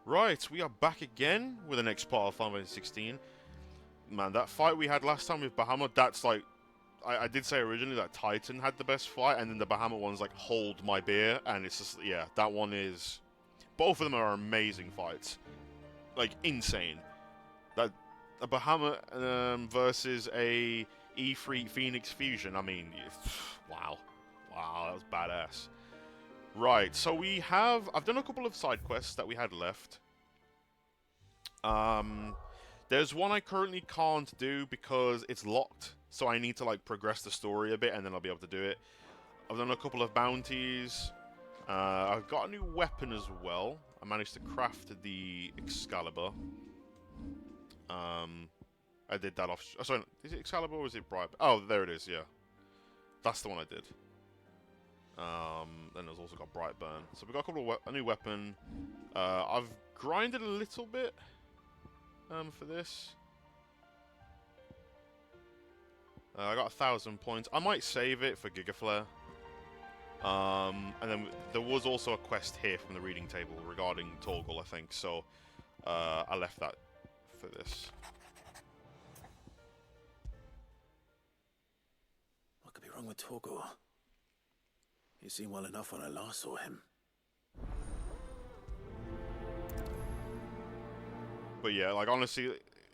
Right, we are back again with the next part of Final Fantasy 16. Man, that fight we had last time with Bahamut, that's like... I did say originally that Titan had the best fight, and then the Bahamut one's like, hold my beer, and it's just, yeah, that one is... Both of them are amazing fights. Like, insane. That a Bahamut versus a E3 Phoenix Fusion, I mean, wow. Wow, that was badass. Right, so we have... I've done a couple of side quests that we had left. There's one I currently can't do because it's locked, so I need to like progress the story a bit and then I'll be able to do it. I've done a couple of bounties. I've got a new weapon as well. I managed to craft the Excalibur. I did that off... Oh, sorry, is it Excalibur or is it Bright? Oh, there it is, yeah. That's the one I did. Then there's also got Brightburn. So we've got a couple of a new weapon. I've grinded a little bit for this. I got 1,000 points. I might save it for Giga Flare. And then there was also a quest here from the reading table regarding Torgal, I think. So I left that for this. What could be wrong with Torgal? He seemed well enough when I last saw him. But yeah, like honestly,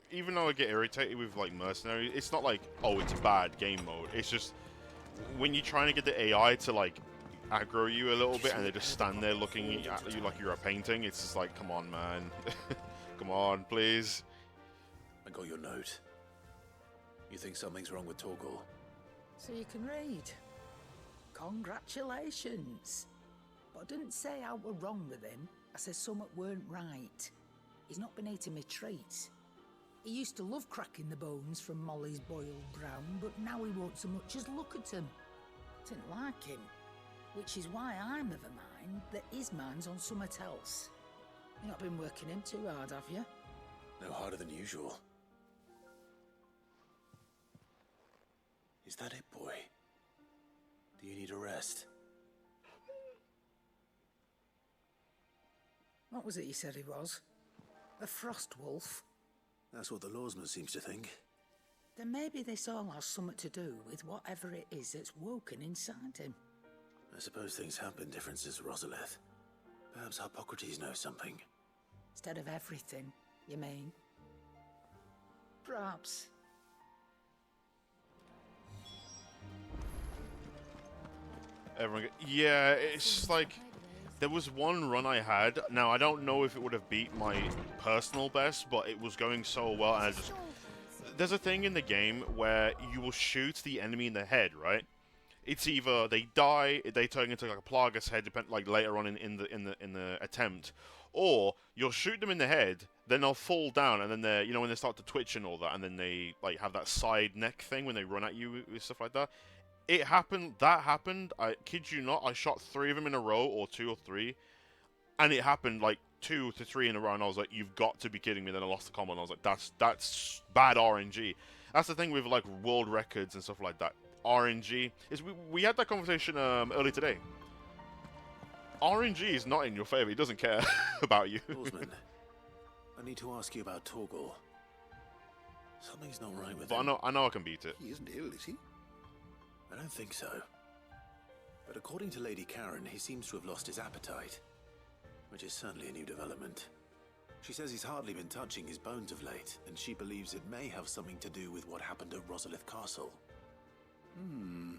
even though I get irritated with like Mercenary, it's not like, oh, it's bad game mode. It's just when you're trying to get the AI to like aggro you a little bit and they just stand there looking at you like you're a painting, it's just like, come on, man. Come on, please. I got your note. You think something's wrong with Torgal? So you can read. Congratulations. But I didn't say I were wrong with him. I said something weren't right. He's not been eating me treats. He used to love cracking the bones from Molly's boiled brown, but now he won't so much as look at them. Didn't like him. Which is why I'm of a mind that his mind's on something else. You've not been working him too hard, have you? No harder than usual. Is that it, boy? Do you need a rest? What was it you said he was? A frost wolf? That's what the lawsman seems to think. Then maybe this all has something to do with whatever it is that's woken inside him. I suppose things have been different since Rosalith. Perhaps Hippocrates knows something. Instead of everything, you mean? Perhaps. Everyone, yeah, it's like there was one run I had. Now I don't know if it would have beat my personal best, but it was going so well. And there's a thing in the game where you will shoot the enemy in the head, right? It's either they die, they turn into like a Plagueis head, like later on in the attempt, or you'll shoot them in the head, then they'll fall down, and then they, you know, when they start to twitch and all that, and then they like have that side neck thing when they run at you with stuff like that. It happened. That happened. I kid you not. I shot 3 of them in a row, or 2 or 3, and it happened like 2 to 3 in a row. And I was like, "You've got to be kidding me!" Then I lost the combo, and I was like, "That's bad RNG." That's the thing with like world records and stuff like that. RNG is we had that conversation early today. RNG is not in your favor. He doesn't care about you. Lawsman, I need to ask you about Torgal. Something's not right with But him. I know I can beat it. He isn't ill, is he? I don't think so. But according to Lady Karen, he seems to have lost his appetite, which is certainly a new development. She says he's hardly been touching his bones of late, and she believes it may have something to do with what happened at Rosalith Castle. I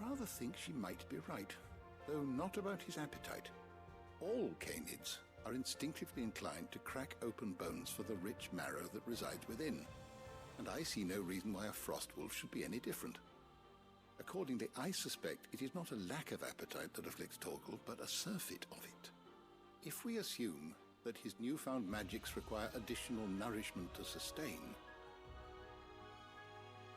rather think she might be right, though not about his appetite. All canids are instinctively inclined to crack open bones for the rich marrow that resides within, and I see no reason why a frost wolf should be any different. Accordingly, I suspect it is not a lack of appetite that afflicts Torgal, but a surfeit of it. If we assume that his newfound magics require additional nourishment to sustain,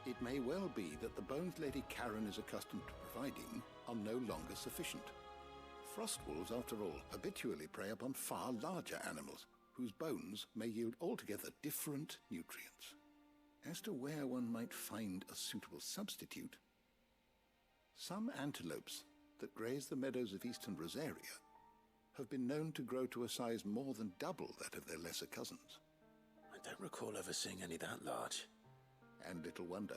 it may well be that the bones Lady Karen is accustomed to providing are no longer sufficient. Frost wolves, after all, habitually prey upon far larger animals, whose bones may yield altogether different nutrients. As to where one might find a suitable substitute, some antelopes that graze the meadows of eastern Rosaria have been known to grow to a size more than double that of their lesser cousins. I don't recall ever seeing any that large. And little wonder.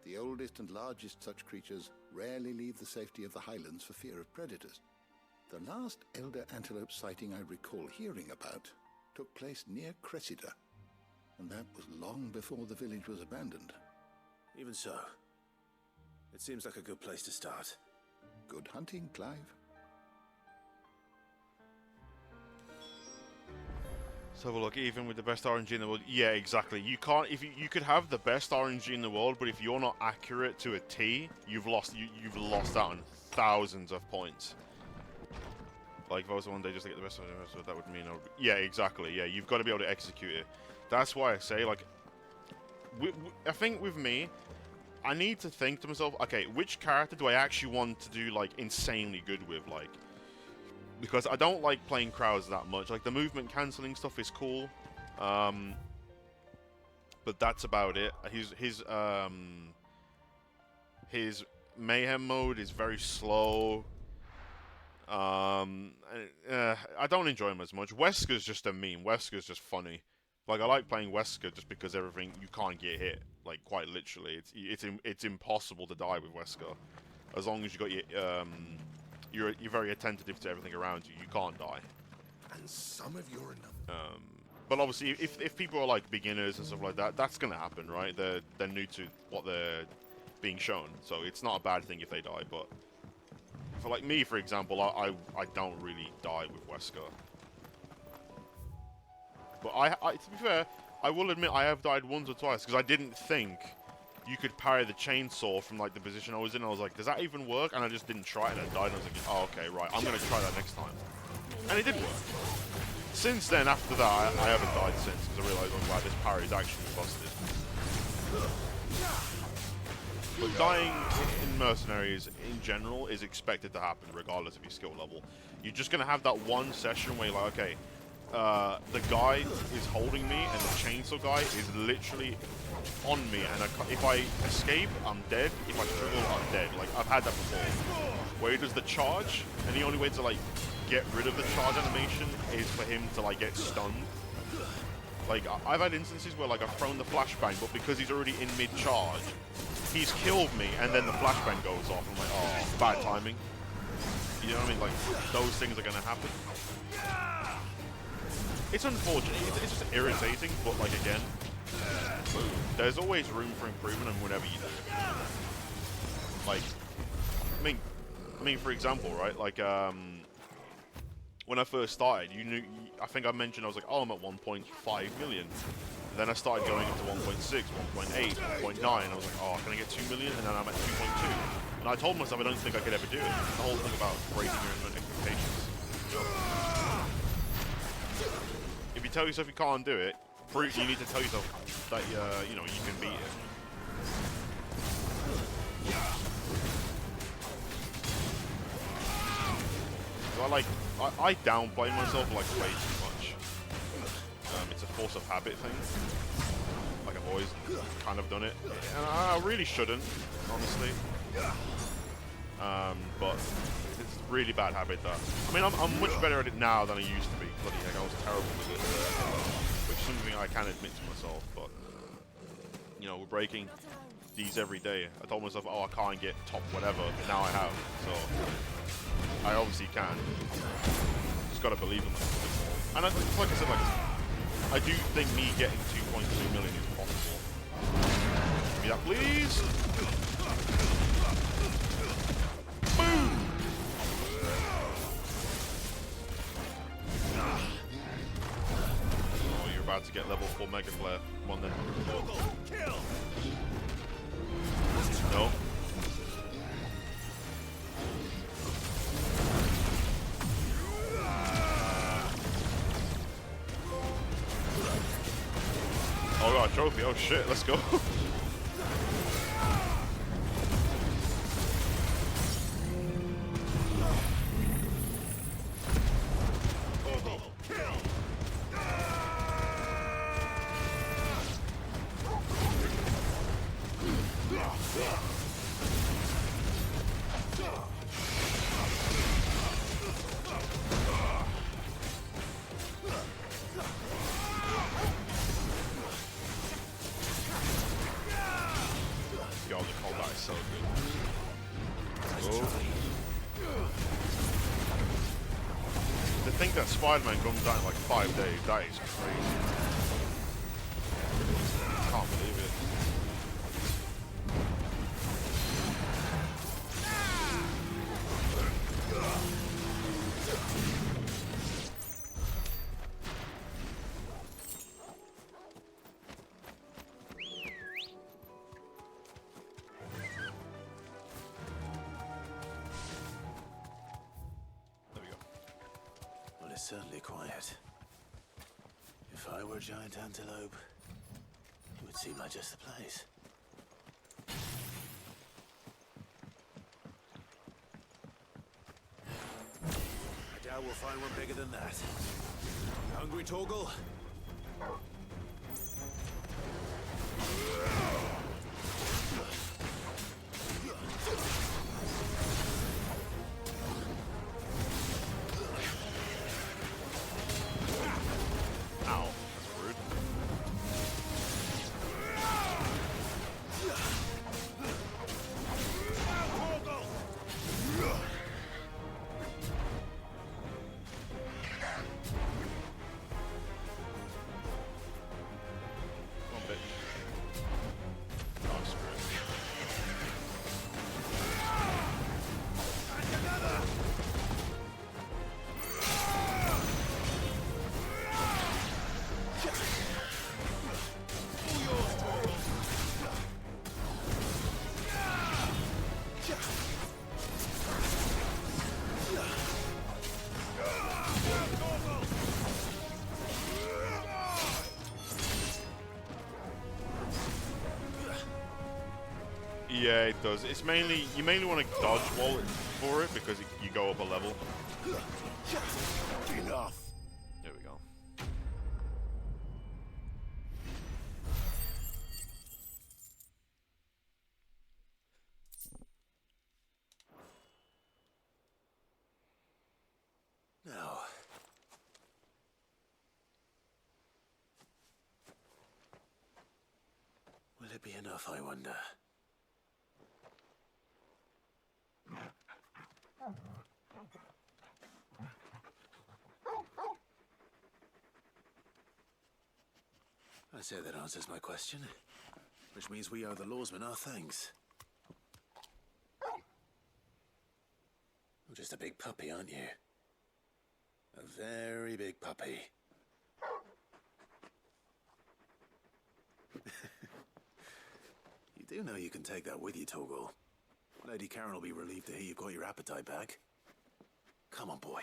The oldest and largest such creatures rarely leave the safety of the highlands for fear of predators. The last elder antelope sighting I recall hearing about took place near Cressida, and that was long before the village was abandoned. Even so, it seems like a good place to start. Good hunting, Clive. Let's have a look. Even with the best RNG in the world, yeah, exactly. You can't. If you could have the best RNG in the world, but if you're not accurate to a T, you've lost. You've lost out on thousands of points. Like if I was one day just to get the best of it, so that would mean I would be, yeah, exactly. Yeah, you've got to be able to execute it. That's why I say, like, I think with me, I need to think to myself, okay, which character do I actually want to do like insanely good with, like. Because I don't like playing crowds that much. Like, the movement cancelling stuff is cool. But that's about it. His mayhem mode is very slow. I don't enjoy him as much. Wesker's just a meme. Wesker's just funny. Like, I like playing Wesker just because everything, you can't get hit. Like, quite literally. It's impossible to die with Wesker. As long as you got your... You're very attentive to everything around you. You can't die. And some of your but obviously, if people are like beginners and stuff like that, that's gonna happen, right? They're new to what they're being shown, so it's not a bad thing if they die. But for like me, for example, I don't really die with Wesker. But I to be fair, I will admit I have died once or twice because I didn't think you could parry the chainsaw from like the position I was in. I was like, does that even work? And I just didn't try it and I died. And I was like, oh, okay, right, I'm going to try that next time. And it did work. Since then, after that, I haven't died since because I realised, oh wow, this parry is actually busted. But dying in Mercenaries in general is expected to happen regardless of your skill level. You're just going to have that one session where you're like, okay, the guy is holding me and the chainsaw guy is literally on me, and if I escape, I'm dead. If I struggle, I'm dead. Like, I've had that before. Where he does the charge, and the only way to, like, get rid of the charge animation is for him to, like, get stunned. Like, I've had instances where, like, I've thrown the flashbang, but because he's already in mid-charge, he's killed me, and then the flashbang goes off. I'm like, oh, bad timing. You know what I mean? Like, those things are gonna happen. It's unfortunate. It's just irritating, but, like, again, there's always room for improvement on whatever you do. Like, I mean, for example, right? Like, when I first started, I think I mentioned I was like, oh, I'm at 1.5 million. And then I started going up to 1.6, 1.8, 1.9. I was like, oh, can I get 2 million? And then I'm at 2.2. And I told myself I don't think I could ever do it. The whole thing about breaking your own expectations. If you tell yourself you can't do it, you need to tell yourself that you know, you can beat it. So I downplay myself like way too much. It's a force of habit thing. Like, I've always kind of done it, and I really shouldn't, honestly. But it's a really bad habit. That I mean, I'm much better at it now than I used to be. Bloody heck, I was terrible with it. Which is something I can admit to myself, but you know, we're breaking these every day. I told myself, oh, I can't get top whatever, but now I have, so I obviously can. Just gotta believe in myself. And like I said, like, I do think me getting 2.2 million is possible. Give me that, please. Boom. About to get level 4 Mega Flare. Come on then. No. Oh, got a trophy. Oh shit, let's go. To think that Spider-Man comes out in like 5 days, that is crazy. Can't believe it. It's certainly quiet. If I were a giant antelope, it would seem like just the place. I doubt we'll find one bigger than that. Hungry, Torgal? Yeah, it does. It's mainly, you mainly want to dodge wall it for it because you go up a level. Enough. There we go. Now. Will it be enough, I wonder? I say that answers my question, which means we owe the lawsmen our thanks. You're just a big puppy, aren't you? A very big puppy. You do know you can take that with you, Torgal. Lady Karen will be relieved to hear you've got your appetite back. Come on, boy.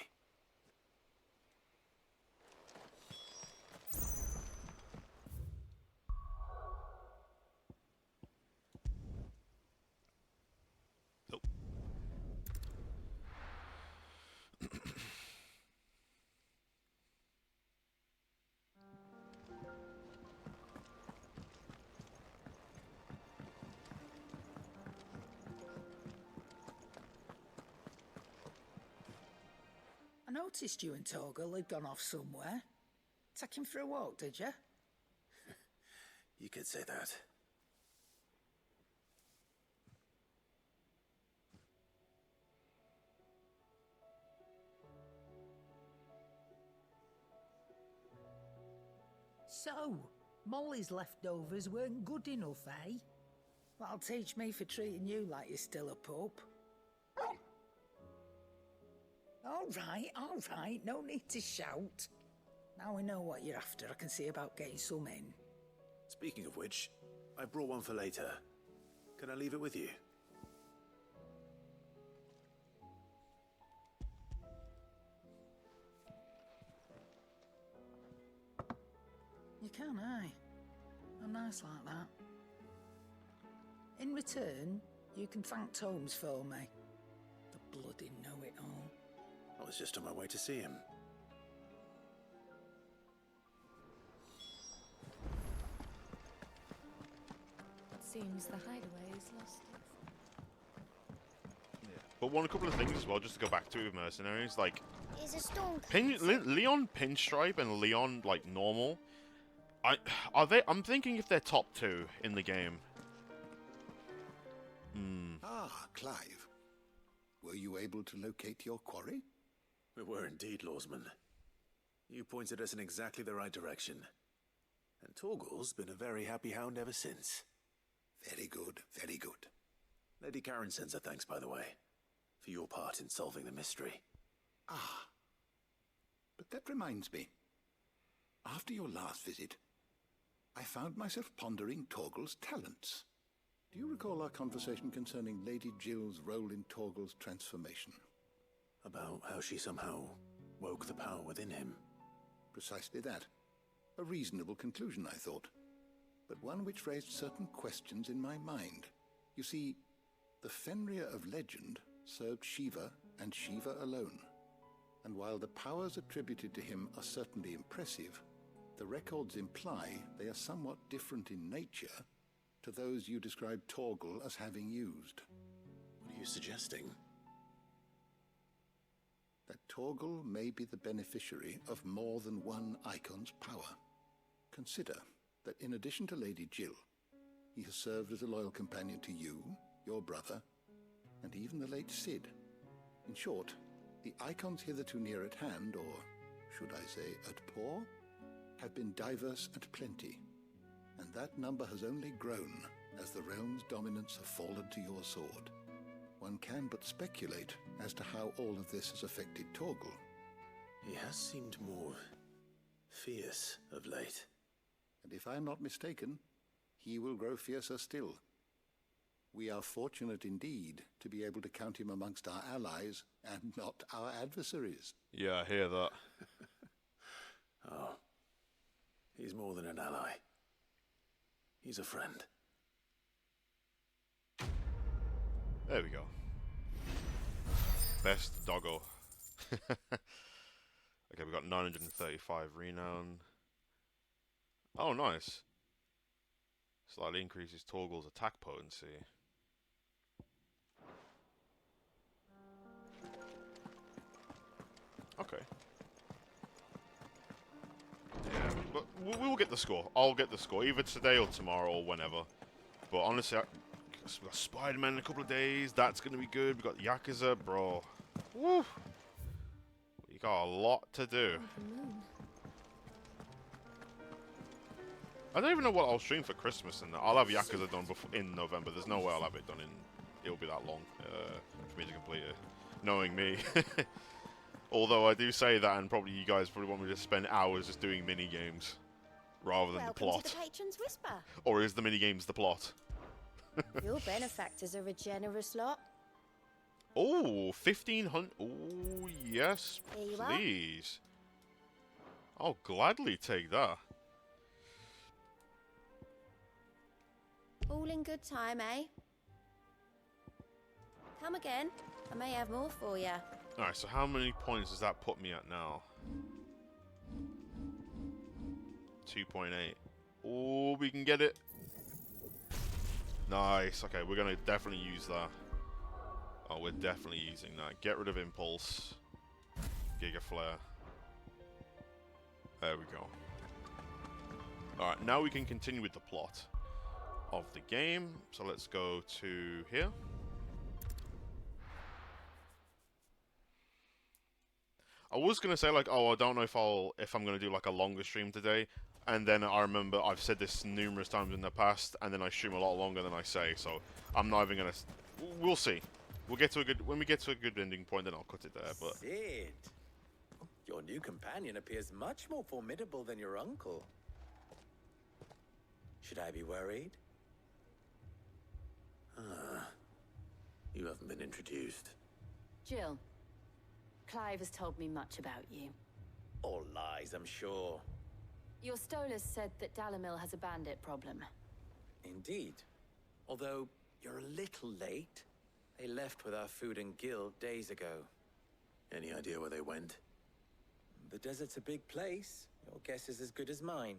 Nope. I noticed you and Torgal had gone off somewhere. Take him for a walk, did you? You could say that. So, Molly's leftovers weren't good enough, eh? That'll teach me for treating you like you're still a pup. All right, no need to shout. Now we know what you're after, I can see about getting some in. Speaking of which, I brought one for later. Can I leave it with you? You can, aye. I'm nice like that. In return, you can thank Tomes for me. The bloody know-it-all. I was just on my way to see him. Seems the hideaway is lost. But a couple of things as well, just to go back to it with mercenaries, like Is a storm Leon Pinstripe and Leon like normal. I'm thinking if they're top 2 in the game. Ah, Clive. Were you able to locate your quarry? We were indeed, Lawsman. You pointed us in exactly the right direction. And Torgal's been a very happy hound ever since. Very good, very good. Lady Karen sends her thanks, by the way, for your part in solving the mystery. Ah. But that reminds me. After your last visit, I found myself pondering Torgal's talents. Do you recall our conversation concerning Lady Jill's role in Torgal's transformation? About how she somehow woke the power within him. Precisely that. A reasonable conclusion, I thought, but one which raised certain questions in my mind. You see, the Fenrir of legend served Shiva and Shiva alone. And while the powers attributed to him are certainly impressive, the records imply they are somewhat different in nature to those you described Torgal as having used. What are you suggesting? That Torgal may be the beneficiary of more than one icon's power. Consider that in addition to Lady Jill, he has served as a loyal companion to you, your brother, and even the late Cid. In short, the icons hitherto near at hand, or should I say at paw, have been diverse and plenty, and that number has only grown as the realm's dominance have fallen to your sword. One can but speculate as to how all of this has affected Torgal. He has seemed more fierce of late. And if I am not mistaken, he will grow fiercer still. We are fortunate indeed to be able to count him amongst our allies and not our adversaries. Yeah, I hear that. Oh, he's more than an ally. He's a friend. There we go. Best doggo. Okay, we got 935 renown. Oh, nice. Slightly increases Torgal's attack potency. Okay. Yeah, but we will get the score. I'll get the score, either today or tomorrow or whenever. But honestly, we got Spider-Man in a couple of days. That's going to be good. We got Yakuza, bro. Woo! We got a lot to do. I don't even know what I'll stream for Christmas, and I'll have Yakuza done in November. There's no way I'll have it done in... It'll be that long for me to complete it. Knowing me. Although I do say that, and probably you guys probably want me to spend hours just doing mini-games rather than the plot. Welcome to the Patron's Whisper. Or is the mini-games the plot? Your benefactors are a generous lot. Oh, 1,500. Oh, yes, Here you are. please. I'll gladly take that. All in good time, eh? Come again. I may have more for you. Alright, so how many points does that put me at now? 2.8. Oh, we can get it. Nice. Okay, we're going to definitely use that. Oh, we're definitely using that. Get rid of Impulse. Giga Flare. There we go. Alright, now we can continue with the plot of the game. So let's go to here. I was gonna say like, oh, I don't know if I'm gonna do like a longer stream today, and then I remember I've said this numerous times in the past, and then I stream a lot longer than I say, so I'm not even gonna. We'll see. We'll get to a good when we get to a good ending point, then I'll cut it there. But Cid, your new companion appears much more formidable than your uncle. Should I be worried? You haven't been introduced. Jill, Clive has told me much about you. All lies, I'm sure. Your Stolas said that Dalamil has a bandit problem. Indeed. Although, you're a little late. They left with our food and guild days ago. Any idea where they went? The desert's a big place. Your guess is as good as mine.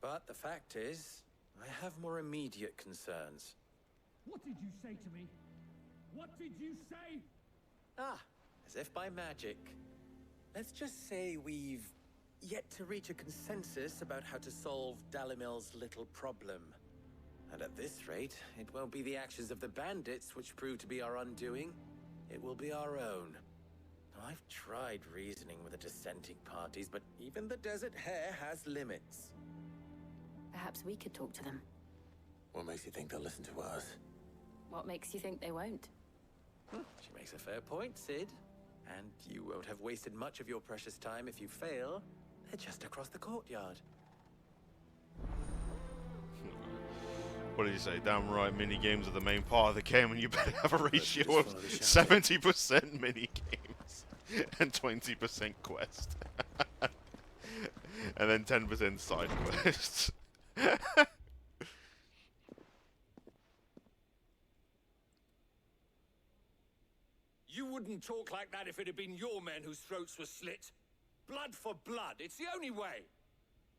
But the fact is, I have more immediate concerns. What did you say to me? What did you say? Ah, as if by magic. Let's just say we've yet to reach a consensus about how to solve Dalamil's little problem. And at this rate, it won't be the actions of the bandits which prove to be our undoing. It will be our own. I've tried reasoning with the dissenting parties, but even the Desert Hare has limits. Perhaps we could talk to them. What makes you think they'll listen to us? What makes you think they won't? She makes a fair point, Sid. And you won't have wasted much of your precious time if you fail. They're just across the courtyard. What did you say? Damn right, mini games are the main part of the game, and you better have a ratio of 70% mini games and 20% quest, and then 10% side quests. You wouldn't talk like that if it had been your men whose throats were slit. Blood for blood, it's the only way.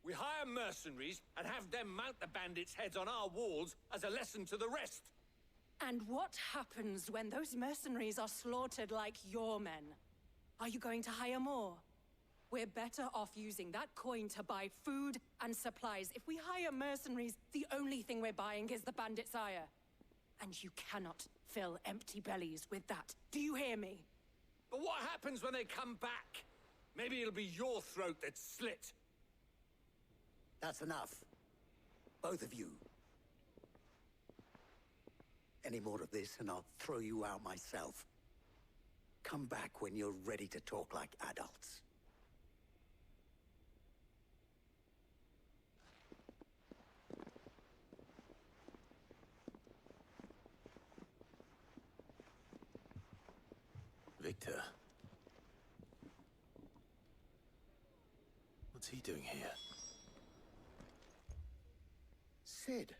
We hire mercenaries and have them mount the bandits' heads on our walls as a lesson to the rest. And what happens when those mercenaries are slaughtered like your men? Are you going to hire more? We're better off using that coin to buy food and supplies. If we hire mercenaries, the only thing we're buying is the bandits' ire. And you cannot fill empty bellies with that. Do you hear me? But what happens when they come back? Maybe it'll be your throat that's slit. That's enough. Both of you. Any more of this and I'll throw you out myself. Come back when you're ready to talk like adults. Victor. What's he doing here? Sid.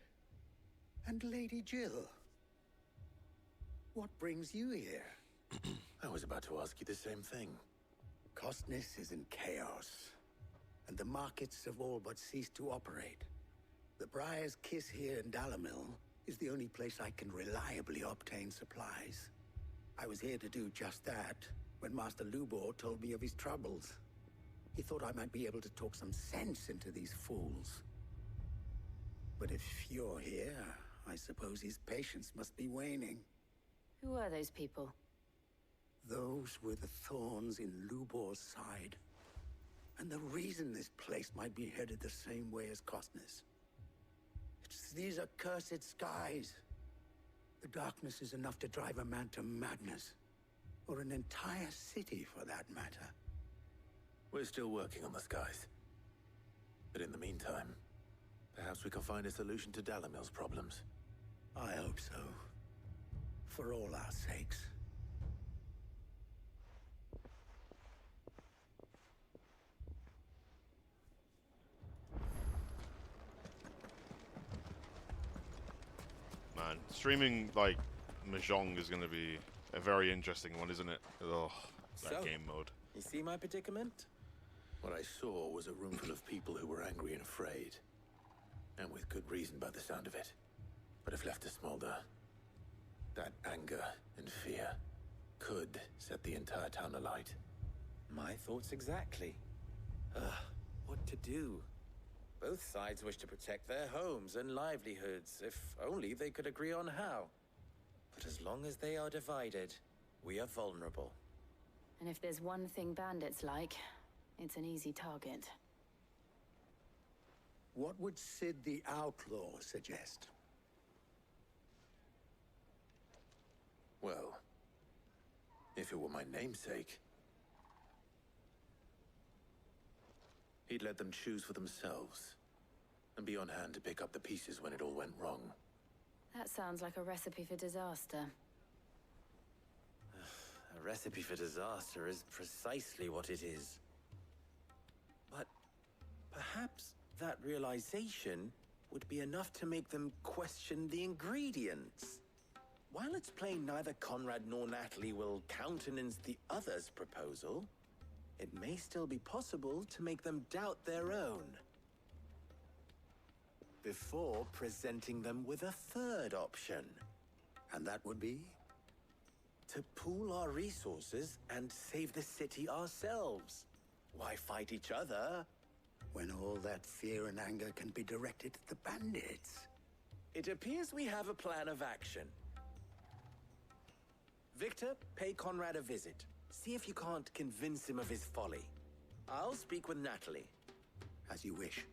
And Lady Jill. What brings you here? I was about to ask you the same thing. Costness is in chaos, and the markets have all but ceased to operate. The Briar's Kiss here in Dalamil is the only place I can reliably obtain supplies. I was here to do just that when Master Lubor told me of his troubles. He thought I might be able to talk some sense into these fools. But if you're here, I suppose his patience must be waning. Who are those people? Those were the thorns in Lubor's side. And the reason this place might be headed the same way as Costness. It's these accursed skies. The darkness is enough to drive a man to madness. Or an entire city, for that matter. We're still working on the skies. But in the meantime, perhaps we can find a solution to Dalamil's problems. I hope so. For all our sakes. Man, streaming like Mahjong is going to be a very interesting one, isn't it? Oh, that game mode. You see my predicament? What I saw was a room full of people who were angry and afraid. And with good reason by the sound of it. But if left to smolder, that anger and fear could set the entire town alight. My thoughts exactly. What to do? Both sides wish to protect their homes and livelihoods, if only they could agree on how. But as long as they are divided, we are vulnerable. And if there's one thing bandits like, it's an easy target. What would Sid the Outlaw suggest? Well, if it were my namesake, he'd let them choose for themselves, and be on hand to pick up the pieces when it all went wrong. That sounds like a recipe for disaster. A recipe for disaster is precisely what it is. But perhaps that realization would be enough to make them question the ingredients. While it's plain neither Conrad nor Natalie will countenance the other's proposal, it may still be possible to make them doubt their own. Before presenting them with a third option. And that would be? To pool our resources and save the city ourselves. Why fight each other? When all that fear and anger can be directed at the bandits. It appears we have a plan of action. Victor, pay Conrad a visit. See if you can't convince him of his folly. I'll speak with Natalie. As you wish.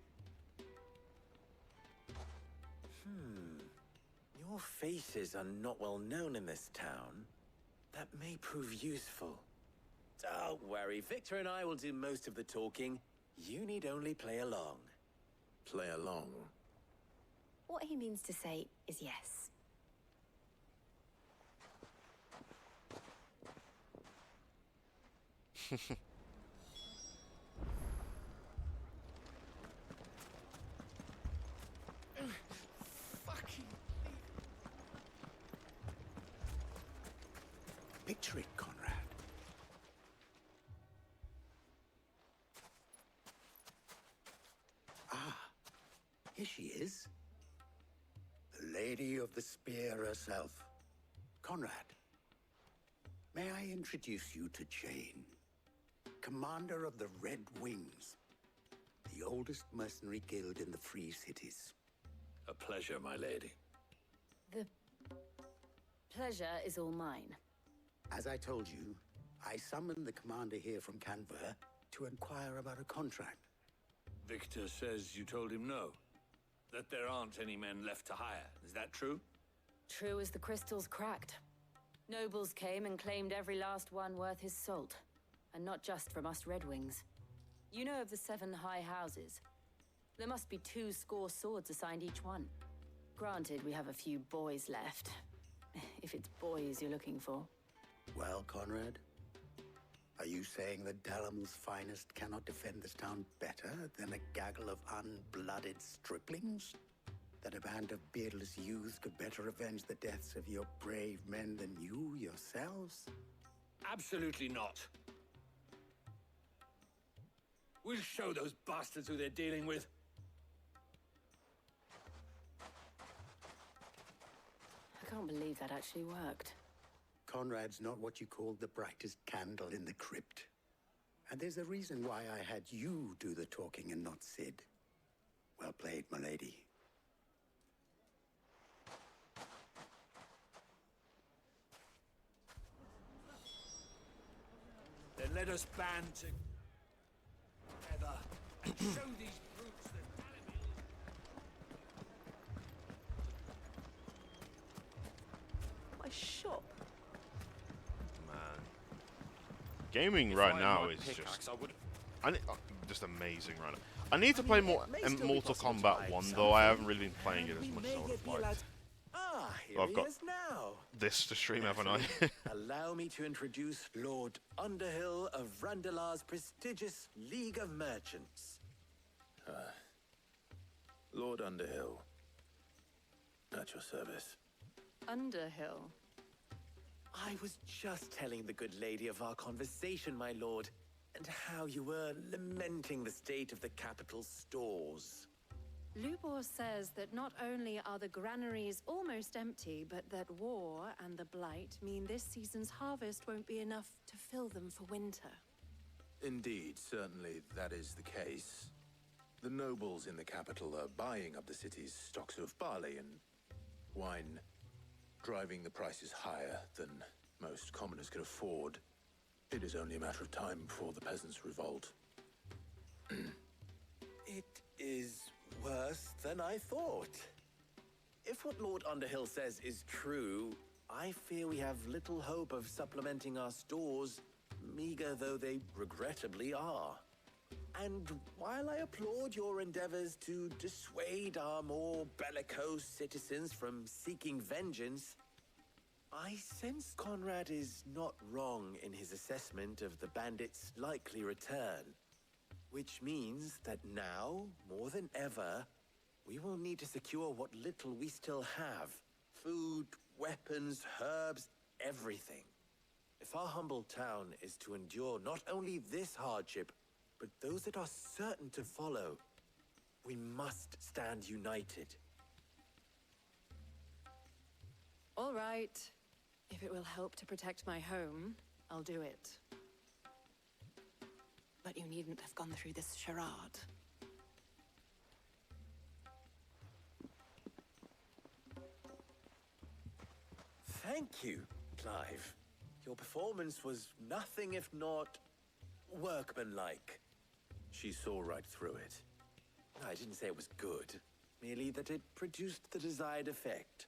Your faces are not well known in this town. That may prove useful. Don't worry, Victor and I will do most of the talking. You need only play along. Play along. What he means to say is yes. Picture it, Conrad. Ah, here she is. The Lady of the Spear herself. Conrad, may I introduce you to Jane, commander of the Red Wings, the oldest mercenary guild in the Free Cities. A pleasure, my lady. The pleasure is all mine. As I told you, I summoned the commander here from Canver to inquire about a contract. Victor says you told him no. That there aren't any men left to hire. Is that true? True as the crystals cracked. Nobles came and claimed every last one worth his salt. And not just from us Red Wings. You know of the 7 high houses. There must be 2 swords assigned each one. Granted, we have a few boys left. If it's boys you're looking for. Well, Conrad, are you saying that Dalamil's finest cannot defend this town better than a gaggle of unblooded striplings? That a band of beardless youths could better avenge the deaths of your brave men than you yourselves? Absolutely not. We'll show those bastards who they're dealing with. I can't believe that actually worked. Conrad's not what you called the brightest candle in the crypt. And there's a reason why I had you do the talking and not Sid. Well played, my lady. Then let us band together and show these brutes that Dalamil... My shop. Man. Gaming right now is just... just amazing right now. I need to play more Mortal Kombat 1 though. I haven't really been playing it as much as I would have liked. Ah, here I've he got is now. this to stream, haven't I? Allow me to introduce Lord Underhill of Randalar's prestigious League of Merchants. Lord Underhill. At your service. Underhill. I was just telling the good lady of our conversation, my lord, and how you were lamenting the state of the capital's stores. Lubor says that not only are the granaries almost empty, but that war and the Blight mean this season's harvest won't be enough to fill them for winter. Indeed, certainly that is the case. The nobles in the capital are buying up the city's stocks of barley and wine, driving the prices higher than most commoners can afford. It is only a matter of time before the peasants revolt. It is worse than I thought. If what Lord Underhill says is true, I fear we have little hope of supplementing our stores, meager though they regrettably are. And while I applaud your endeavors to dissuade our more bellicose citizens from seeking vengeance, I sense Conrad is not wrong in his assessment of the bandits' likely return. Which means that now, more than ever, we will need to secure what little we still have. Food, weapons, herbs, everything. If our humble town is to endure not only this hardship, but those that are certain to follow, we must stand united. All right. If it will help to protect my home, I'll do it. But you needn't have gone through this charade. Thank you, Clive. Your performance was nothing if not workmanlike. She saw right through it. I didn't say it was good, merely that it produced the desired effect.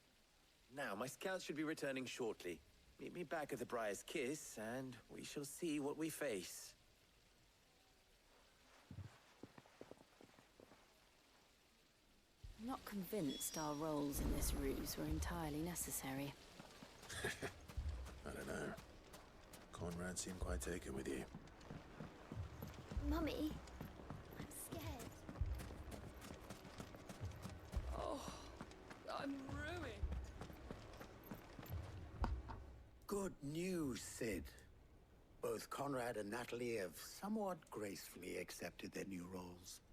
Now, my scouts should be returning shortly. Meet me back at the Briar's Kiss, and we shall see what we face. I'm not convinced our roles in this ruse were entirely necessary. I don't know. Conrad seemed quite taken with you. Mummy, I'm scared. Oh, I'm ruined. Good news, Sid. Both Conrad and Natalie have somewhat gracefully accepted their new roles.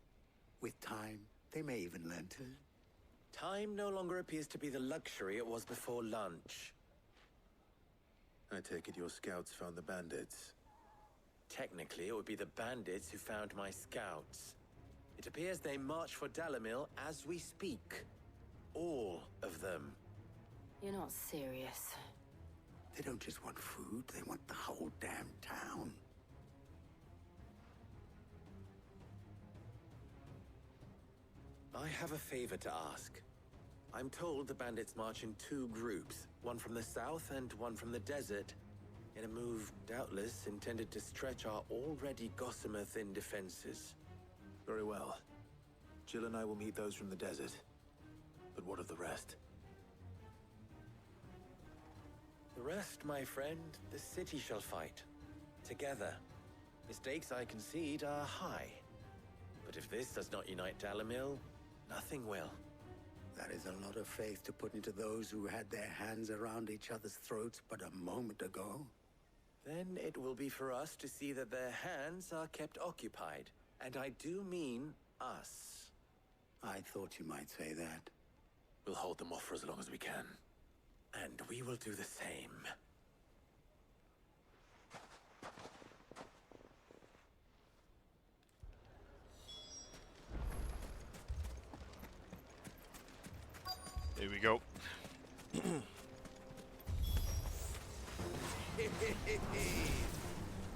With time, they may even learn to... Time no longer appears to be the luxury it was before lunch. I take it your scouts found the bandits. Technically, it would be the bandits who found my scouts. It appears they march for Dalimil as we speak. All of them. You're not serious. They don't just want food, they want the whole damn town. I have a favor to ask. I'm told the bandits march in 2 groups, one from the south and one from the desert, in a move doubtless intended to stretch our already gossamer-thin defenses. Very well. Jill and I will meet those from the desert. But what of the rest? The rest, my friend, the city shall fight. Together. The stakes, I concede, are high. But if this does not unite Dalimil, nothing will. That is a lot of faith to put into those who had their hands around each other's throats but a moment ago. Then it will be for us to see that their hands are kept occupied. And I do mean us. I thought you might say that. We'll hold them off for as long as we can. And we will do the same. Here we go.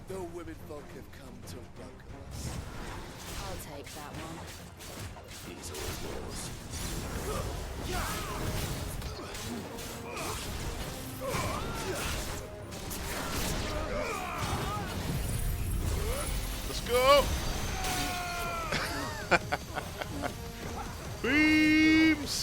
The women folk have come to welcome us. I'll take that one. These are all yours. Let's go! Beams!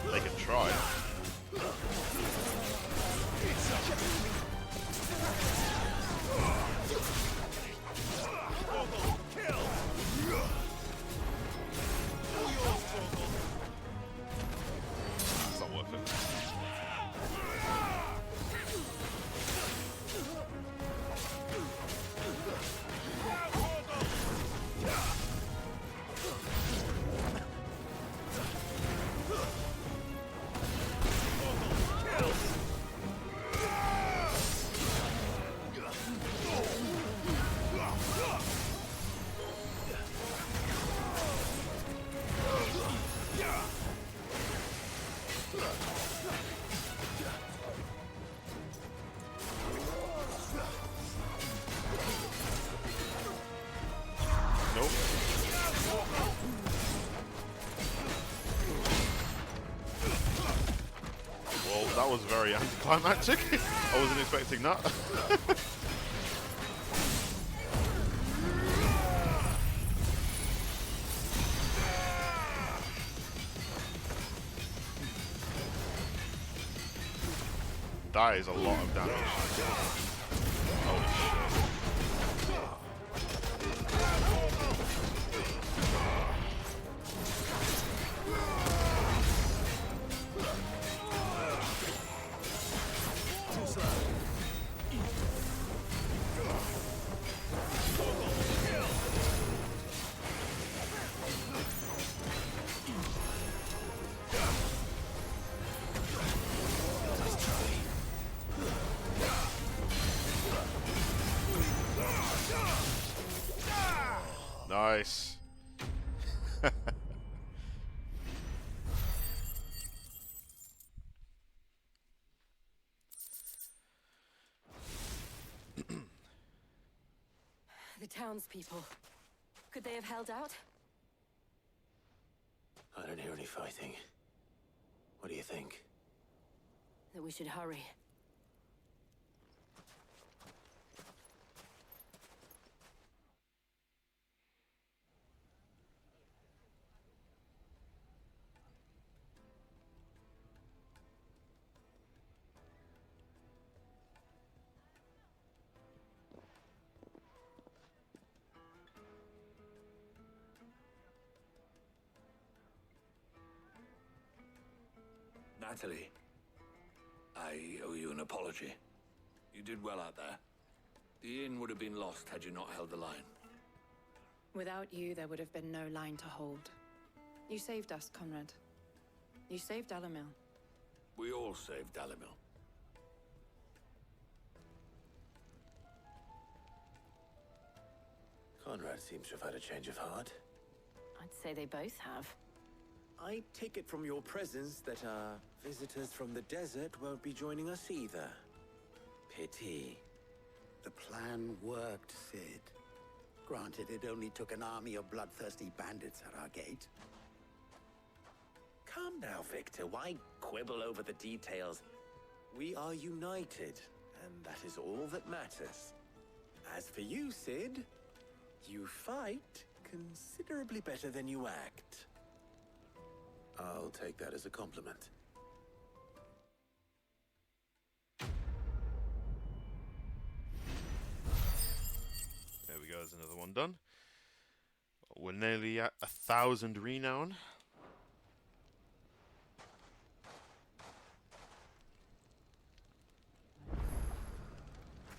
They can try. It's not worth it. Nope. Well, that was very anticlimactic. I wasn't expecting that. That is a lot of damage. Holy shit. Nice. The townspeople. Could they have held out? I don't hear any fighting. What do you think? That we should hurry. Natalie, I owe you an apology. You did well out there. The inn would have been lost had you not held the line. Without you, there would have been no line to hold. You saved us, Conrad. You saved Dalimil. We all saved Dalimil. Conrad seems to have had a change of heart. I'd say they both have. I take it from your presence that our visitors from the desert won't be joining us either. Pity. The plan worked, Sid. Granted, it only took an army of bloodthirsty bandits at our gate. Calm now, Victor. Why quibble over the details? We are united, and that is all that matters. As for you, Sid, you fight considerably better than you act. I'll take that as a compliment. There we go, there's another one done. We're nearly at 1,000 renown.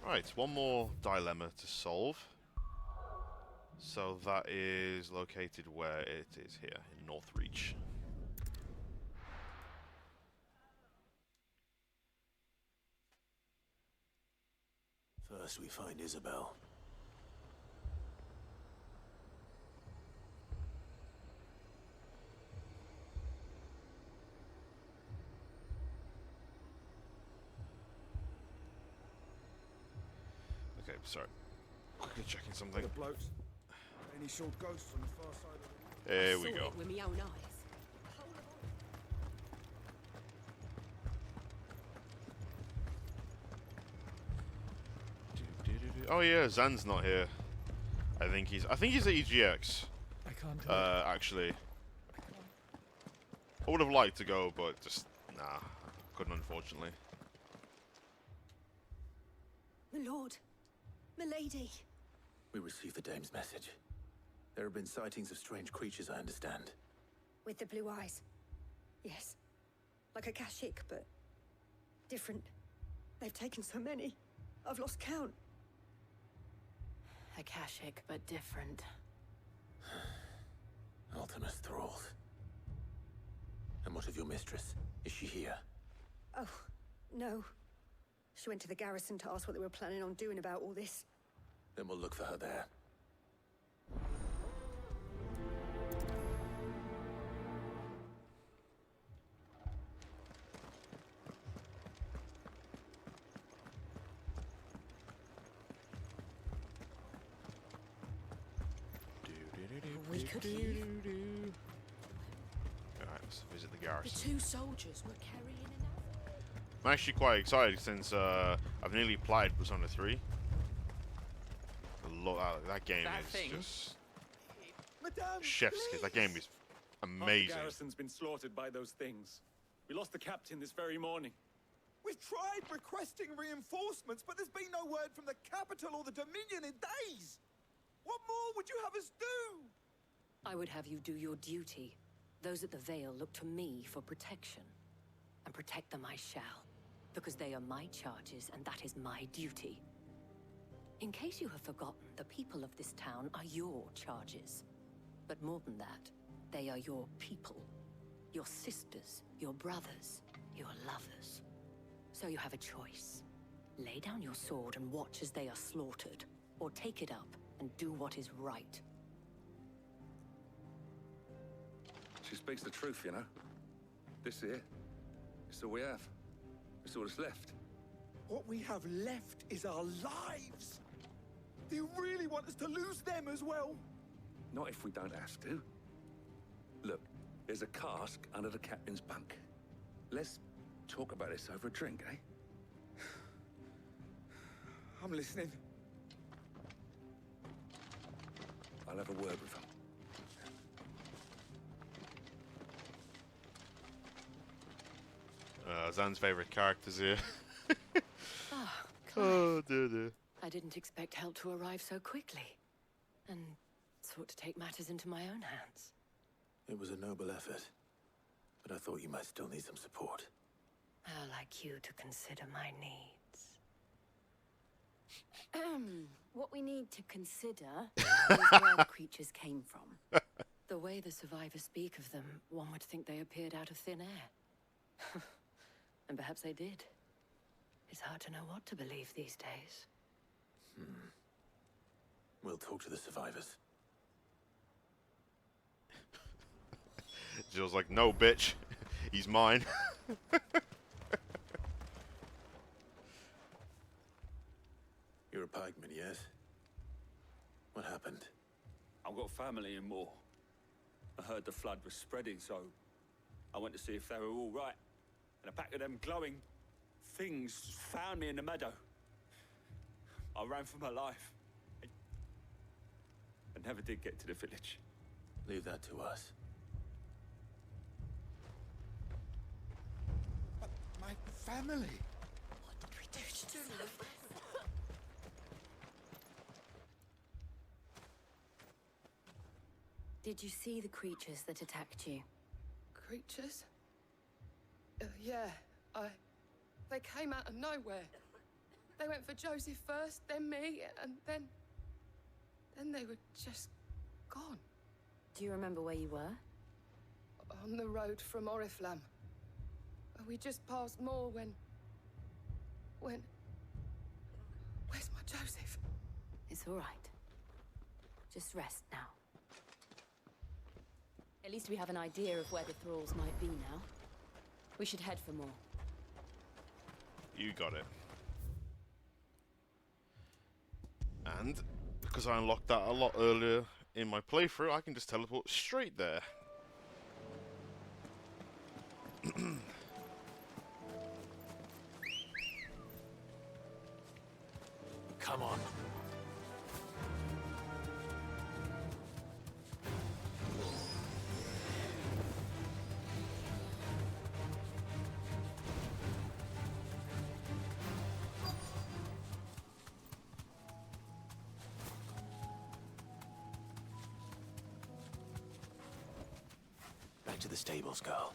Right, one more dilemma to solve. So that is located where it is here, in Northreach. First we find Isabel. Okay, sorry. Quickly checking something. The blokes. Any short ghosts on the far side of the... There we go. With my own eyes. Oh yeah, Zan's not here. I think he's at EGX. I can't actually. I would have liked to go, but just nah, couldn't unfortunately. My lord, my lady. We received the dame's message. There have been sightings of strange creatures, I understand. With the blue eyes. Yes. Like a Kashik, but different. They've taken so many. I've lost count. Akashic, but different. Ultimus thralls. And what of your mistress? Is she here? Oh, no. She went to the garrison to ask what they were planning on doing about all this. Then we'll look for her there. We could leave. Alright, let's visit the The garrison. 2 soldiers were carrying another. I'm actually quite excited since I've nearly applied Persona 3. That game is just Madame, chef's kiss. That game is amazing. Half the garrison's been slaughtered by those things. We lost the captain this very morning. We've tried requesting reinforcements, but there's been no word from the capital or the Dominion in days. What more would you have us do? I would have you do your duty. Those at the Vale look to me for protection. And protect them I shall. Because they are my charges, and that is my duty. In case you have forgotten, the people of this town are your charges. But more than that, they are your people. Your sisters, your brothers, your lovers. So you have a choice. Lay down your sword and watch as they are slaughtered. Or take it up and do what is right. She speaks the truth, you know. This here, it's all we have. It's all that's left. What we have left is our lives. Do you really want us to lose them as well? Not if we don't have to. Look, there's a cask under the captain's bunk. Let's talk about this over a drink, eh? I'm listening. I'll have a word with him. Zan's favorite characters here. Ah, Oh, dear. I didn't expect help to arrive so quickly, and sought to take matters into my own hands. It was a noble effort, but I thought you might still need some support. I'd like you to consider my needs. What we need to consider is where the creatures came from. The way the survivors speak of them, one would think they appeared out of thin air. And perhaps they did. It's hard to know what to believe these days. We'll talk to the survivors. Jill's like, no, bitch. He's mine. You're a pikeman, yes? What happened? I've got family in Moor. I heard the flood was spreading, so I went to see if they were all right. And a pack of them glowing things found me in the meadow. I ran for my life. I never did get to the village. Leave that to us. But my family. What did we do to deserve this? Did you see the creatures that attacked you? Creatures? Yeah, they came out of nowhere. They went for Joseph first, then me, and then they were just gone. Do you remember where you were? On the road from Oriflamme. We just passed Moor when... Where's my Joseph? It's all right. Just rest now. At least we have an idea of where the thralls might be now. We should head for more. You got it. And because I unlocked that a lot earlier in my playthrough, I can just teleport straight there. Come on. Back to the stables, girl.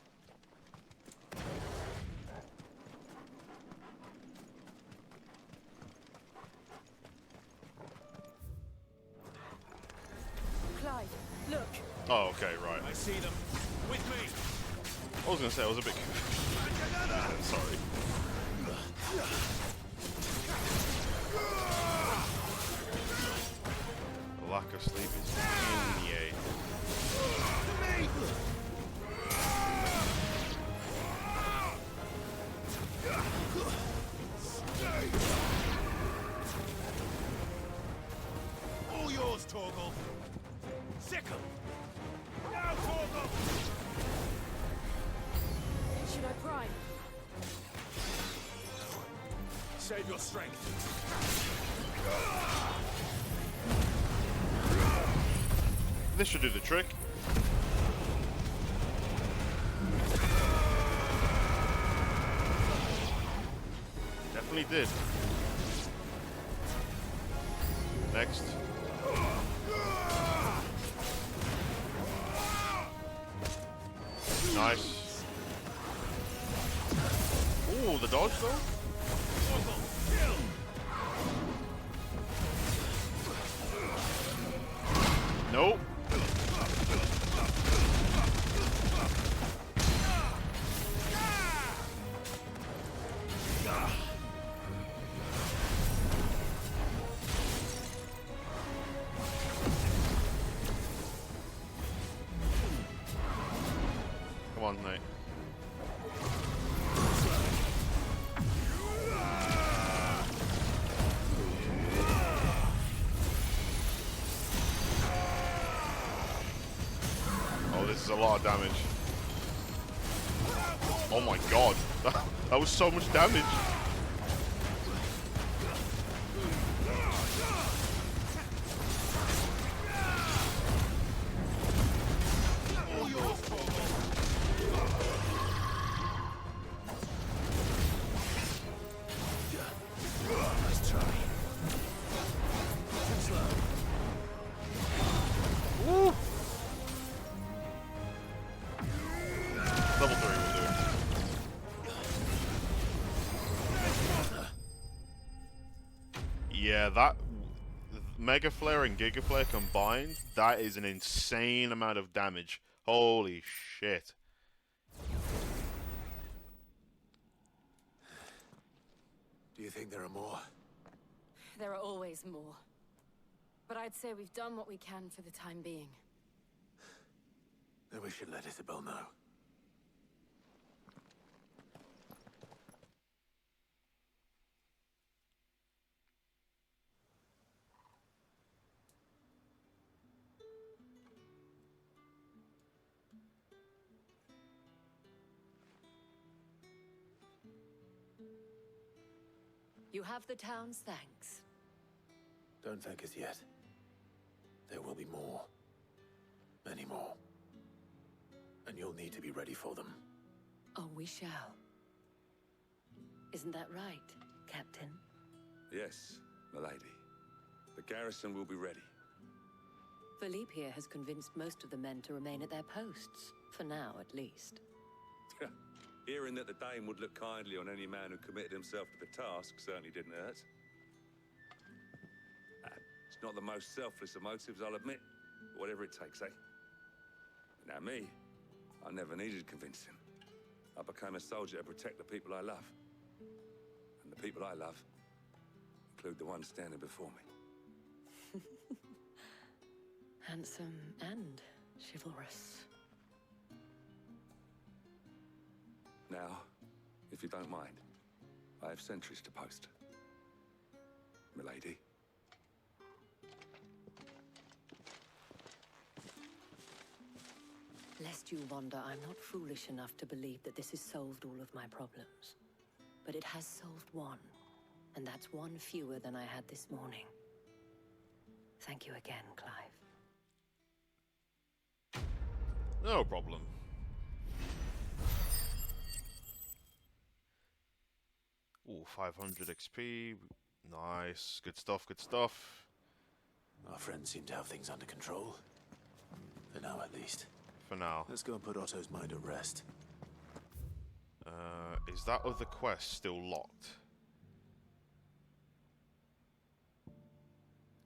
Clive, look. Oh, okay, right. I see them. With me. I was gonna say I was a bit confused. Sorry. The lack of sleep is in the air. All yours, Torgal. Sickle. Now, Torgal. Should I prime? Save your strength. This should do the trick. Definitely did. Next. Nice. Ooh, the dodge though? Nope. on, mate. Oh, this is a lot of damage. Oh my god, that was so much damage. Nice try. Too slow. Woo. Level 3 will do it. Yeah, that Mega Flare and Giga Flare combined, that is an insane amount of damage. Holy shit. Do you think there are more? There are always more. But I'd say we've done what we can for the time being. Then we should let Isabel know. You have the town's thanks. Don't thank us yet. There will be more. Many more. And you'll need to be ready for them. Oh, we shall. Isn't that right, Captain? Yes, milady. The garrison will be ready. Philippe here has convinced most of the men to remain at their posts. For now, at least. Hearing that the Dane would look kindly on any man who committed himself to the task certainly didn't hurt. It's not the most selfless of motives, I'll admit. But whatever it takes, eh? Now me, I never needed convincing. I became a soldier to protect the people I love. And the people I love include the ones standing before me. Handsome and chivalrous. Now, if you don't mind, I have sentries to post. Milady. Lest you wonder, I'm not foolish enough to believe that this has solved all of my problems. But it has solved one, and that's one fewer than I had this morning. Thank you again, Clive. No problem. Ooh, 500 XP. Nice. Good stuff, good stuff. Our friends seem to have things under control. For now, at least. For now. Let's go and put Otto's mind at rest. Is that other quest still locked?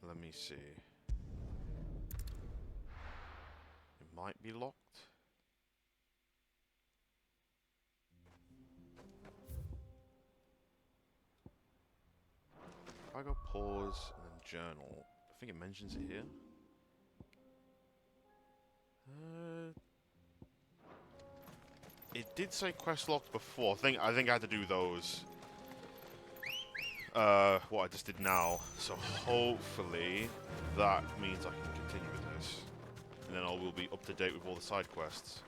Let me see. It might be locked. If I go pause and then journal, I think it mentions it here. It did say quest locked before. I think I had to do those. What I just did now. So hopefully that means I can continue with this, and then I will be up to date with all the side quests.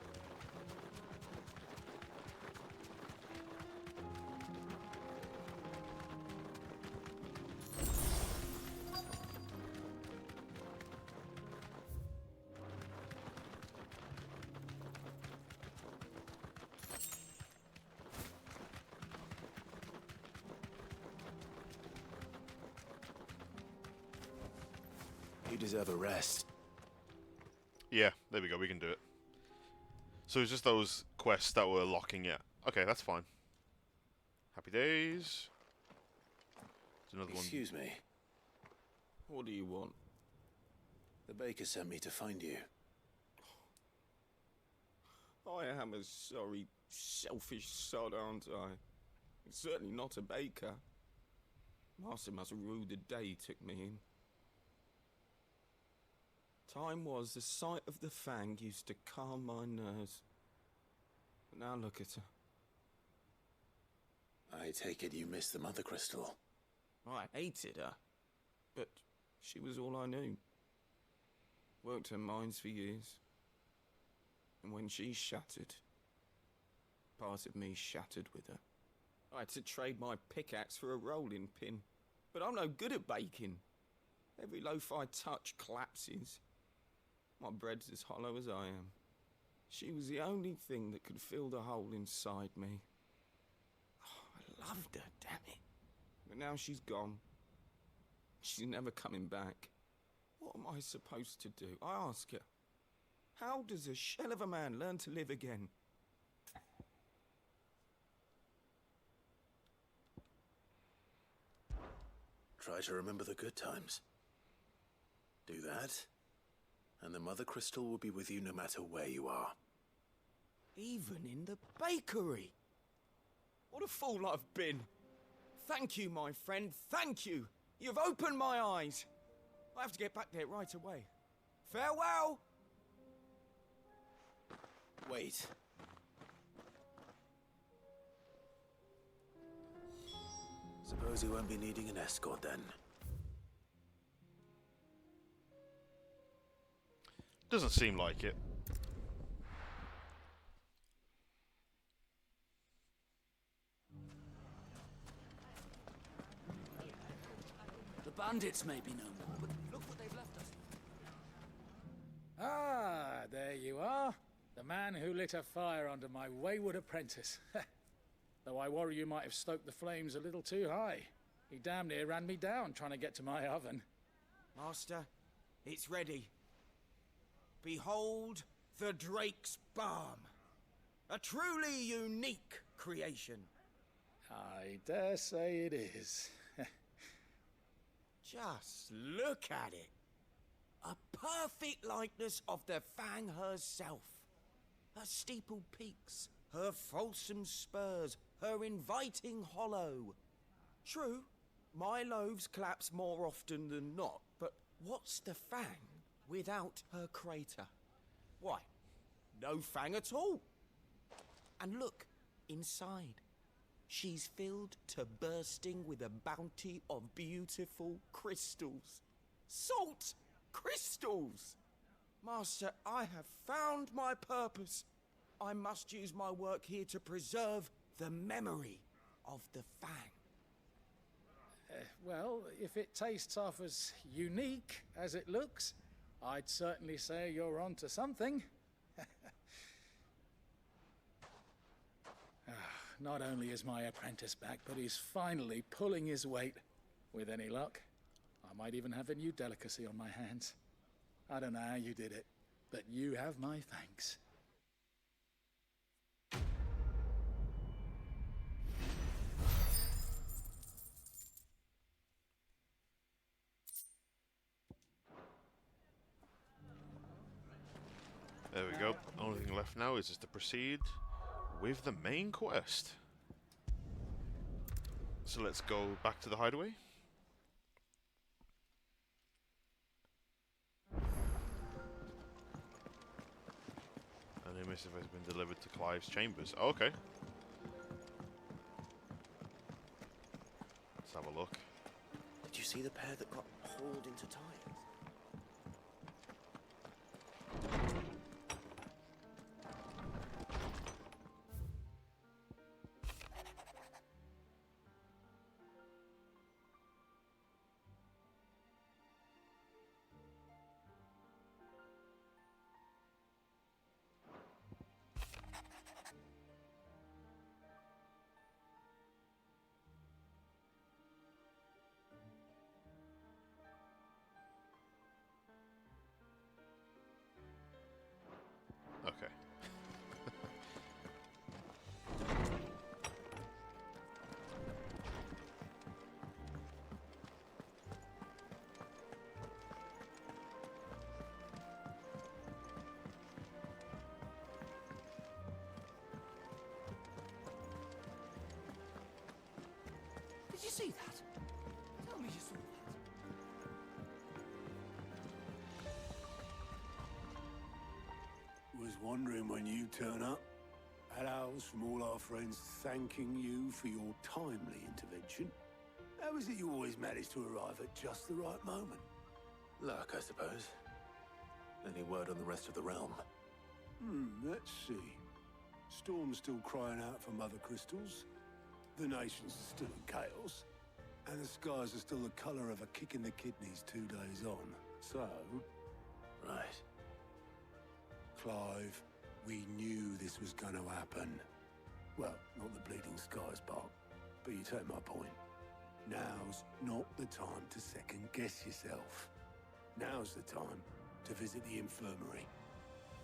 You deserve a rest. Yeah, there we go, we can do it. So it's just those quests that were locking it. Okay, that's fine. Happy days. There's another one. Excuse me. What do you want? The baker sent me to find you. I am a sorry, selfish sod, aren't I? Certainly not a baker. Master must rue the day he took me in. Time was the sight of the fang used to calm my nerves. But now look at her. I take it you missed the Mother Crystal. I hated her, but she was all I knew. Worked her mines for years. And when she shattered, part of me shattered with her. I had to trade my pickaxe for a rolling pin. But I'm no good at baking. Every loaf I touch collapses. My bread's as hollow as I am. She was the only thing that could fill the hole inside me. Oh, I loved her, damn it. But now she's gone. She's never coming back. What am I supposed to do? I ask her. How does a shell of a man learn to live again? Try to remember the good times. Do that, and the Mother Crystal will be with you no matter where you are. Even in the bakery. What a fool I've been. Thank you, my friend, thank you. You've opened my eyes. I have to get back there right away. Farewell! Wait. Suppose you won't be needing an escort then. Doesn't seem like it. The bandits may be no more, but look what they've left us. Ah, there you are. The man who lit a fire under my wayward apprentice. Though I worry you might have stoked the flames a little too high. He damn near ran me down trying to get to my oven. Master, it's ready. Behold the Drake's Balm. A truly unique creation. I dare say it is. Just look at it. A perfect likeness of the Fang herself. Her steeple peaks, her fulsome spurs, her inviting hollow. True, my loaves collapse more often than not, but what's the Fang without her crater? Why, no Fang at all. And look, inside. She's filled to bursting with a bounty of beautiful crystals. Salt crystals! Master, I have found my purpose. I must use my work here to preserve the memory of the Fang. Well, if it tastes half as unique as it looks, I'd certainly say you're onto something. Not only is my apprentice back, but he's finally pulling his weight. With any luck, I might even have a new delicacy on my hands. I don't know how you did it, but you have my thanks. There we go. Only thing left now is just to proceed with the main quest. So let's go back to the hideaway. And the missive has been delivered to Clive's chambers. Oh, okay. Let's have a look. Did you see the pair that got hauled into time? Okay. Did you see that? Tell me you saw that. Was wondering when you turn up. Hellos from all our friends thanking you for your timely intervention. How is it you always manage to arrive at just the right moment? Luck, I suppose. Any word on the rest of the realm? Let's see. Storm's still crying out for mother crystals. The nations are still in chaos. And the skies are still the colour of a kick in the kidneys 2 days on. So... Right. Clive, we knew this was going to happen. Well, not the bleeding skies part, but you take my point. Now's not the time to second-guess yourself. Now's the time to visit the infirmary.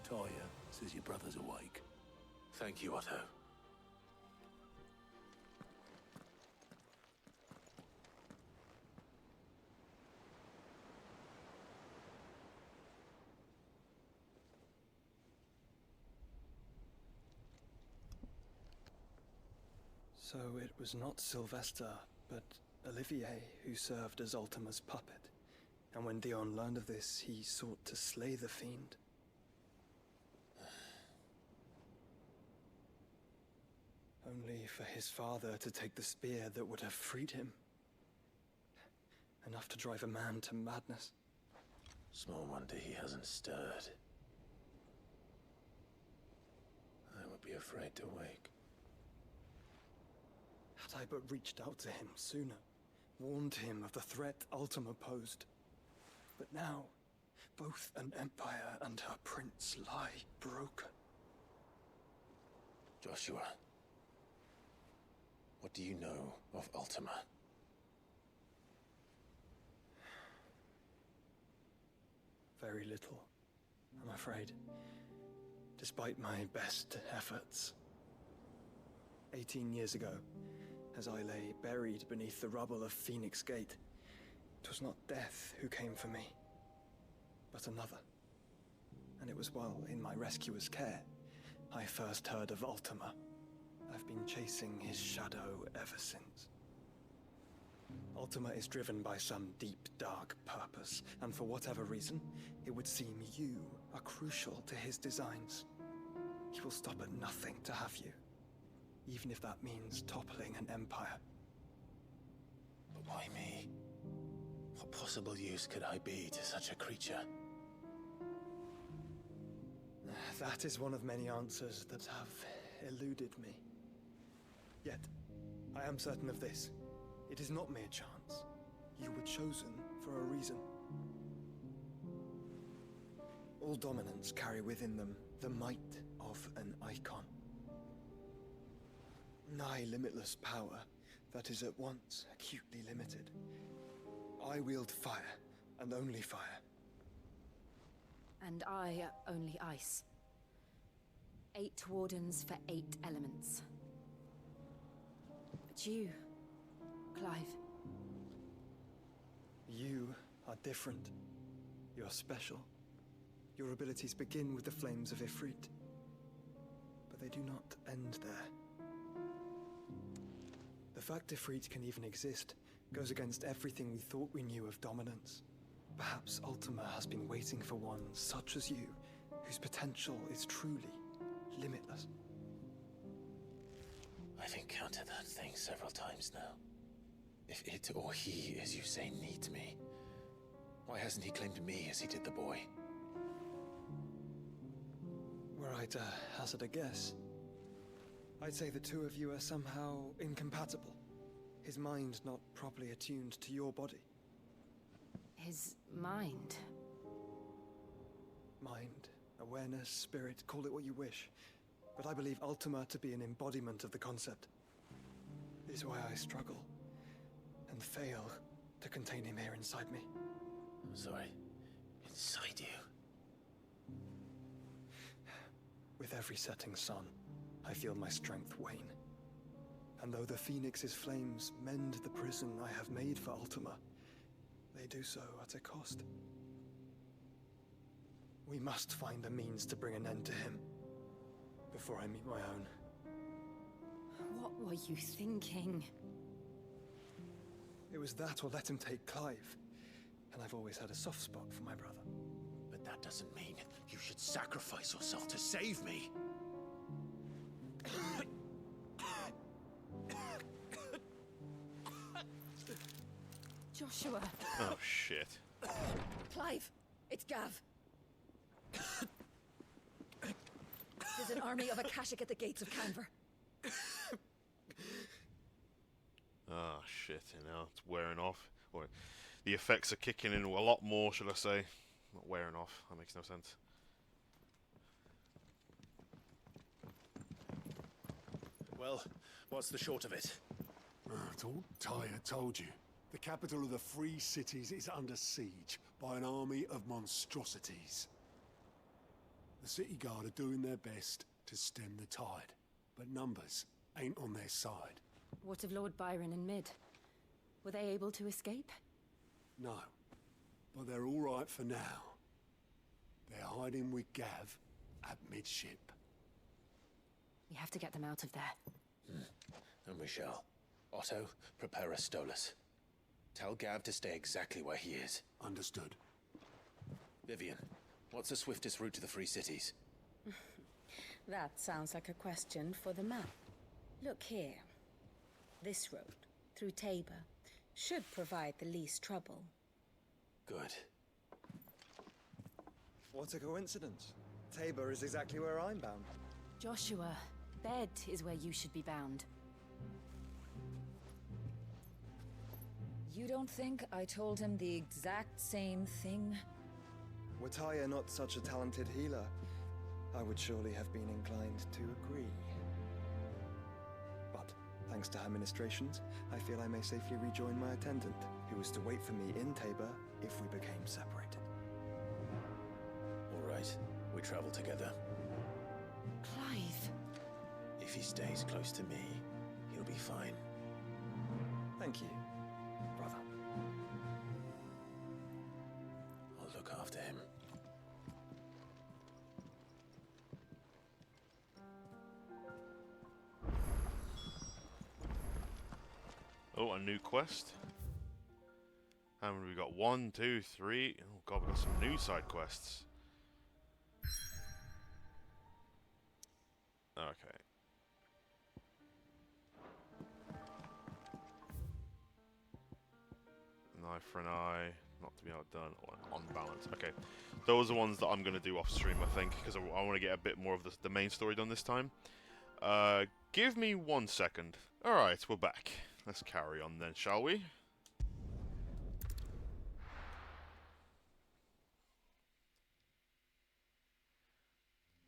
Talia says your brother's awake. Thank you, Otto. So it was not Sylvester, but Olivier who served as Ultima's puppet. And when Dion learned of this, he sought to slay the fiend. Only for his father to take the spear that would have freed him. Enough to drive a man to madness. Small wonder he hasn't stirred. I would be afraid to wake. Had I but reached out to him sooner, warned him of the threat Ultima posed. But now, both an empire and her prince lie broken. Joshua, what do you know of Ultima? Very little, I'm afraid. Despite my best efforts. 18 years ago, as I lay buried beneath the rubble of Phoenix Gate, it was not death who came for me, but another. And it was while in my rescuer's care, I first heard of Ultima. I've been chasing his shadow ever since. Ultima is driven by some deep, dark purpose, and for whatever reason, it would seem you are crucial to his designs. He will stop at nothing to have you, even if that means toppling an empire. But why me? What possible use could I be to such a creature? That is one of many answers that have eluded me. Yet, I am certain of this. It is not mere chance. You were chosen for a reason. All dominants carry within them the might of an icon. Nigh limitless power that is at once acutely limited. I wield fire, and only fire. And I only ice. 8 wardens for 8 elements. But you, Clive. You are different. You're special. Your abilities begin with the flames of Ifrit. But they do not end there. The fact Ifrit can even exist goes against everything we thought we knew of dominance. Perhaps Ultima has been waiting for one such as you, whose potential is truly limitless. I've encountered that thing several times now. If it or he, as you say, needs me, why hasn't he claimed me as he did the boy? Were I to hazard a guess, I'd say the two of you are somehow incompatible. His mind not properly attuned to your body. His mind? Mind, awareness, spirit, call it what you wish. But I believe Ultima to be an embodiment of the concept. This is why I struggle and fail to contain him here inside me. I'm sorry. Inside you? With every setting sun, I feel my strength wane. And though the Phoenix's flames mend the prison I have made for Ultima, they do so at a cost. We must find a means to bring an end to him before I meet my own. What were you thinking? It was that or let him take Clive. And I've always had a soft spot for my brother. But that doesn't mean you should sacrifice yourself to save me. Joshua. Oh, shit. Clive, it's Gav. There's an army of Akashic at the gates of Canver. Oh, shit, you know, it's wearing off. Or the effects are kicking in a lot more, should I say. Not wearing off, that makes no sense. Well, what's the short of it? It's all Tyre told you. The capital of the Free Cities is under siege by an army of monstrosities. The city guard are doing their best to stem the tide, but numbers ain't on their side. What of Lord Byron and Mid? Were they able to escape? No, but they're all right for now. They're hiding with Gav at midship. We have to get them out of there. And we shall. Otto, prepare a Stolas. Tell Gav to stay exactly where he is. Understood. Vivian, what's the swiftest route to the Free Cities? That sounds like a question for the map. Look here. This road, through Tabor, should provide the least trouble. Good. What a coincidence. Tabor is exactly where I'm bound. Joshua, Bed is where you should be bound. You don't think I told him the exact same thing? Were Tyre not such a talented healer, I would surely have been inclined to agree. But, thanks to her ministrations, I feel I may safely rejoin my attendant, who was to wait for me in Tabor if we became separated. All right, we travel together. Clive. If he stays close to me, he'll be fine. Thank you, brother. I'll look after him. Oh, a new quest. How many we got? 1, 2, 3. Oh god, we got some new side quests. Okay. An eye for an eye, not to be outdone, or on balance. Okay, those are ones that I'm going to do off stream, I think, because I want to get a bit more of the main story done this time. Give me 1 second. Alright, we're back. Let's carry on then, shall we?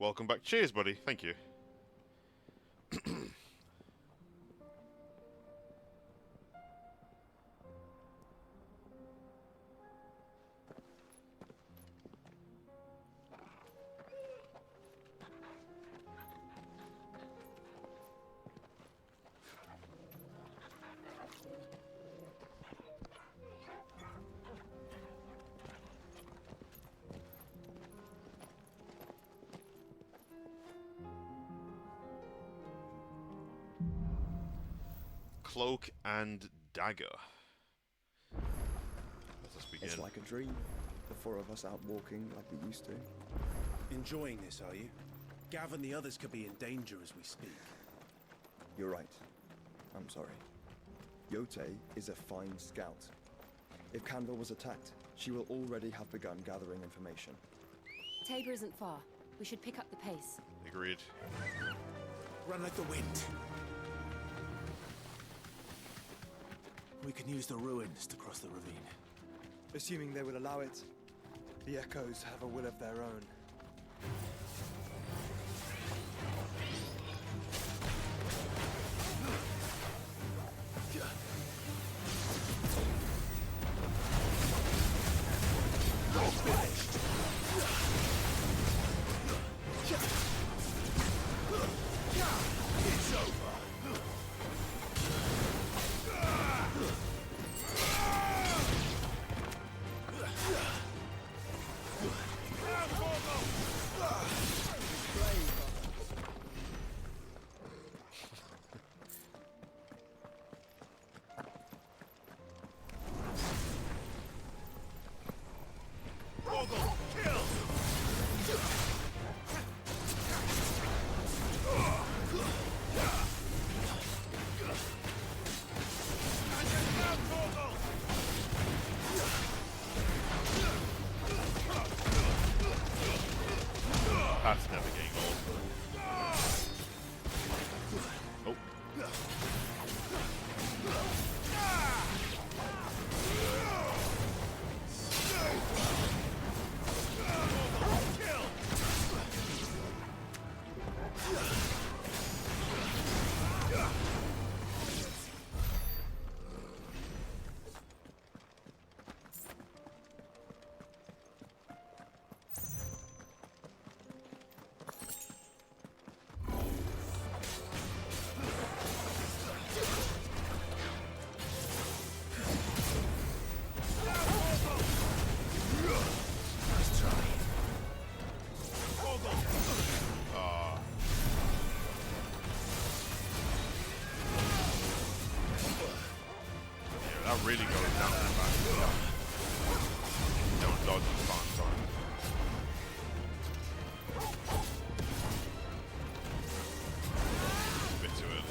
Welcome back. Cheers, buddy. Thank you. Cloak and dagger. Let us begin. It's like a dream. The four of us out walking like we used to. Enjoying this, are you? Gav and the others could be in danger as we speak. You're right. I'm sorry. Yote is a fine scout. If Canver was attacked, she will already have begun gathering information. Tabor isn't far. We should pick up the pace. Agreed. Run like the wind. We can use the ruins to cross the ravine. Assuming they will allow it, the Echoes have a will of their own. It's over. really goes down there back. Don't dodge the fun time. A bit too early.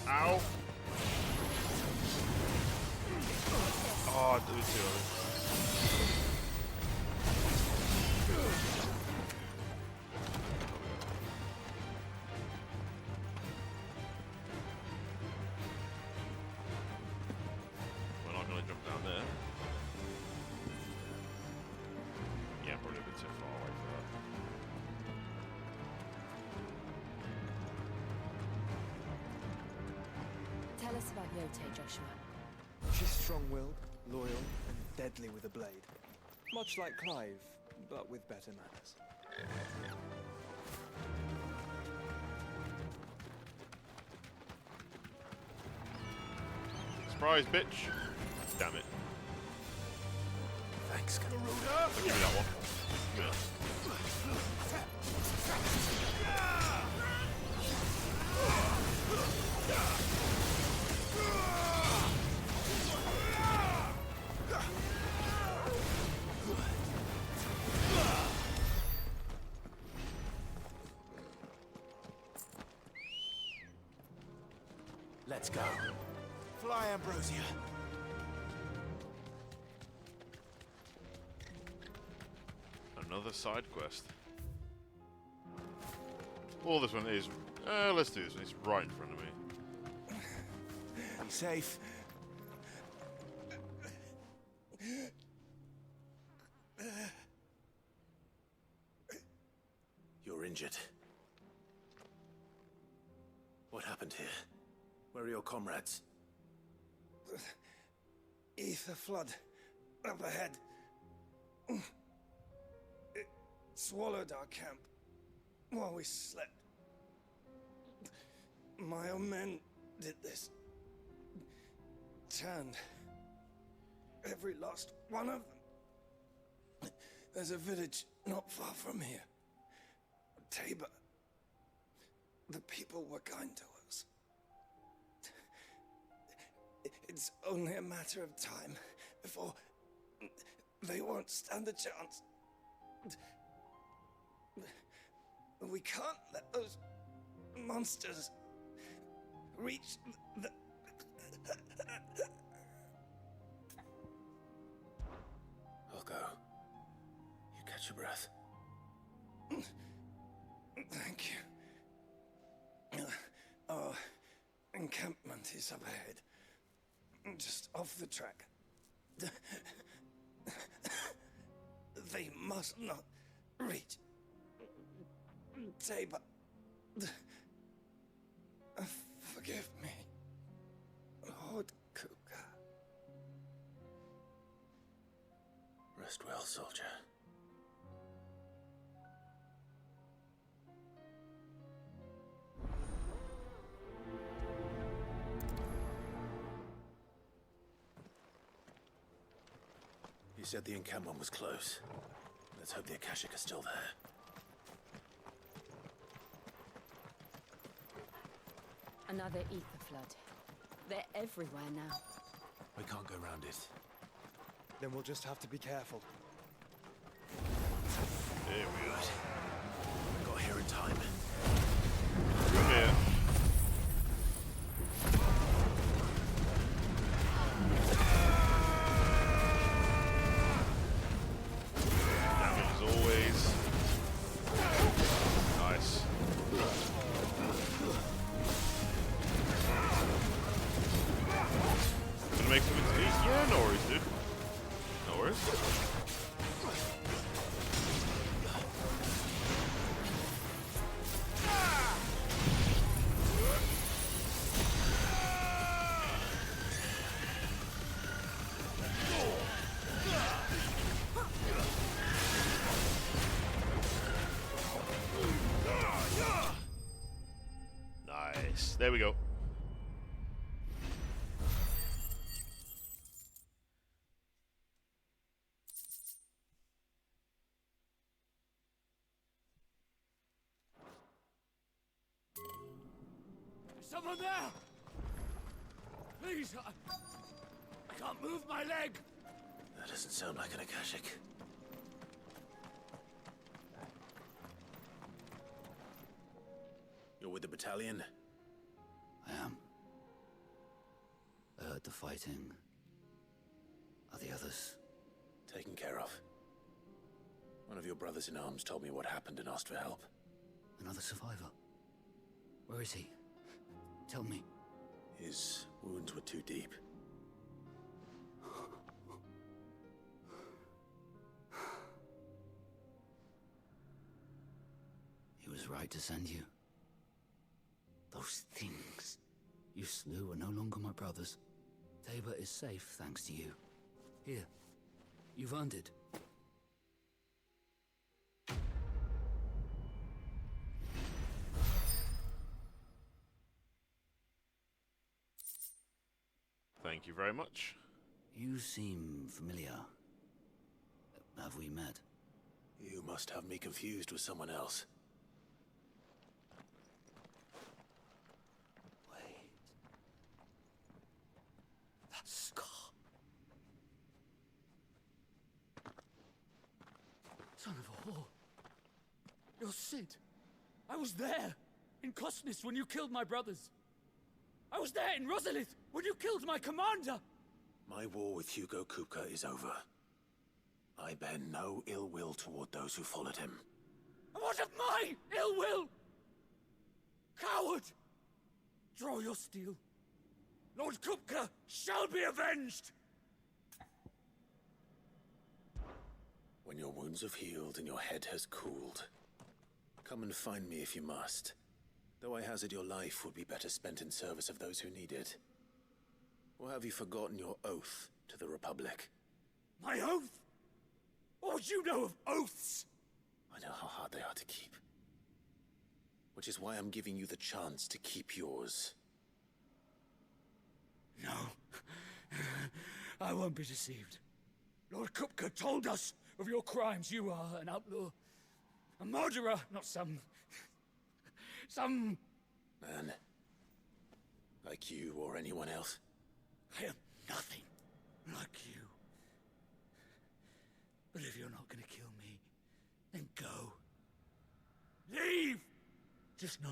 Ow! Oh, it was too early. We're not going to jump down there. Yeah, probably a bit too far away for that. Tell us about Yote, Joshua. She's strong-willed, loyal, and deadly with a blade. Much like Clive, but with better manners. Surprise, bitch! Damn it. Thanks, Garuda. Give me that one. Give me that. Let's go. Fly, Ambrosia. Another side quest. Well, this one is... let's do this one. It's right in front of me. Be safe. You're injured. What happened here? Where are your comrades? Ether flood up ahead. It swallowed our camp while we slept. My own men did this. Turned every last one of them. There's a village not far from here. Tabor. The people were kind to us. It's only a matter of time before they won't stand a chance. We can't let those monsters reach the... I'll go. You catch your breath. Thank you. Our encampment is up ahead. Just off the track. They must not reach Tabor. Forgive me, Lord Kuka. Rest well, soldier. You said the encampment was close. Let's hope the Akashic are still there. Another ether flood. They're everywhere now. We can't go around it. Then we'll just have to be careful. There we are. We got here in time. Come here. make something to eat? Yeah, no worries, dude. No worries. Nice. There we go. Someone there! Please, I can't move my leg! That doesn't sound like an Akashic. You're with the battalion? I am. I heard the fighting. Are the others? Taken care of. One of your brothers in arms told me what happened and asked for help. Another survivor? Where is he? Tell me. His wounds were too deep. He was right to send you. Those things you slew are no longer my brothers. Tabor is safe thanks to you. Here, you've earned it. Thank you very much. You seem familiar. Have we met? You must have me confused with someone else. Wait. That scar. Son of a whore. You're Sid. I was there, in Cosnis, when you killed my brothers. I was there in Rosalith, when you killed my commander! My war with Hugo Kupka is over. I bear no ill will toward those who followed him. And what of my ill will? Coward! Draw your steel. Lord Kupka shall be avenged! When your wounds have healed and your head has cooled, come and find me if you must. Though I hazard your life would be better spent in service of those who need it. Or have you forgotten your oath to the Republic? My oath? What would you know of oaths? I know how hard they are to keep. Which is why I'm giving you the chance to keep yours. No. I won't be deceived. Lord Kupka told us of your crimes. You are an outlaw. A murderer, not some man. Like you or anyone else. I am nothing like you. But if you're not gonna kill me, then go. Leave! Just know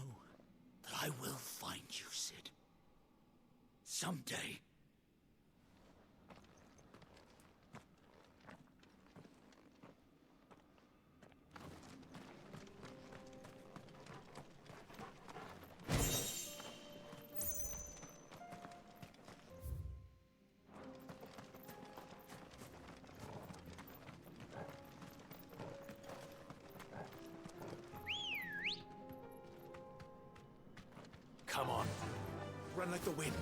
that I will find you, Sid. Someday. Come on. Run like the wind.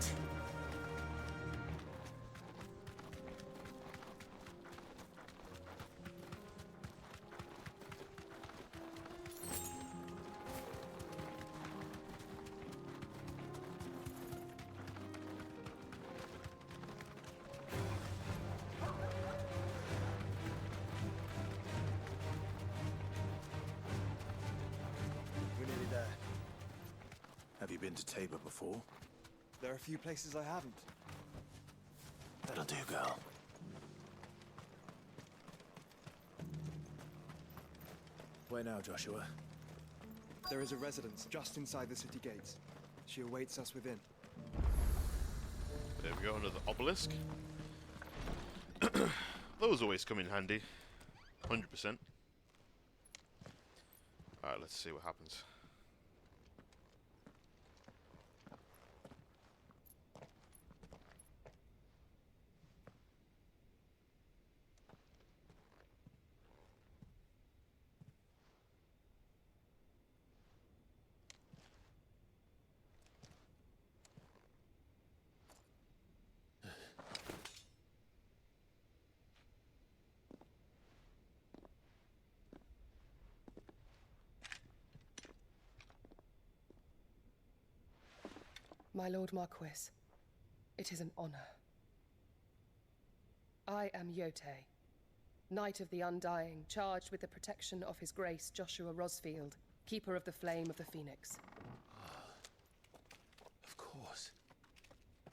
We're nearly there. Have you been to Tabor before? There are a few places I haven't. That'll do, girl. Where now, Joshua? There is a residence just inside the city gates. She awaits us within. There we go, another obelisk. Those always come in handy. 100%. Alright, let's see what happens. My Lord Marquis, it is an honor. I am Yotei, Knight of the Undying, charged with the protection of His Grace Joshua Rosfield, Keeper of the Flame of the Phoenix. Of course.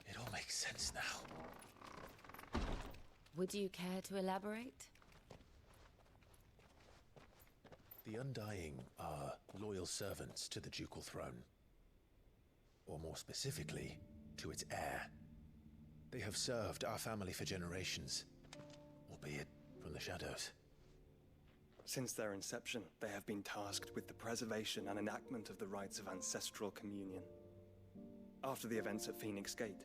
It all makes sense now. Would you care to elaborate? The Undying are loyal servants to the ducal throne. Or more specifically, to its heir. They have served our family for generations, albeit from the shadows. Since their inception, they have been tasked with the preservation and enactment of the rites of ancestral communion. After the events at Phoenix Gate,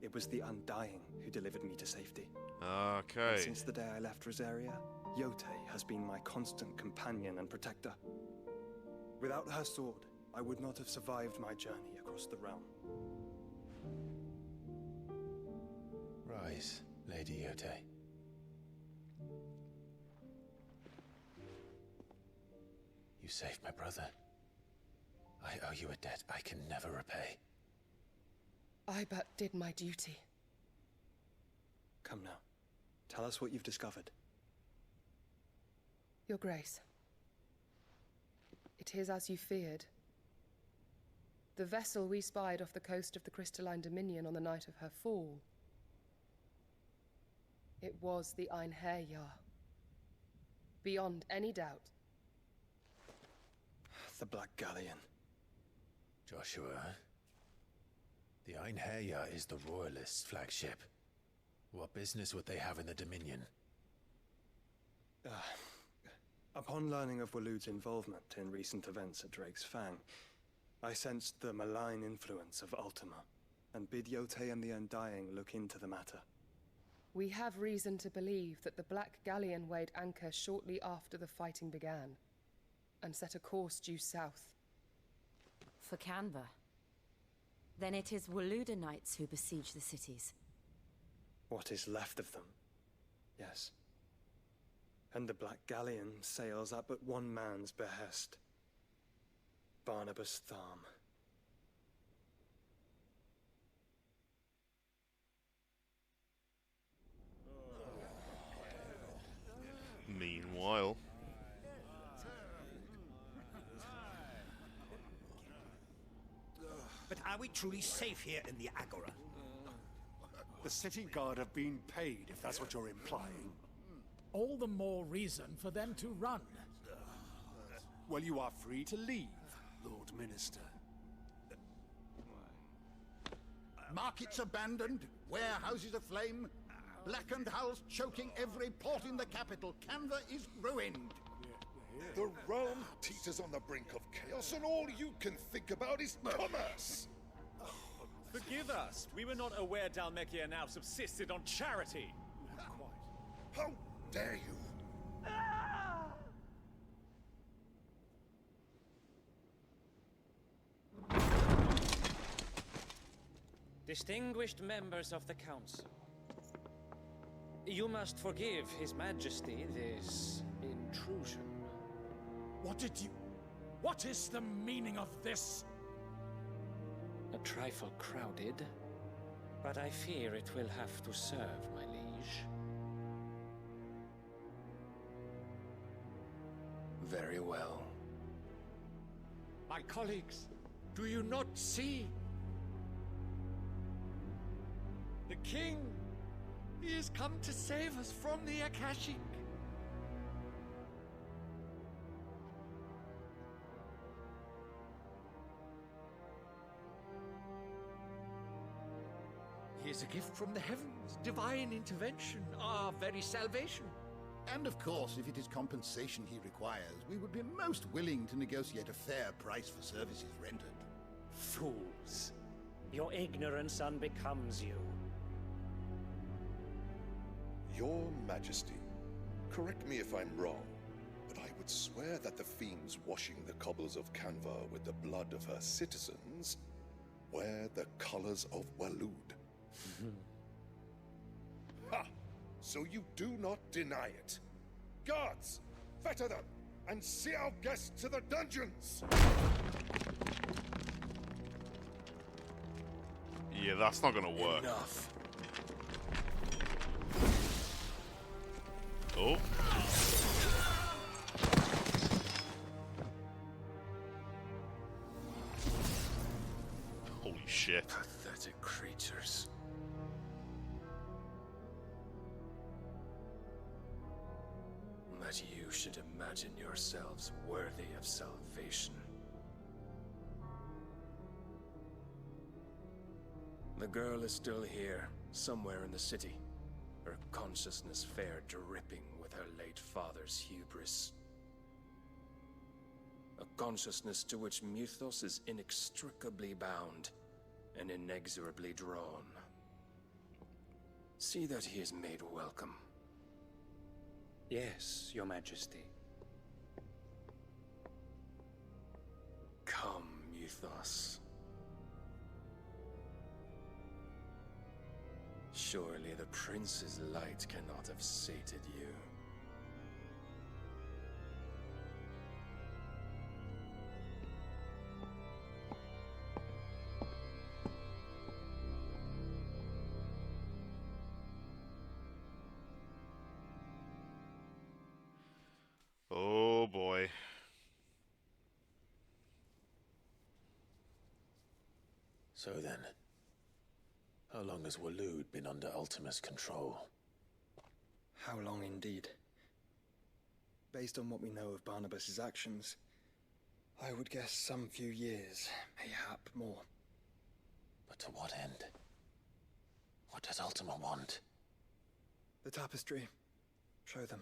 it was the Undying who delivered me to safety. Okay. And since the day I left Rosaria, Yotei has been my constant companion and protector. Without her sword, I would not have survived my journey across the realm. Rise, Lady Yotei. You saved my brother. I owe you a debt I can never repay. I but did my duty. Come now. Tell us what you've discovered. Your Grace. It is as you feared. The vessel we spied off the coast of the Crystalline Dominion on the night of her fall. It was the Einherjar. Beyond any doubt. The Black Galleon. Joshua, the Einherjar is the Royalists' flagship. What business would they have in the Dominion? Upon learning of Waloed's involvement in recent events at Drake's Fang, I sensed the malign influence of Ultima, and bid Yotei and the Undying look into the matter. We have reason to believe that the Black Galleon weighed anchor shortly after the fighting began, and set a course due south. For Canva. Then it is Waloed Knights who besiege the cities. What is left of them, yes. And the Black Galleon sails at but one man's behest. Barnabas Tharm. Meanwhile... But are we truly safe here in the Agora? The city guard have been paid, if that's what you're implying. All the more reason for them to run. Well, you are free to leave, Lord Minister. Markets abandoned, warehouses aflame, blackened hulls choking every port in the capital. Canva is ruined. The realm teeters on the brink of chaos, and all you can think about is commerce! Forgive us. We were not aware Dhalmekia now subsisted on charity. How dare you! Distinguished members of the Council, you must forgive His Majesty this intrusion. What is the meaning of this? A trifle crowded, but I fear it will have to serve, my liege. Very well. My colleagues, do you not see? The king, he has come to save us from the Akashic. He is a gift from the heavens, divine intervention, our very salvation. And of course, if it is compensation he requires, we would be most willing to negotiate a fair price for services rendered. Fools. Your ignorance unbecomes you. Your Majesty, correct me if I'm wrong, but I would swear that the fiends washing the cobbles of Canva with the blood of her citizens wear the colors of Waloed. Ha! So you do not deny it. Guards, fetter them, and see our guests to the dungeons! Yeah, that's not gonna work. Enough. Oh. Holy shit. Pathetic creatures. That you should imagine yourselves worthy of salvation. The girl is still here, somewhere in the city. Her consciousness fair dripping with her late father's hubris. A consciousness to which Mythos is inextricably bound and inexorably drawn. See that he is made welcome. Yes, Your Majesty. Come, Mythos. Surely the prince's light cannot have sated you. Oh boy. So then, how long has Waloed been under Ultima's control? How long indeed? Based on what we know of Barnabas's actions, I would guess some few years, mayhap more. But to what end? What does Ultima want? The tapestry. Show them.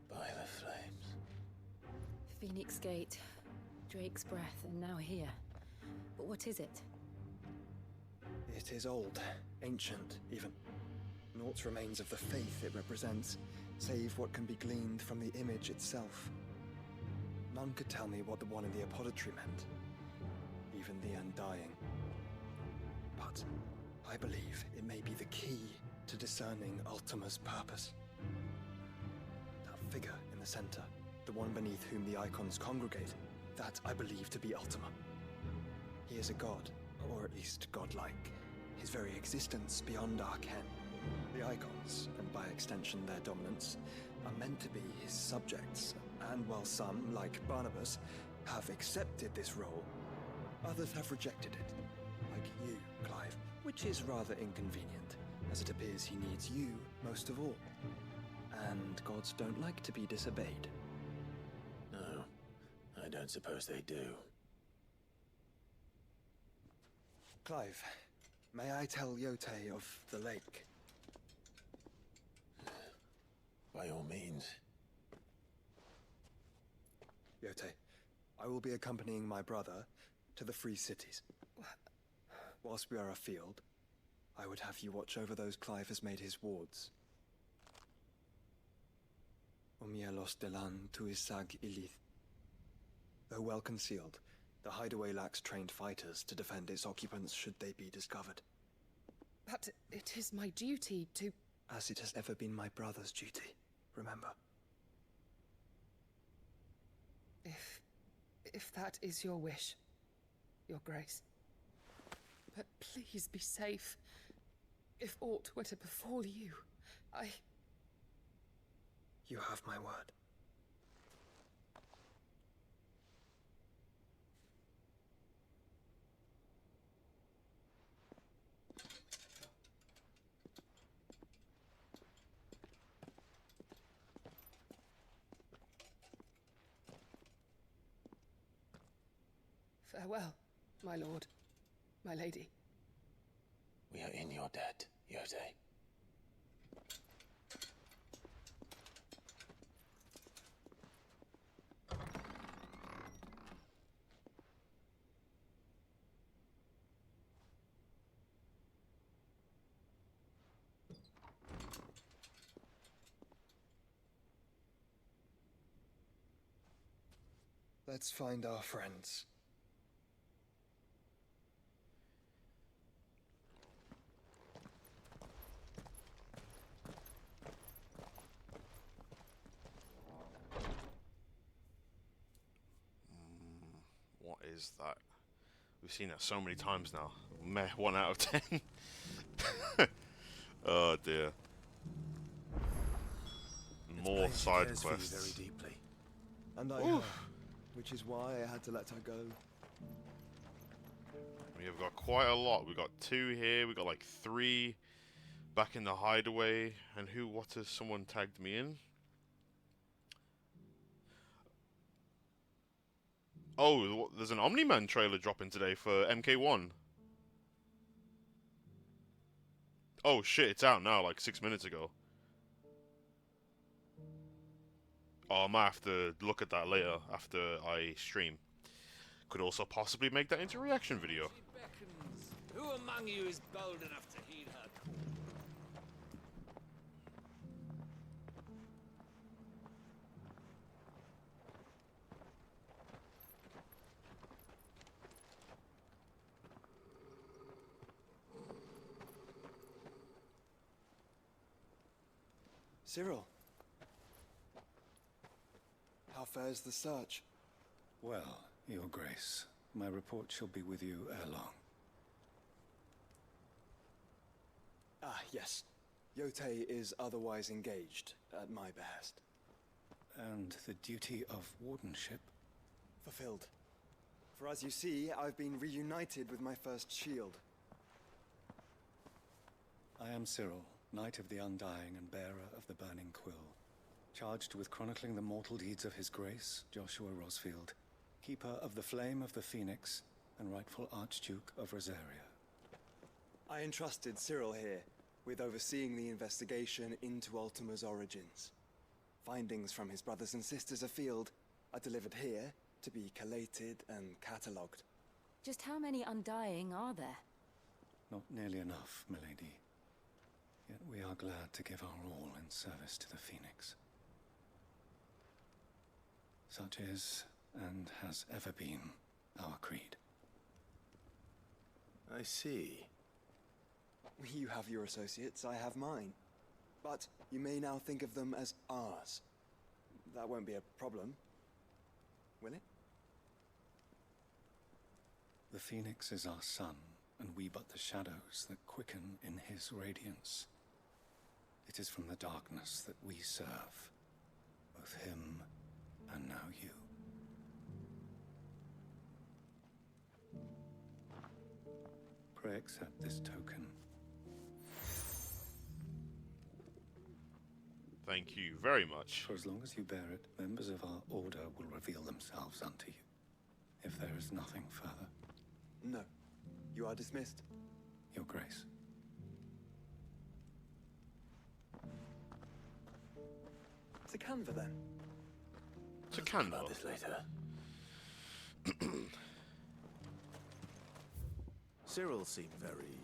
By the flames. Phoenix Gate, Drake's Breath, and now here. But what is it? It is old, ancient, even. Naught remains of the faith it represents, save what can be gleaned from the image itself. None could tell me what the one in the apothecary meant, even the Undying. But I believe it may be the key to discerning Ultima's purpose. That figure in the center, the one beneath whom the icons congregate, that I believe to be Ultima. He is a god, or at least godlike. His very existence beyond our ken. The icons, and by extension their dominance, are meant to be his subjects, and while some, like Barnabas, have accepted this role, others have rejected it, like you, Clive, which is rather inconvenient, as it appears he needs you most of all. And gods don't like to be disobeyed. No, I don't suppose they do. Clive, may I tell Yote of the lake? By all means. Yote, I will be accompanying my brother to the Free Cities. Whilst we are afield, I would have you watch over those Clive has made his wards. Omielos delan tuisag ilith. Though well concealed, the hideaway lacks trained fighters to defend its occupants should they be discovered. But it is my duty to... As it has ever been my brother's duty, remember. If that is your wish, Your Grace. But please be safe. If aught were to befall you, You have my word. Farewell, my lord, my lady. We are in your debt, Yote. Let's find our friends. What is that? We've seen that so many times now. Meh, 1 out of 10. Oh dear. More side quests. Very deeply. And I have, which is why I had to let her go. We have got quite a lot. We've got 2 here. We've got like 3 back in the hideaway. And what has someone tagged me in? Oh, there's an Omni-Man trailer dropping today for MK1. Oh shit, it's out now, like 6 minutes ago. Oh, I might have to look at that later after I stream. Could also possibly make that into a reaction video. Who among you is bold enough to heed her call? Cyril. How fares the search? Well, Your Grace, my report shall be with you ere long. Ah, yes. Yote is otherwise engaged, at my behest. And the duty of wardenship? Fulfilled. For as you see, I've been reunited with my first shield. I am Cyril, Knight of the Undying and bearer of the Burning Quill, charged with chronicling the mortal deeds of His Grace, Joshua Rosfield, keeper of the Flame of the Phoenix and rightful Archduke of Rosaria. I entrusted Cyril here with overseeing the investigation into Ultima's origins. Findings from his brothers and sisters afield are delivered here to be collated and catalogued. Just how many Undying are there? Not nearly enough, milady. Yet we are glad to give our all in service to the Phoenix. Such is, and has ever been, our creed. I see. You have your associates, I have mine. But you may now think of them as ours. That won't be a problem, will it? The Phoenix is our sun, and we but the shadows that quicken in his radiance. It is from the darkness that we serve, both him and now you. Pray accept this token. Thank you very much. For as long as you bear it, members of our order will reveal themselves unto you. If there is nothing further. No. You are dismissed. Your Grace. To Canva, then. To Canva. About this later. Cyril seemed very...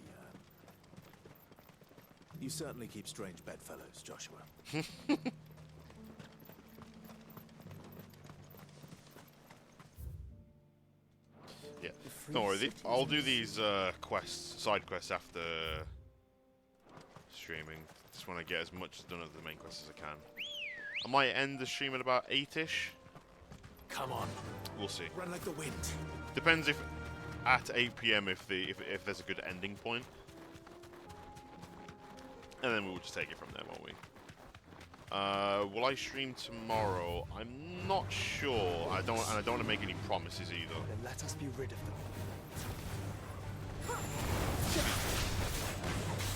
You certainly keep strange bedfellows, Joshua. Yeah, don't worry. I'll do these side quests after streaming. Just want to get as much done of the main quests as I can. I might end the stream at about 8-ish. Come on. We'll see. Run like the wind. Depends if at 8 PM if there's a good ending point. And then we'll just take it from there, won't we? Will I stream tomorrow? I'm not sure. I don't want to make any promises either. Then let us be rid of them.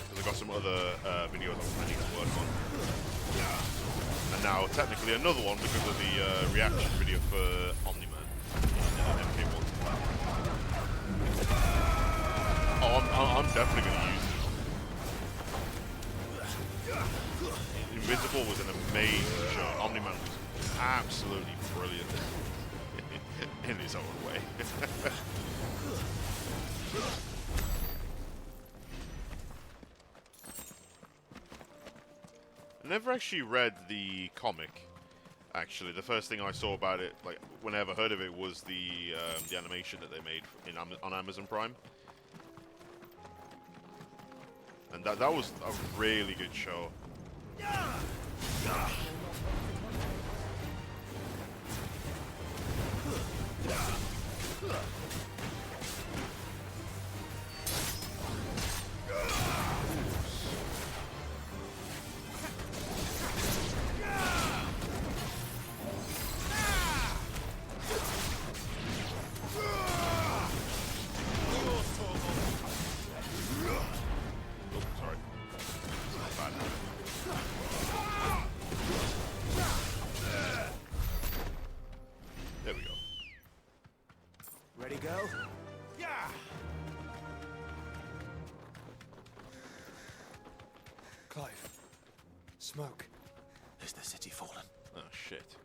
Because I've got some other videos I need to work on. And now technically another one because of the reaction video for Omni-Man in MK1. Oh, I'm definitely going to use it. Invisible was an amazing show. Omni-Man was absolutely brilliant in his own way. I never actually read the comic, Actually, the first thing I saw about it, like when I ever heard of it, was the animation that they made on Amazon Prime, and that was a really good show. There we go. Ready, go? Yeah! Clive. Smoke. Is the city fallen? Oh, shit.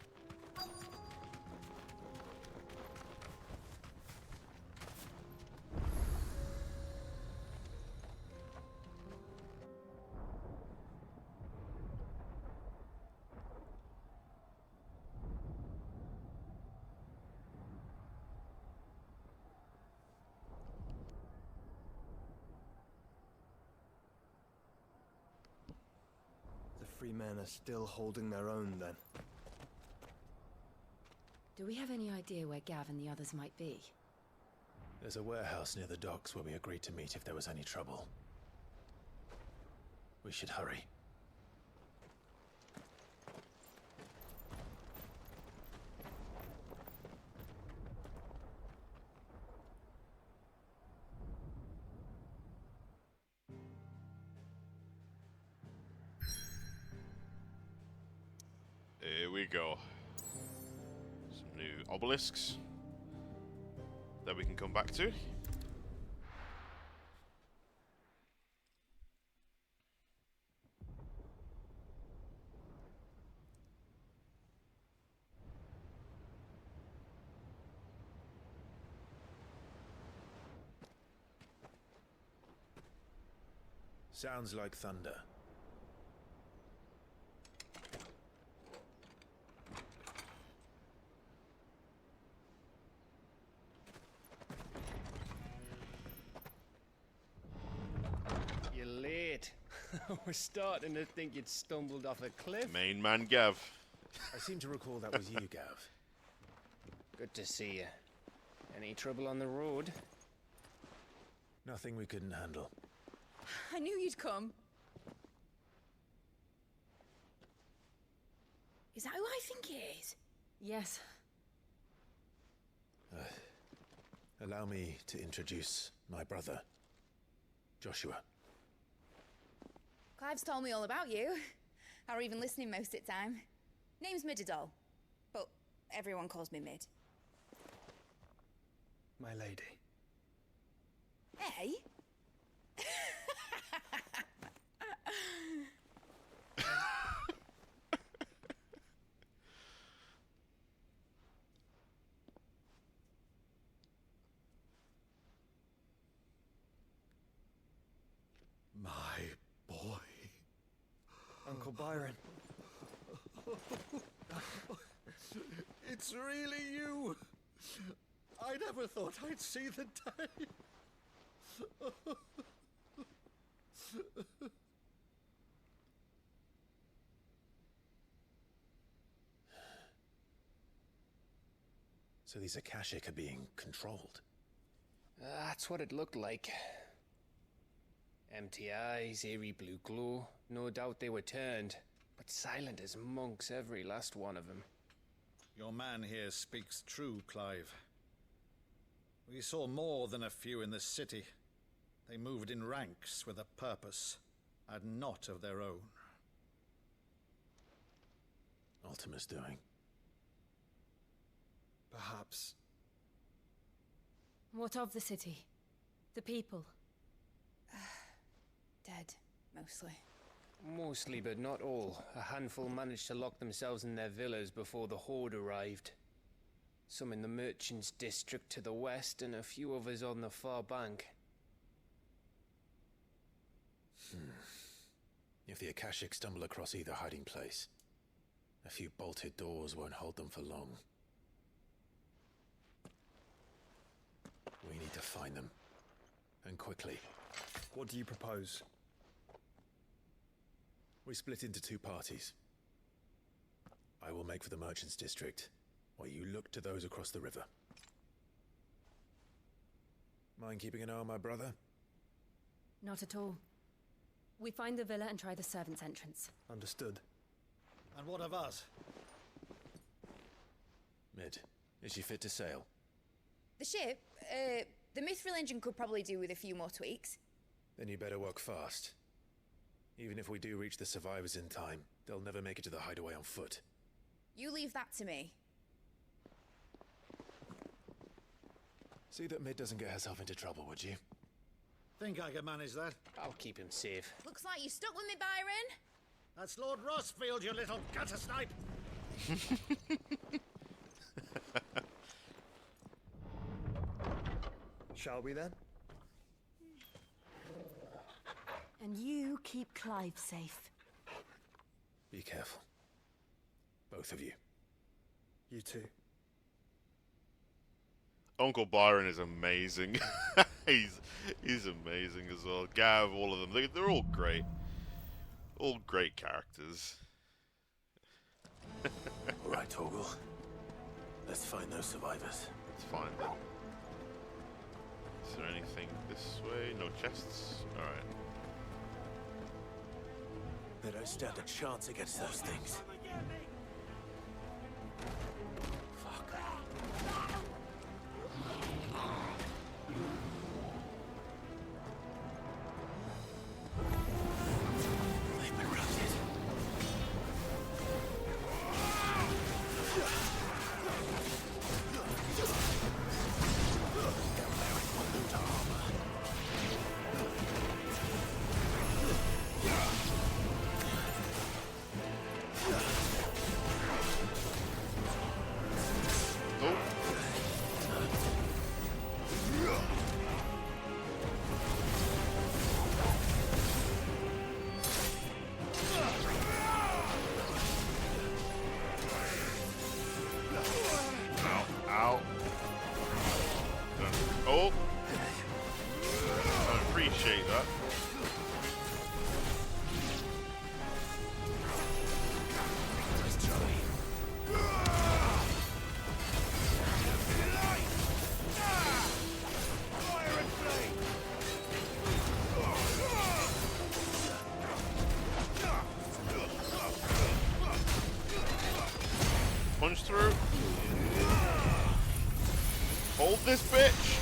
The free men are still holding their own, then. Do we have any idea where Gav and the others might be? There's a warehouse near the docks where we agreed to meet if there was any trouble. We should hurry. Here we go. Some new obelisks that we can come back to. Sounds like thunder. You're late. We're starting to think you'd stumbled off a cliff. Main man Gav. I seem to recall that was you, Gav. Good to see you. Any trouble on the road? Nothing we couldn't handle. I knew you'd come. Is that who I think it is? Yes. Allow me to introduce my brother, Joshua. Clive's told me all about you. Or even listening most of the time. Name's Midadol, but everyone calls me Mid. My lady. Hey? My boy. Uncle Byron. It's really you. I never thought I'd see the day. So these Akashic are being controlled. That's what it looked like. Empty eyes, eerie blue glow. No doubt they were turned, but silent as monks, every last one of them. Your man here speaks true, Clive. We saw more than a few in the city. They moved in ranks with a purpose, and not of their own. Ultima's doing. Perhaps. What of the city? The people? Dead, mostly. Mostly, but not all. A handful managed to lock themselves in their villas before the Horde arrived. Some in the Merchants' District to the west, and a few others on the far bank. If the Akashic stumble across either hiding place, A few bolted doors won't hold them for long. We need to find them. And quickly. What do you propose? We split into two parties. I will make for the Merchants District, while you look to those across the river. Mind keeping an eye on my brother? Not at all. We find the villa and try the servants' entrance. Understood. And what of us? Mid, is she fit to sail? The ship, the Mithril engine could probably do with a few more tweaks. Then you better work fast. Even if we do reach the survivors in time, they'll never make it to the hideaway on foot. You leave that to me. See that Mid doesn't get herself into trouble, would you? Think I can manage that? I'll keep him safe. Looks like you stuck with me, Byron. That's Lord Rossfield, you little gutter snipe! Shall we then? And you keep Clive safe. Be careful. Both of you. You too. Uncle Byron is amazing. he's amazing as well. Gav, all of them. They're all great. All great characters. Alright, Torgal. Let's find those survivors. Let's find them. Is there anything this way? No chests? Alright. They don't stand a chance against those things. Punch through. Hold this bitch.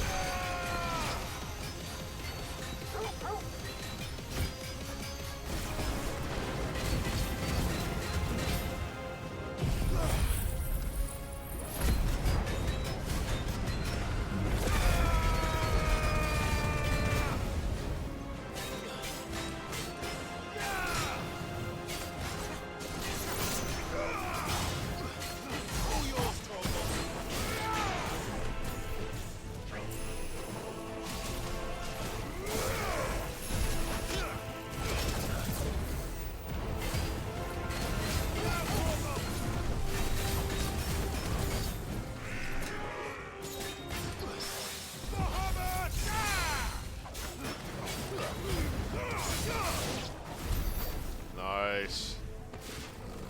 Nice.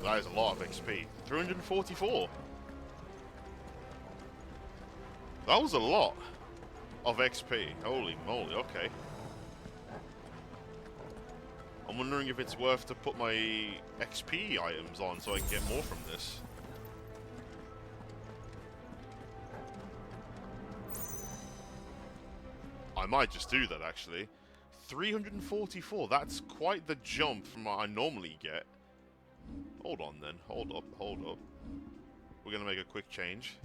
That is a lot of XP. 344. That was a lot of XP. Holy moly, okay. I'm wondering if it's worth to put my XP items on so I can get more from this. I might just do that, actually. 344, that's quite the jump from what I normally get. Hold on then, hold up. We're gonna make a quick change.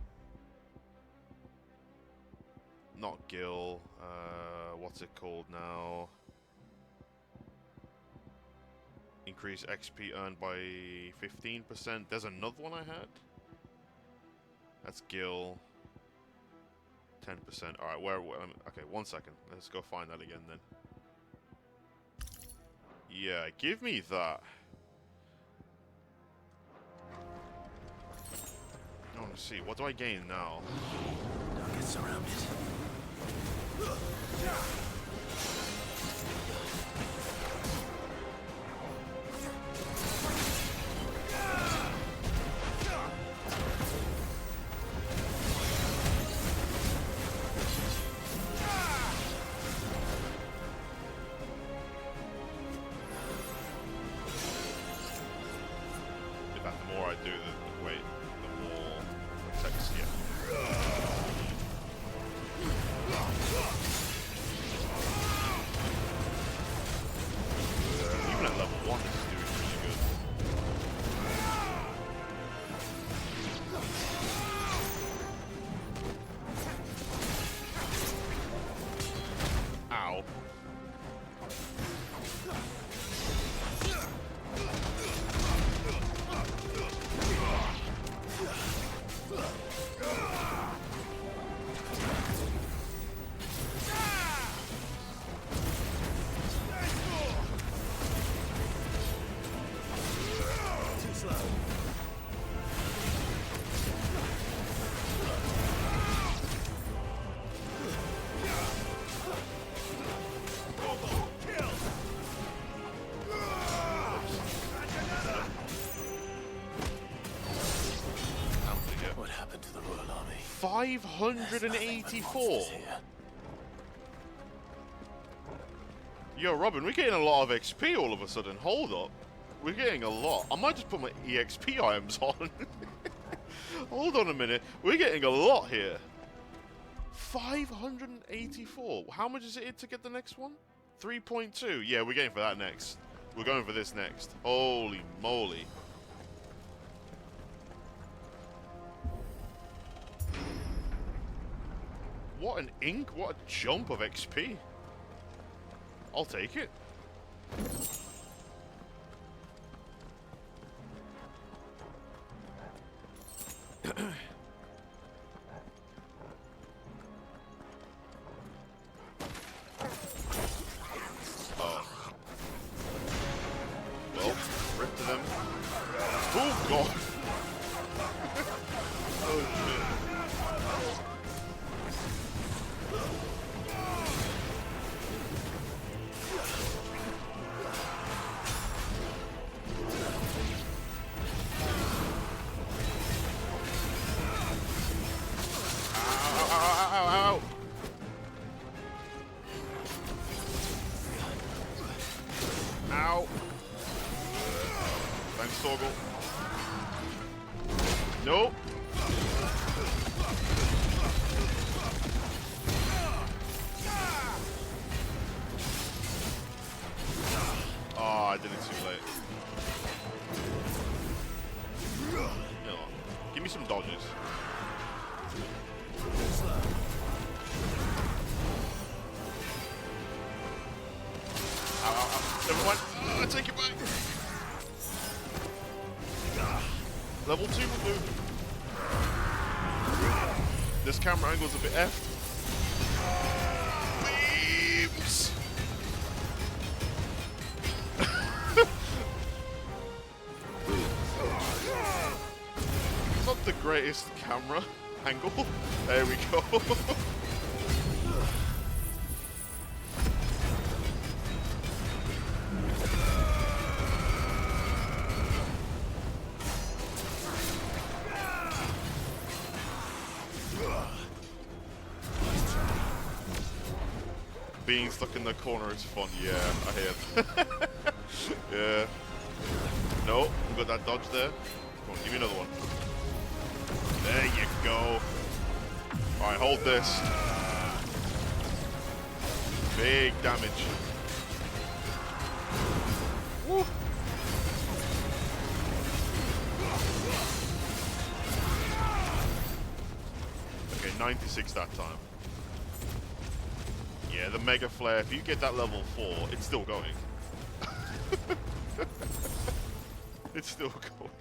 Not Gil, what's it called now? Increase XP earned by 15%. There's another one I had. That's Gil. 10%. Alright, where okay, 1 second. Let's go find that again then. Yeah, give me that. I want to see. What do I gain now? Don't get surrounded. In fact, the more I do, the more text, yeah. Even at level 1, this is doing really good. Ow. Too slow. What happened to the Royal Army? 584. Yo, Robin, we're getting a lot of XP all of a sudden. Hold up. We're getting a lot. I might just put my EXP items on. Hold on a minute. We're getting a lot here. 584. How much is it to get the next one? 3.2. Yeah, we're getting for that next. We're going for this next. Holy moly. What an ink. What a jump of XP. I'll take it. Oh. Well, rip to them. Oh, God. Oh, shit. Ow. Ow. Thanks, Torgal. Nope. Oh, I did it too late. You know what? Give me some dodges. Never mind. I take it back. Level 2 will do. This camera angle's a bit F. Beams. Not the greatest camera angle. There we go. Being stuck in the corner is fun, yeah, I hear it. Yeah. No, we got that dodge there. Come on, give me another one. There you go. Alright, hold this. Big damage. Woo. Okay, 96 that time. Yeah, the Mega Flare, if you get that level 4, it's still going. It's still going.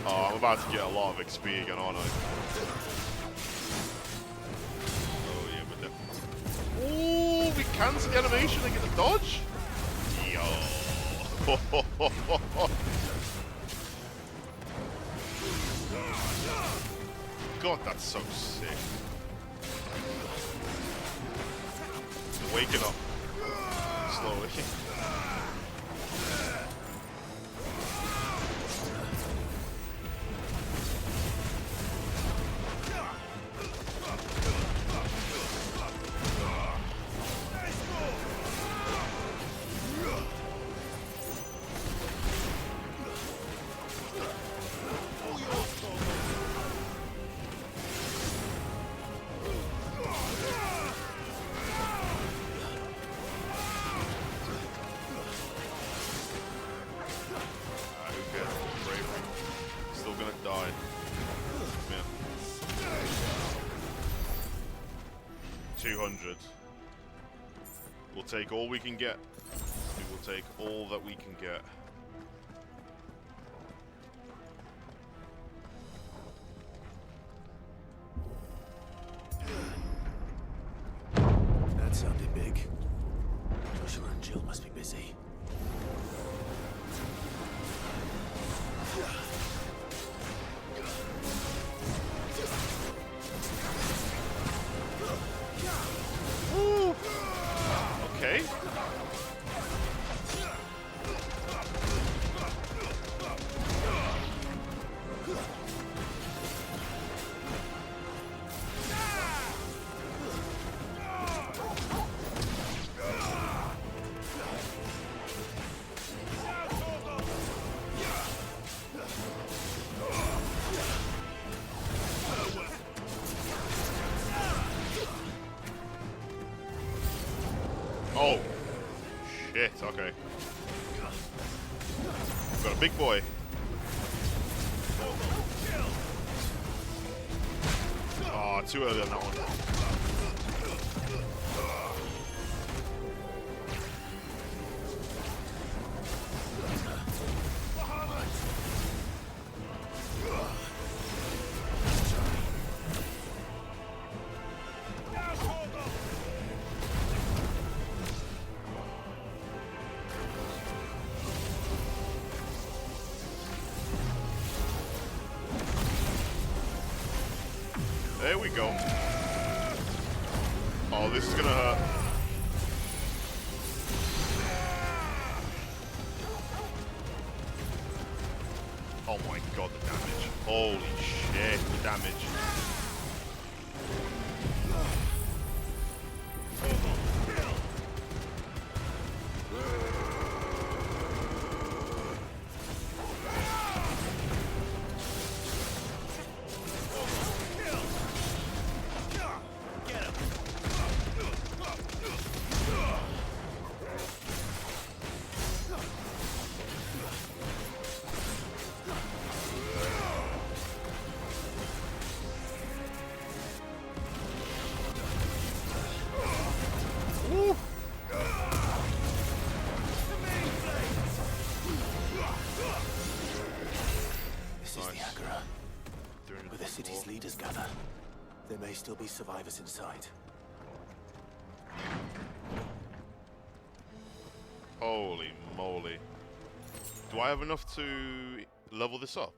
Oh, I'm about to get a lot of XP again, aren't I? Oh, yeah, but then... Ooh, we cancel the animation and get the dodge? Yo. God, that's so sick. Waking up slowly. Still gonna die. Man. 200. We'll take all we can get. We will take all that we can get. That sounded big. Joshua and Jill must be busy. Woo! Okay. Oh, shit, okay. We've got a big boy. Oh, too early on that one. There we go. Oh, this is gonna hurt. Oh my god, the damage. Holy shit, the damage. This is the Agora, where the city's leaders gather. There may still be survivors inside. Holy moly. Do I have enough to level this up?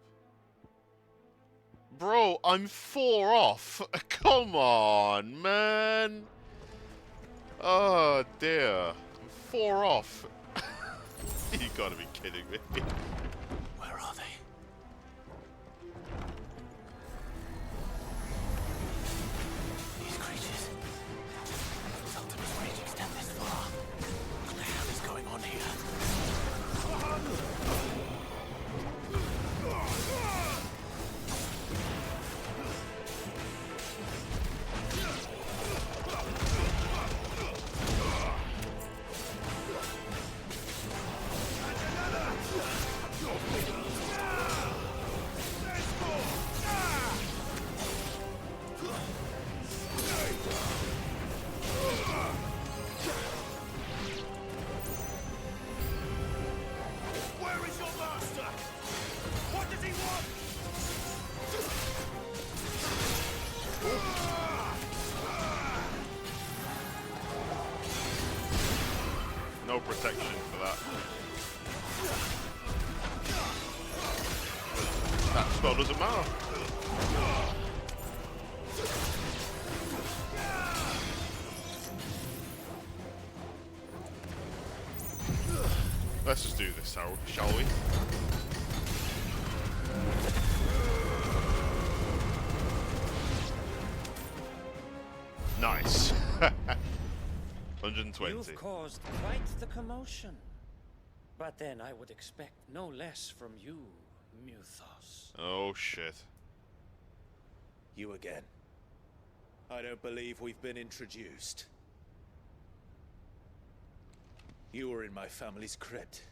Bro, I'm 4 off. Come on, man. Oh, dear. I'm 4 off. You gotta be kidding me. Where are they? These creatures. Ultima's rage extend this far. What the hell is going on here? No protection for that. That spell doesn't matter. Let's just do this, shall we? Nice. 120. You've caused quite the commotion. But then I would expect no less from you, Muthos. Oh shit. You again. I don't believe we've been introduced. You were in my family's crypt,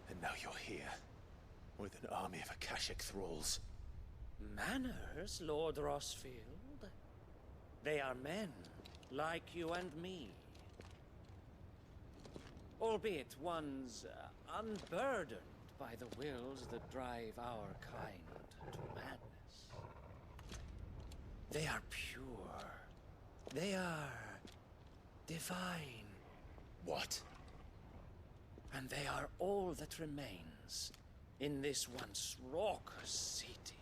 and now you're here, with an army of Akashic thralls. Manners, Lord Rosfield? They are men, like you and me. Albeit ones unburdened by the wills that drive our kind to madness. They are pure. They are divine. What? And they are all that remains in this once raucous city.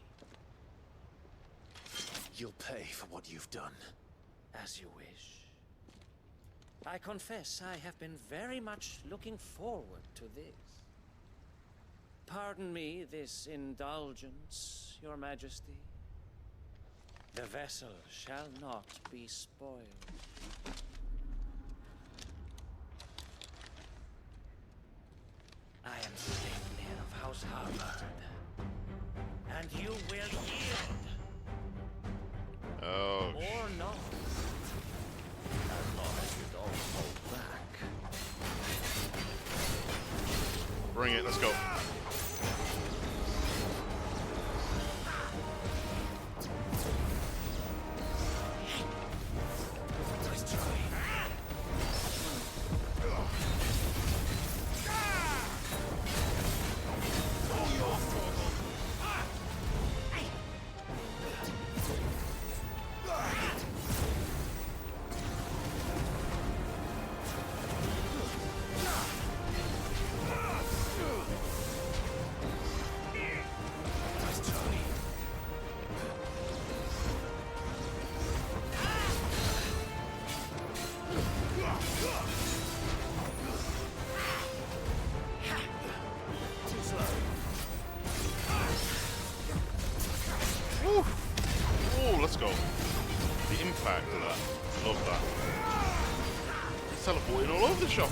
You'll pay for what you've done. As you wish. I confess I have been very much looking forward to this. Pardon me this indulgence, Your Majesty. The vessel shall not be spoiled. I am Sleipnir of House Harvard, and you will yield. Oh. Or not. As long as you don't hold back. Bring it, let's go. Let's go. The impact of that. Love that. He's teleporting all over the shop.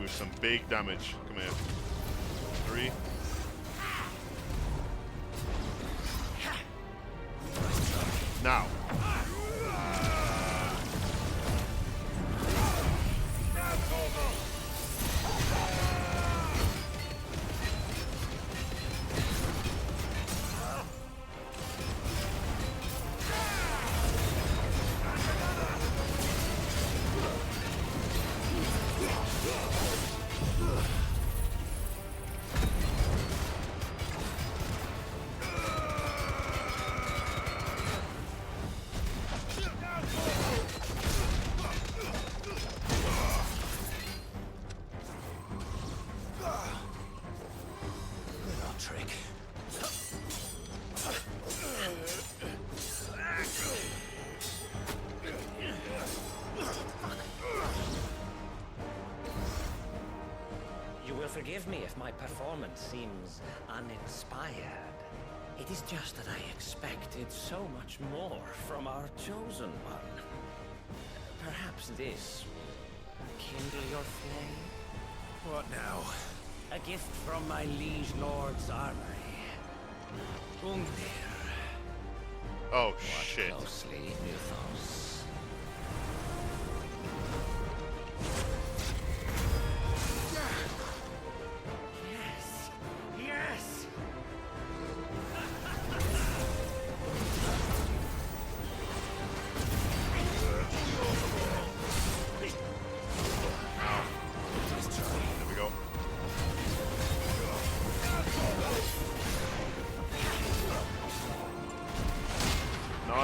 Some big damage. Come here. 3. Now. Forgive me if my performance seems uninspired. It is just that I expected so much more from our chosen one. Perhaps this will kindle your flame? What now? A gift from my liege lord's armory. Ungdir. Oh, Watch shit. closely, Muthos.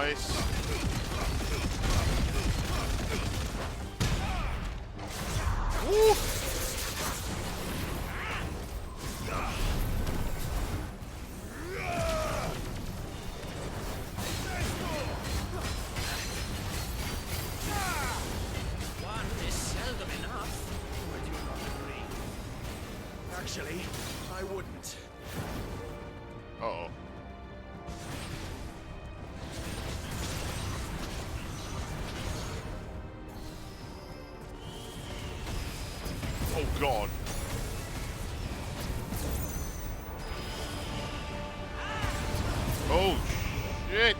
Nice. Woo! One is seldom enough. Would you not agree? Actually, I wouldn't. Uh-oh. Oh god. Oh shit.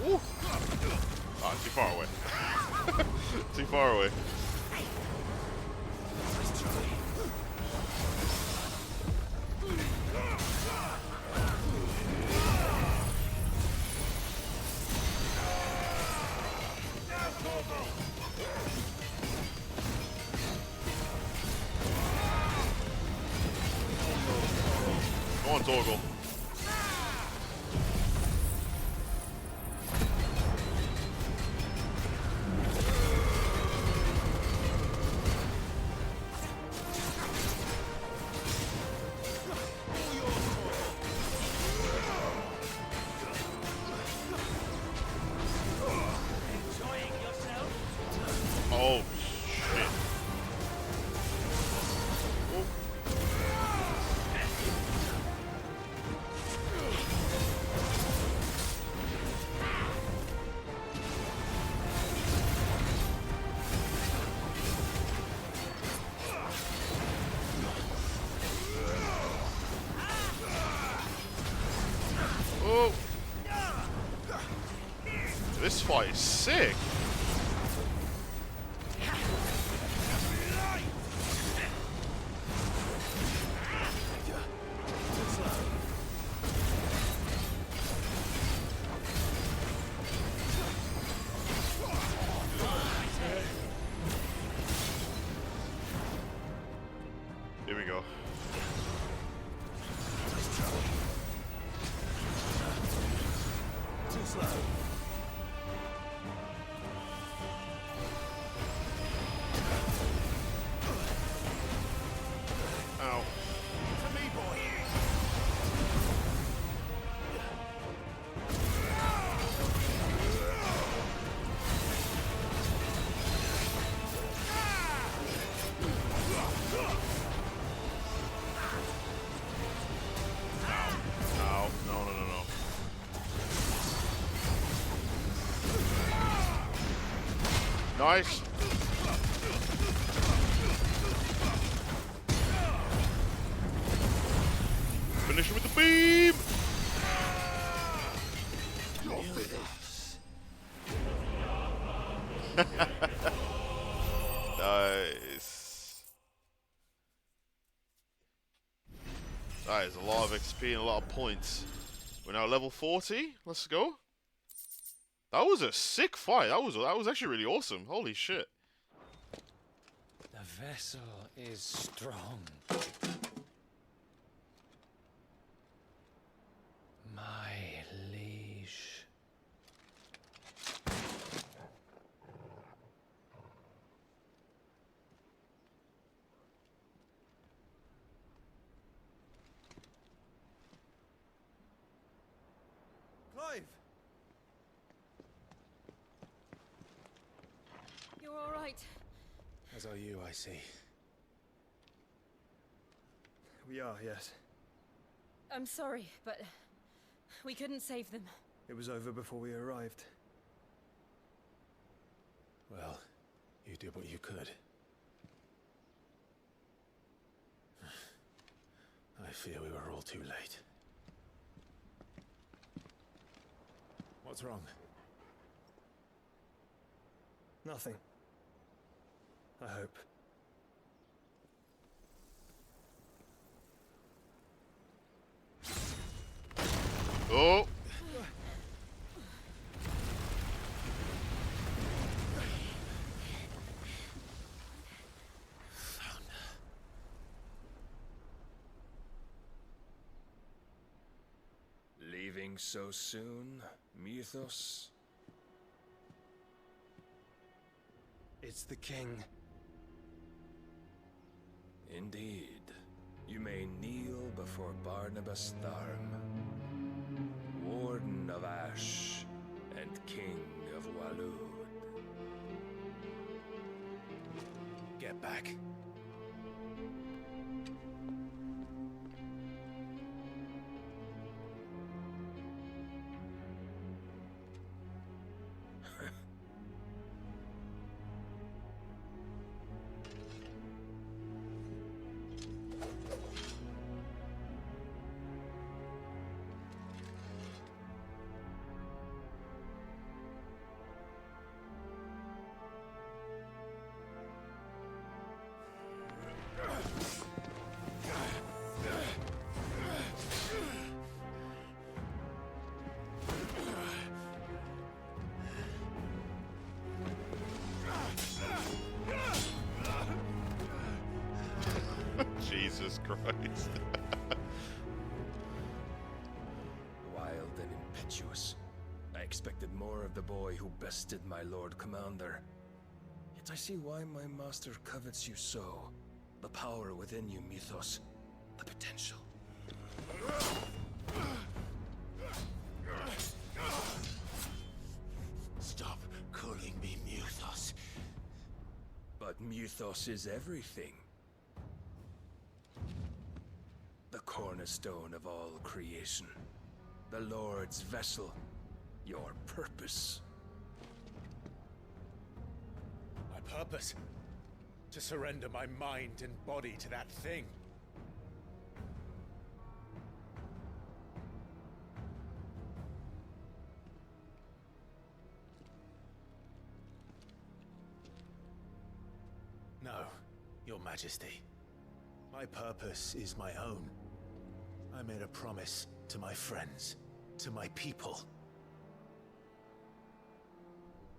Ooh. Ah, too far away. Too far away. Go on, Torgal. Oh, shit. Oh. Oh. This fight is sick. Here we go. Too slow. Ow. To me, boy. Ow. No, no, no, no. Nice. Finish him with the beam. Nice. That is a lot of XP and a lot of points. We're now level 40. Let's go. That was a sick fight. That was actually really awesome. Holy shit. The vessel is strong. My liege. Clive! You're all right. As are you, I see. We are, yes. I'm sorry, but we couldn't save them. It was over before we arrived. Well, you did what you could. I fear we were all too late. What's wrong? Nothing. I hope. Oh! Leaving so soon, Mythos? It's the king. Indeed. You may kneel before Barnabas Tharm, Warden of Ash and King of Walud. Get back. Jesus Christ. Wild and impetuous. I expected more of the boy who bested my Lord Commander. Yet I see why my master covets you so. The power within you, Mythos. The potential. Stop calling me Mythos. But Mythos is everything. The cornerstone of all creation. The Lord's vessel. Your purpose. My purpose? To surrender my mind and body to that thing. No, Your Majesty. My purpose is my own. I made a promise to my friends, to my people.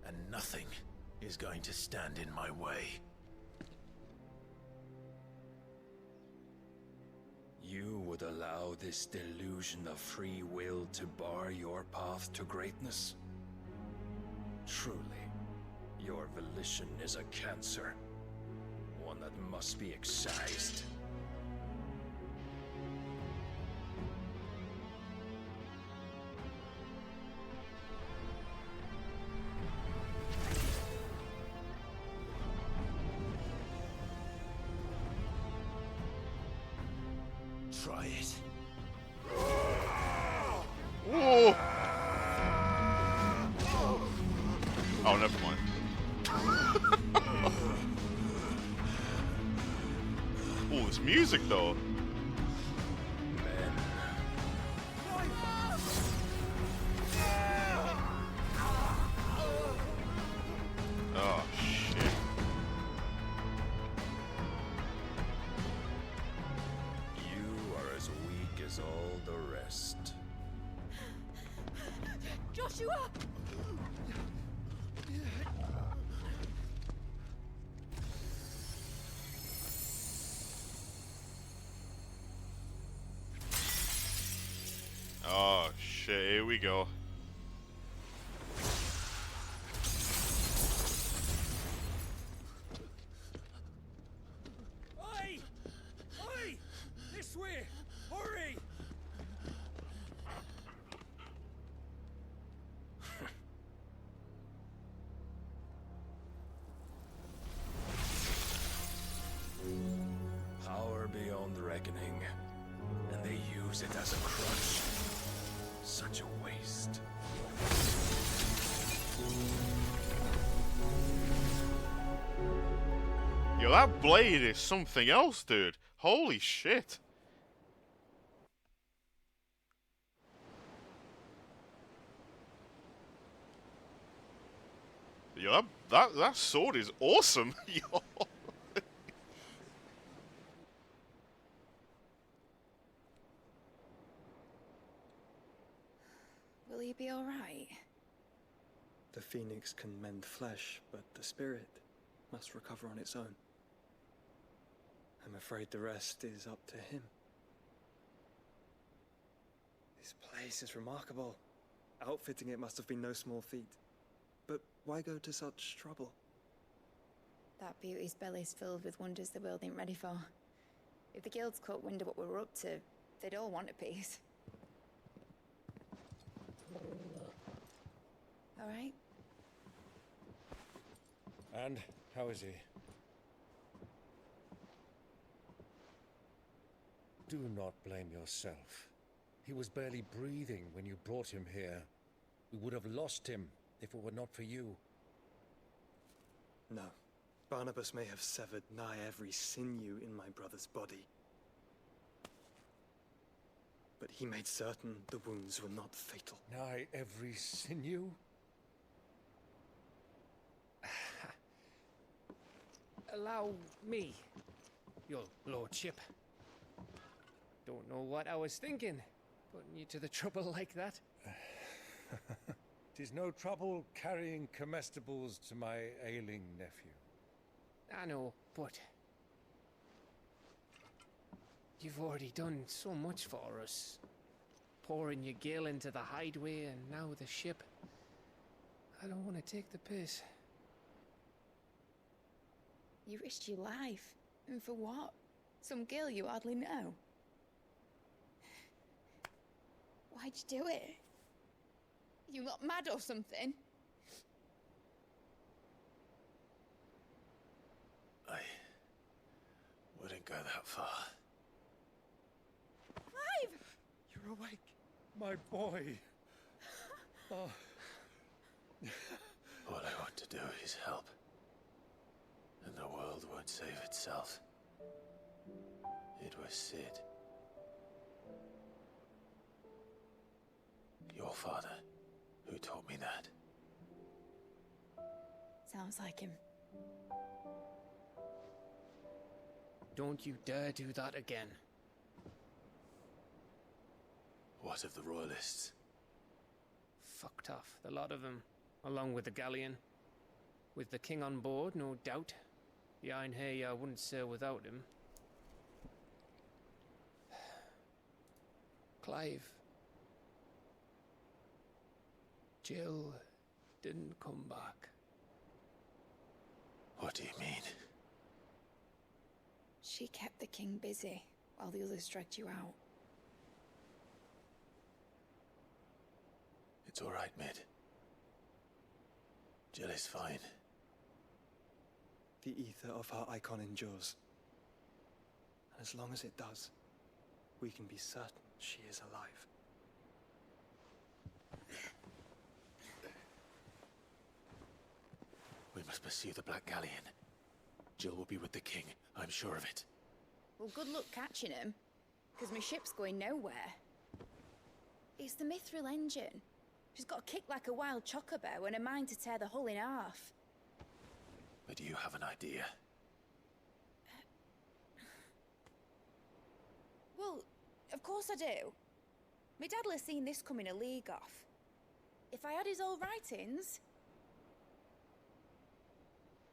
And nothing is going to stand in my way. You would allow this delusion of free will to bar your path to greatness? Truly, your volition is a cancer. One that must be excised. Try it. Whoa. Oh, never mind. Oh, this music though. Oh shit. You are as weak as all the rest. Joshua! Oh shit, here we go. Oi! Oi! This way! Hurry! Power beyond reckoning, and they use it as a crutch. Such a waste. Yo, that blade is something else, dude. Holy shit. Yeah, that sword is awesome. Yo. Will he be all right? The phoenix can mend flesh, but the spirit must recover on its own. I'm afraid the rest is up to him. This place is remarkable. Outfitting it must have been no small feat. But why go to such trouble? That beauty's belly's filled with wonders the world ain't ready for. If the guilds caught wind of what we're up to, they'd all want a piece. All right? And how is he? Do not blame yourself. He was barely breathing when you brought him here. We would have lost him if it were not for you. No. Barnabas may have severed nigh every sinew in my brother's body. But he made certain the wounds were not fatal. Nigh every sinew? Allow me, your lordship. Don't know what I was thinking, putting you to the trouble like that. 'Tis no trouble carrying comestibles to my ailing nephew. I know, but you've already done so much for us. Pouring your gale into the hideaway and now the ship. I don't want to take the piss. You risked your life. And for what? Some girl you hardly know. Why'd you do it? You not mad or something? I wouldn't go that far. Clive! You're awake, my boy. Oh. All I want to do is help. And the world won't save itself. It was Sid. Your father, who taught me that. Sounds like him. Don't you dare do that again. What of the royalists? Fucked off, the lot of them, along with the galleon. With the king on board, no doubt. The Iron Hair wouldn't sail without him. Clive. Jill didn't come back. What do you mean? She kept the king busy while the others dragged you out. It's all right, Mid. Jill is fine. The ether of her icon endures. And as long as it does, we can be certain she is alive. We must pursue the Black Galleon. Jill will be with the king, I'm sure of it. Well, good luck catching him, because my ship's going nowhere. It's the Mithril engine. She's got a kick like a wild chocobo and a mind to tear the hull in half. But do you have an idea? Well, of course I do. My dad'll have seen this coming a league off. If I had his old writings...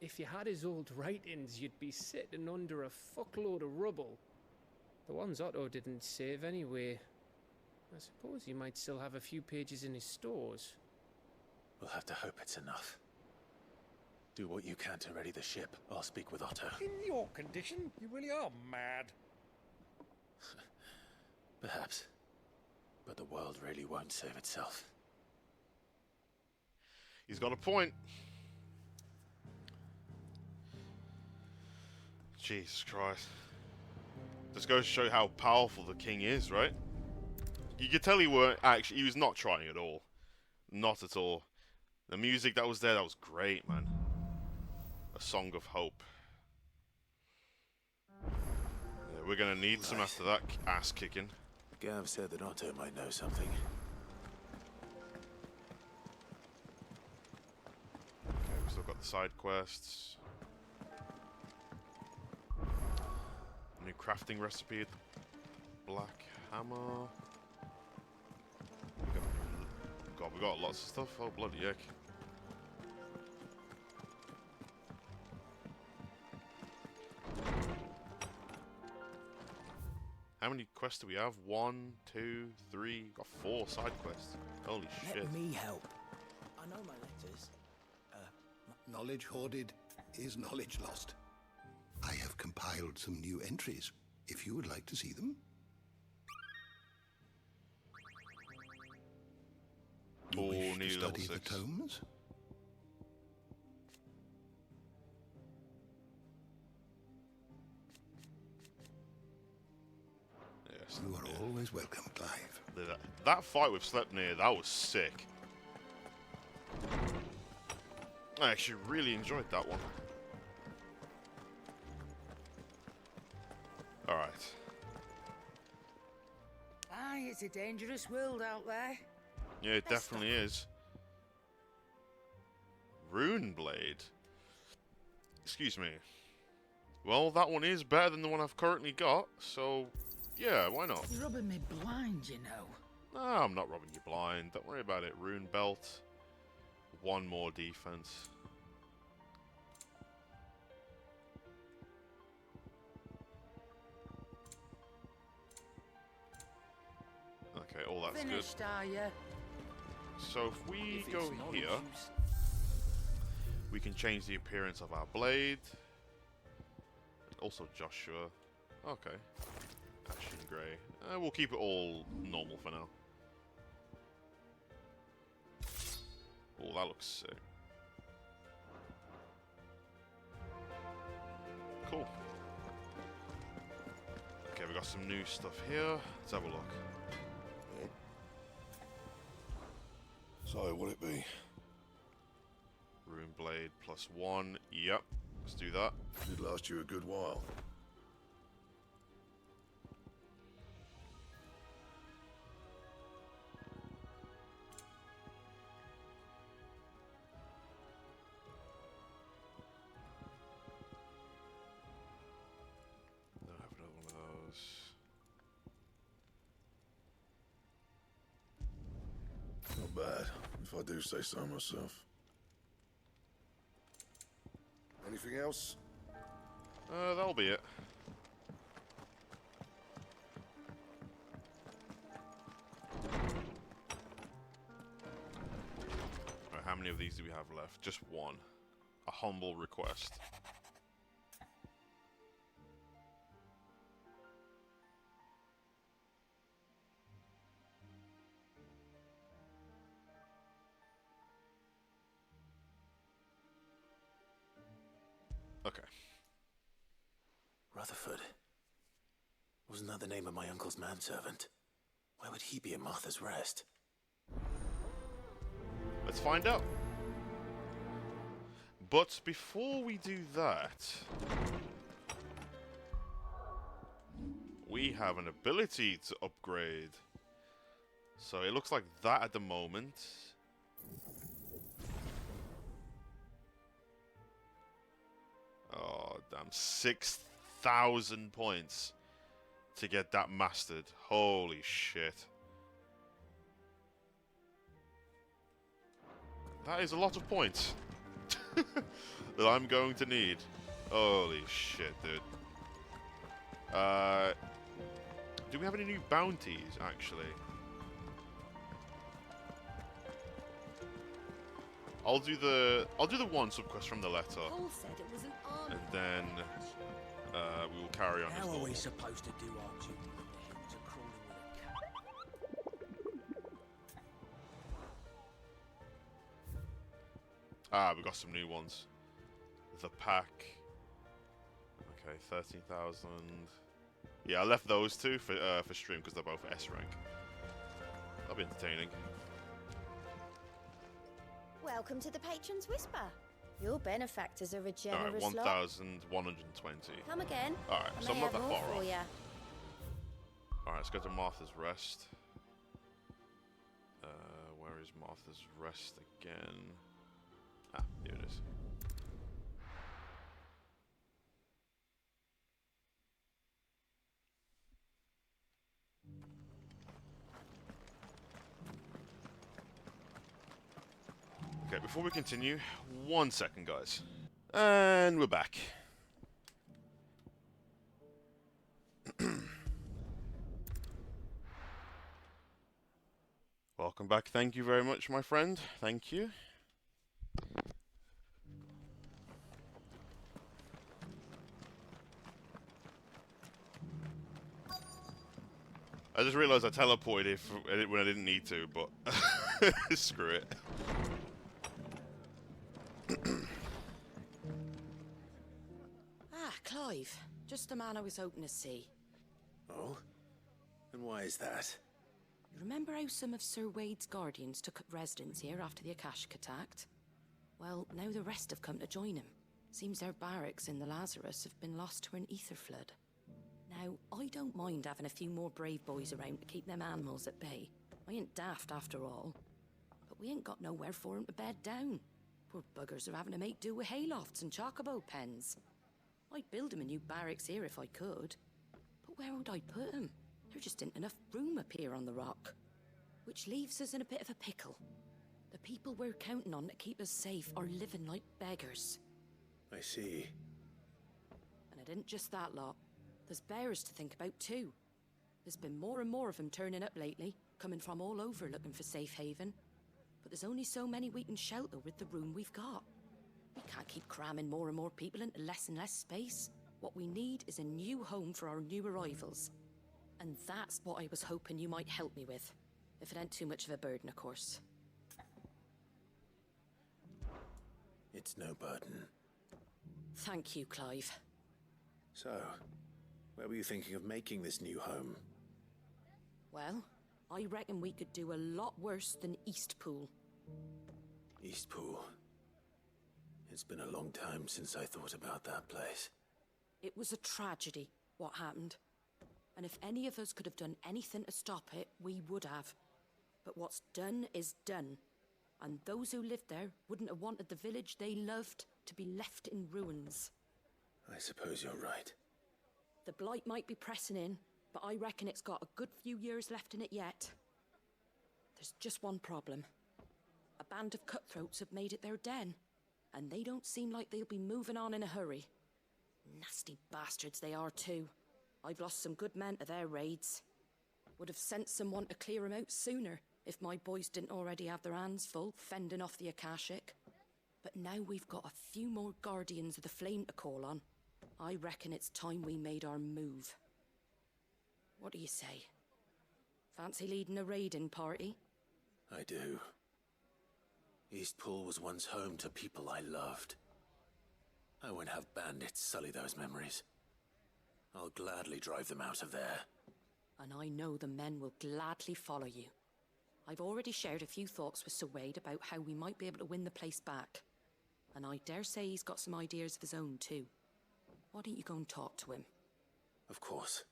If you had his old writings, you'd be sitting under a fuckload of rubble. The ones Otto didn't save anyway. I suppose he might still have a few pages in his stores. We'll have to hope it's enough. Do what you can to ready the ship. I'll speak with Otto. In your condition, you really are mad. Perhaps. But the world really won't save itself. He's got a point. Jesus Christ. This goes to show how powerful the king is, right? You could tell he was not trying at all. Not at all. The music that was there, that was great, man. A song of hope. Yeah, we're gonna need some after that ass kicking. Gav said that Otto might know something. Okay, we've still got the side quests. New crafting recipe. Black hammer. God, we got lots of stuff. Oh, bloody heck. How many quests do we have? 1, 2, 3. Got 4 side quests. Holy shit. Let me help. I know my letters. Knowledge hoarded is knowledge lost. I have compiled some new entries, if you would like to see them. You wish to study the tomes? Yes. You are always welcome, Clive. That fight with Sleipnir, that was sick. I actually really enjoyed that one. Alright. Aye, it's a dangerous world out there. Yeah, it definitely is. Rune Blade. Excuse me. Well, that one is better than the one I've currently got, so yeah, why not? You're rubbing me blind, you know. No, I'm not rubbing you blind. Don't worry about it. Rune Belt. 1 more defense. Okay, all that's Finished, good. are you? So if we go here, we can change the appearance of our blade. Also Joshua. Okay. Ashen Grey. We'll keep it all normal for now. Oh, that looks sick. Cool. Okay, we got some new stuff here. Let's have a look. So, what'll it be? Rune Blade +1. Yep. Let's do that. Should last you a good while. Don't have another one of those. Not bad, if I do say so myself. Anything else? That'll be it. Alright, how many of these do we have left? Just 1. A humble request. Okay. Rutherford. Wasn't that the name of my uncle's manservant? Why would he be at Martha's Rest? Let's find out. But before we do that, we have an ability to upgrade. So it looks like that at the moment. Oh, damn. 6,000 points to get that mastered. Holy shit. That is a lot of points that I'm going to need. Holy shit, dude. Do we have any new bounties, actually? I'll do the one subquest from the letter, Paul said it was an army. and then we will carry on. How are we supposed to do our duty when the hens are crawling with a cat? We got some new ones. The pack. Okay, 13,000. Yeah, I left those two for stream because they're both S rank. That'll be entertaining. Welcome to the Patron's Whisper. Your benefactors are a generous Alright, lot. 1,120. Come again. Alright, I so I'm may not have that more far for off. ya. Alright, let's go to Martha's Rest. Where is Martha's Rest again? Ah, here it is. Okay, before we continue, 1 second, guys. And we're back. Welcome back. Thank you very much, my friend. Thank you. I just realized I teleported when I didn't need to, but screw it. Ah, Clive. Just the man I was hoping to see. Oh? And why is that? You remember how some of Sir Wade's guardians took up residence here after the Akashic attacked? Well, now the rest have come to join him. Seems their barracks in the Lazarus have been lost to an ether flood. Now, I don't mind having a few more brave boys around to keep them animals at bay. I ain't daft after all. But we ain't got nowhere for 'em to bed down. Poor buggers are having to make do with haylofts and chocobo pens. I'd build 'em a new barracks here if I could. But where would I put 'em? There just ain't enough room up here on the rock. Which leaves us in a bit of a pickle. The people we're counting on to keep us safe are living like beggars. I see. And it isn't just that lot. There's bears to think about too. There's been more and more of them turning up lately, coming from all over looking for safe haven. But there's only so many we can shelter with the room we've got. We can't keep cramming more and more people into less and less space. What we need is a new home for our new arrivals. And that's what I was hoping you might help me with. If it ain't too much of a burden, of course. It's no burden. Thank you, Clive. So, where were you thinking of making this new home? Well, I reckon we could do a lot worse than Eastpool. Eastpool. It's been a long time since I thought about that place. It was a tragedy, what happened. And if any of us could have done anything to stop it, we would have. But what's done is done. And those who lived there wouldn't have wanted the village they loved to be left in ruins. I suppose you're right. The blight might be pressing in, but I reckon it's got a good few years left in it yet. There's just one problem. A band of cutthroats have made it their den, and they don't seem like they'll be moving on in a hurry. Nasty bastards they are too. I've lost some good men to their raids. Would have sent someone to clear 'em out sooner, if my boys didn't already have their hands full fending off the Akashic. But now we've got a few more guardians of the flame to call on. I reckon it's time we made our move. What do you say? Fancy leading a raiding party? I do. Eastpool was once home to people I loved. I won't have bandits sully those memories. I'll gladly drive them out of there. And I know the men will gladly follow you. I've already shared a few thoughts with Sir Wade about how we might be able to win the place back. And I dare say he's got some ideas of his own too. Why don't you go and talk to him? Of course.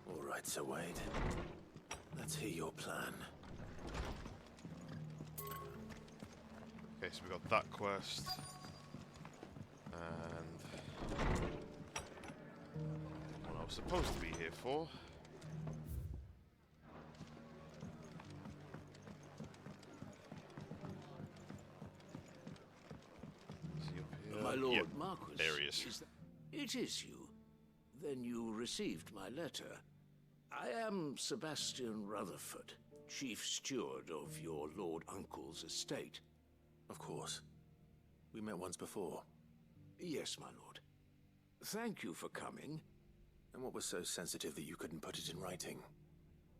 All right, Sir Wade. Let's hear your plan. Okay, so we got that quest. And what I was supposed to be here for. My lord, Yep, Marquis. there he is. It is you. Then you received my letter. I am Sebastian Rutherford, chief steward of your lord uncle's estate. Of course. We met once before. Yes, my lord. Thank you for coming. And what was so sensitive that you couldn't put it in writing?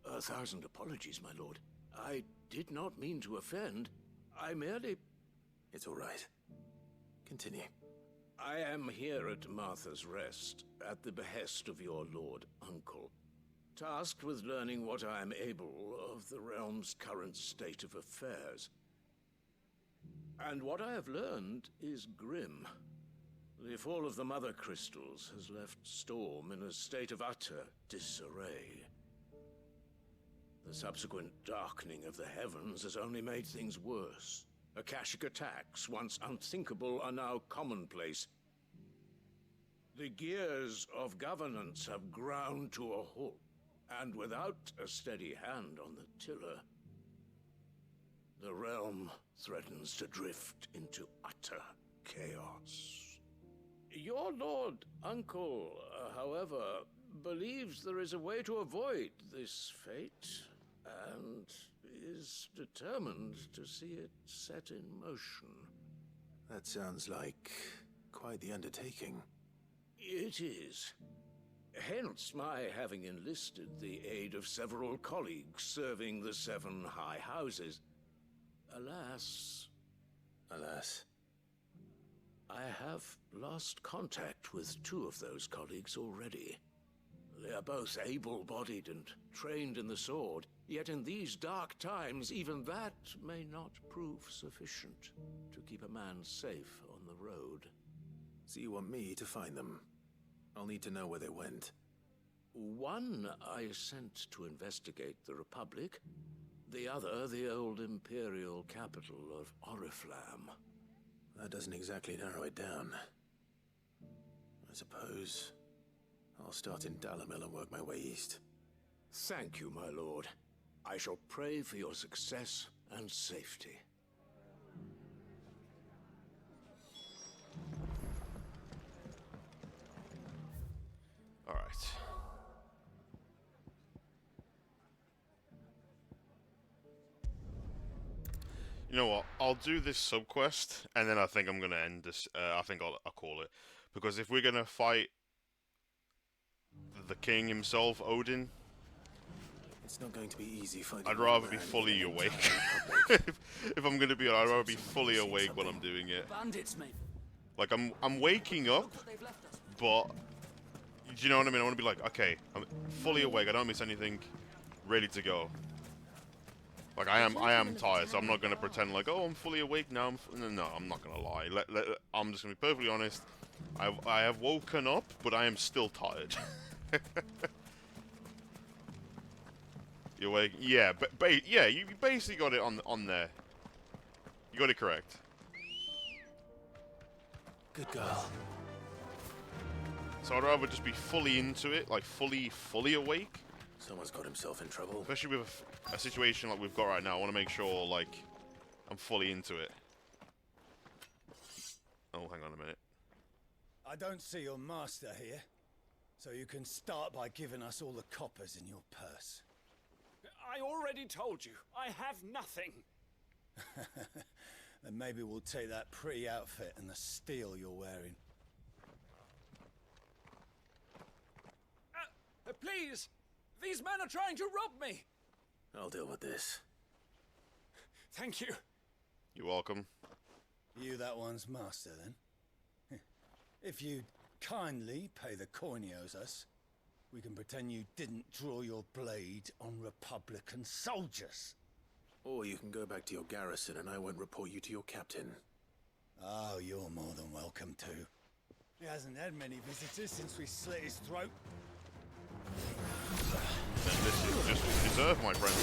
1,000 apologies, my lord. I did not mean to offend. I merely... It's all right. Continue. I am here at Martha's Rest, at the behest of your lord uncle, tasked with learning what I am able of the realm's current state of affairs. And what I have learned is grim. The fall of the Mother Crystals has left Storm in a state of utter disarray. The subsequent darkening of the heavens has only made things worse. Akashic attacks, once unthinkable, are now commonplace. The gears of governance have ground to a halt, and without a steady hand on the tiller, the realm threatens to drift into utter chaos. Your Lord Uncle, however, believes there is a way to avoid this fate, and is determined to see it set in motion. That sounds like quite the undertaking. It is. Hence my having enlisted the aid of several colleagues serving the 7 high houses. Alas, I have lost contact with 2 of those colleagues already. They are both able-bodied and trained in the sword, yet in these dark times, even that may not prove sufficient to keep a man safe on the road. So you want me to find them? I'll need to know where they went. One I sent to investigate the Republic, the other the old Imperial capital of Oriflamme. That doesn't exactly narrow it down. I suppose I'll start in Dalamil and work my way east. Thank you, my lord. I shall pray for your success and safety. All right. You know what? I'll do this subquest, and then I think I'm gonna end this. I think I'll call it, because if we're gonna fight the king himself, Odin, it's not going to be easy fighting. I'd rather be fully awake. if I'm gonna be, I'd rather be fully awake when I'm doing it. Like I'm waking up, but do you know what I mean? I want to be like, okay, I'm fully awake. I don't miss anything. Ready to go. Like I am tired, so I'm not gonna pretend like, oh, I'm fully awake now. No, I'm not gonna lie. I'm just gonna be perfectly honest. I have woken up, but I am still tired. You awake? Yeah, yeah. You basically got it on there. You got it correct. Good girl. So I'd rather just be fully into it, like fully awake. Someone's got himself in trouble. Especially with a situation like we've got right now. I want to make sure, like, I'm fully into it. Oh, hang on a minute. I don't see your master here, so you can start by giving us all the coppers in your purse. I already told you, I have nothing. Then maybe we'll take that pretty outfit and the steel you're wearing. Please! These men are trying to rob me! I'll deal with this. Thank you. You're welcome. You that one's master, then? If you'd kindly pay the coin he owes us, we can pretend you didn't draw your blade on Republican soldiers. Or you can go back to your garrison and I won't report you to your captain. Oh, you're more than welcome to. He hasn't had many visitors since we slit his throat. Then this is just what you deserve, my friend.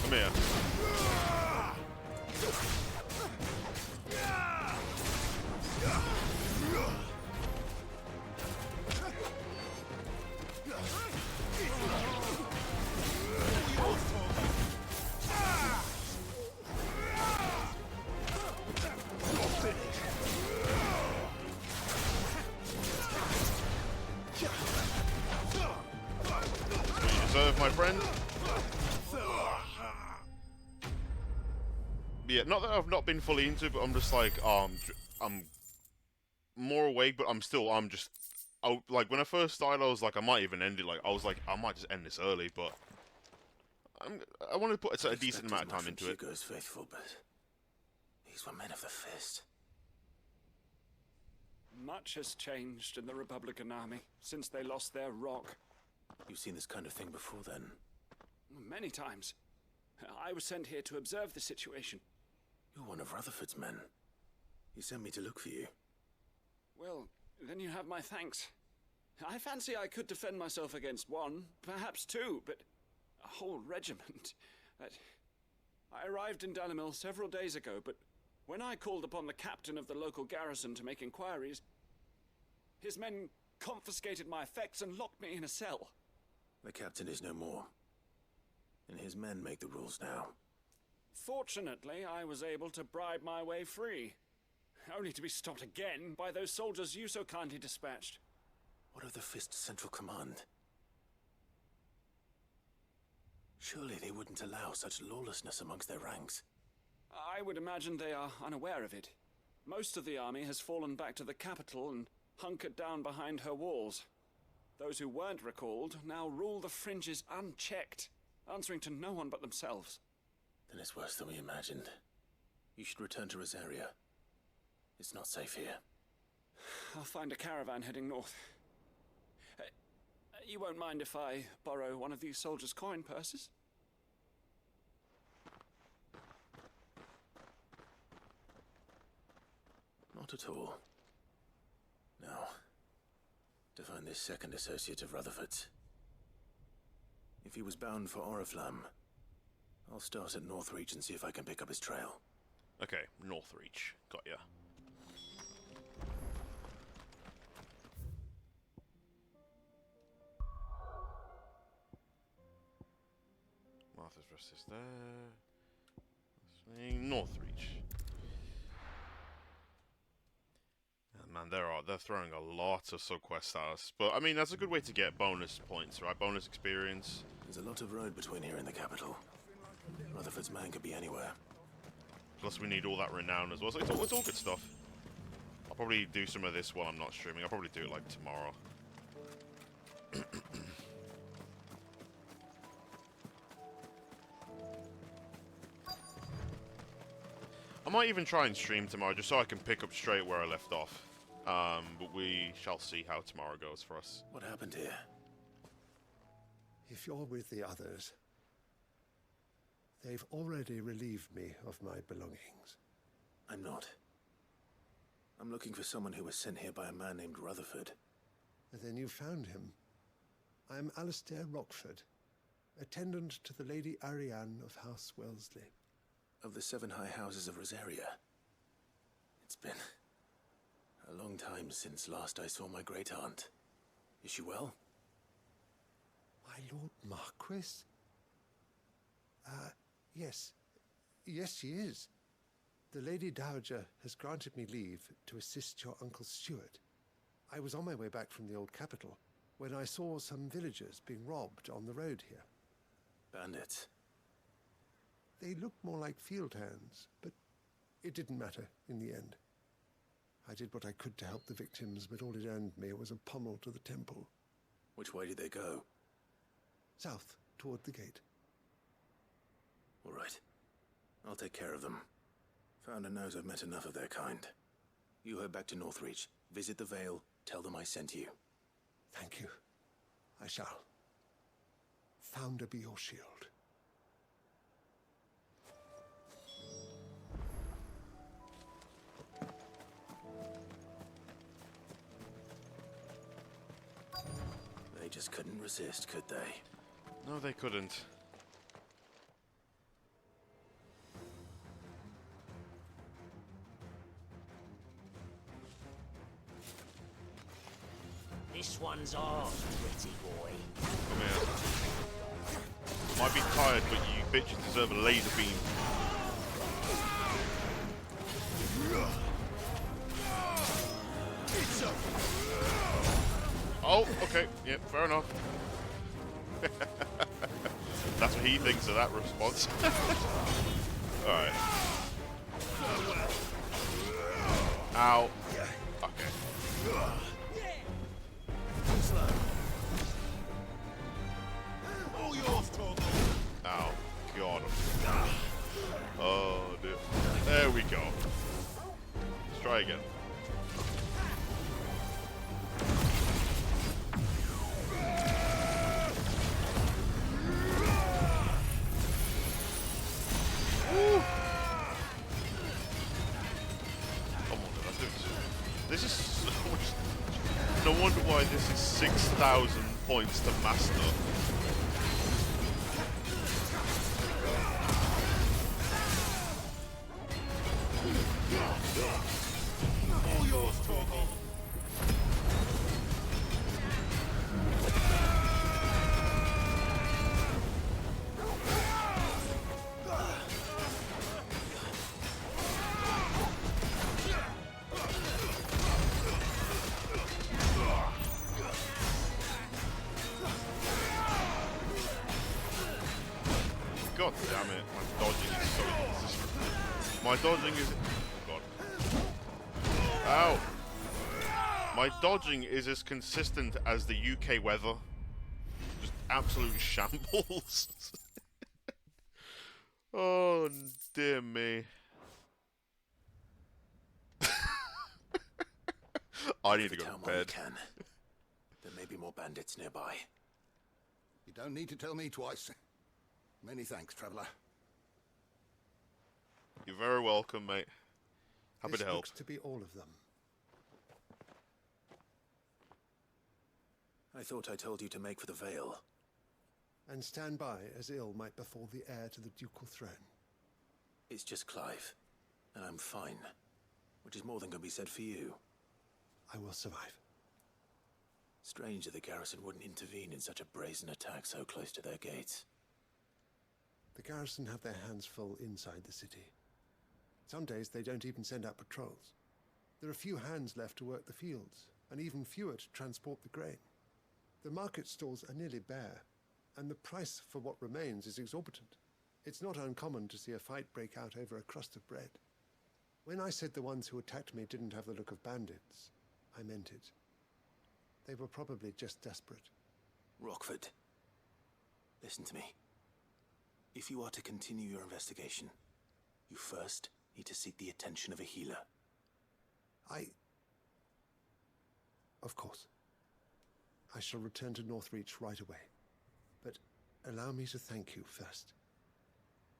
Come here. My friend. Yeah, not that I've not been fully into it, but I'm just like, I'm more awake, but I'm just, like, when I first started, I was like, I might even end it, like, I was like, I might just end this early, but I want to put a decent amount of time into it. Hugo's faithful, but These were men of the Fist. Much has changed in the Republican army since they lost their rock. You've seen this kind of thing before, then? Many times. I was sent here to observe the situation. You're one of Rutherford's men. He sent me to look for you. Well, then you have my thanks. I fancy I could defend myself against one, perhaps two, but a whole regiment. I arrived in Dalamil several days ago, but when I called upon the captain of the local garrison to make inquiries, his men confiscated my effects and locked me in a cell. The captain is no more, and his men make the rules now. Fortunately, I was able to bribe my way free, only to be stopped again by those soldiers you so kindly dispatched. What of the Fist's Central Command? Surely they wouldn't allow such lawlessness amongst their ranks. I would imagine they are unaware of it. Most of the army has fallen back to the capital and hunkered down behind her walls. Those who weren't recalled now rule the fringes unchecked, answering to no one but themselves. Then it's worse than we imagined. You should return to Rosaria. It's not safe here. I'll find a caravan heading north. You won't mind if I borrow one of these soldiers' coin purses? Not at all. Now, to find this second associate of Rutherford's. If he was bound for Oriflamme, I'll start at Northreach and see if I can pick up his trail. Okay, Northreach. Got ya. Martha's Rest is there. Northreach. Man, they're throwing a lot of sub-quests at us. But, I mean, that's a good way to get bonus points, right? Bonus experience. There's a lot of road between here and the capital. Rutherford's man could be anywhere. Plus, we need all that renown as well. So it's all good stuff. I'll probably do some of this while I'm not streaming. I'll probably do it, like, tomorrow. I might even try and stream tomorrow, just so I can pick up straight where I left off. But we shall see how tomorrow goes for us. What happened here? If you're with the others, they've already relieved me of my belongings. I'm not. I'm looking for someone who was sent here by a man named Rutherford. And then you found him. I'm Alistair Rockford, attendant to the Lady Ariane of House Wellesley. Of the 7 high houses of Rosaria. It's been a long time since last I saw my great-aunt. Is she well? My Lord Marquis? Yes. Yes, she is. The Lady Dowager has granted me leave to assist your Uncle Stuart. I was on my way back from the old capital when I saw some villagers being robbed on the road here. Bandits? They looked more like field hands, but it didn't matter in the end. I did what I could to help the victims, but all it earned me was a pommel to the temple. Which way did they go? South, toward the gate. All right. I'll take care of them. Founder knows I've met enough of their kind. You head back to Northreach, visit the Vale, tell them I sent you. Thank you. I shall. Founder be your shield. They just couldn't resist, could they? No, they couldn't. This one's ours, pretty boy. Come here. Might be tired, but you bitches deserve a laser beam. Oh, okay. Yeah, fair enough. That's what he thinks of that response. Alright. Ow. Okay. Ow. God. Oh, dear. There we go. try again. Woo. Come on, let's do this. This is so much. No wonder why this is 6,000 points to master. All yours, Torgo. God damn it, my dodging is so inconsistent. My dodging is... God. Ow! My dodging is as consistent as the UK weather. Just absolute shambles. Oh, dear me. I need to go to bed. There may be more bandits nearby. You don't need to tell me twice. Many thanks, traveler. You're very welcome, mate. Happy to help. Looks to be all of them. I thought I told you to make for the Vale. And stand by as ill might befall the heir to the ducal throne. It's just Clive, and I'm fine. Which is more than can be said for you. I will survive. Strange that the garrison wouldn't intervene in such a brazen attack so close to their gates. The garrison have their hands full inside the city. Some days they don't even send out patrols. There are few hands left to work the fields, and even fewer to transport the grain. The market stalls are nearly bare, and the price for what remains is exorbitant. It's not uncommon to see a fight break out over a crust of bread. When I said the ones who attacked me didn't have the look of bandits, I meant it. They were probably just desperate. Rockford, listen to me. If you are to continue your investigation, you first need to seek the attention of a healer. Of course. I shall return to Northreach right away. But allow me to thank you first.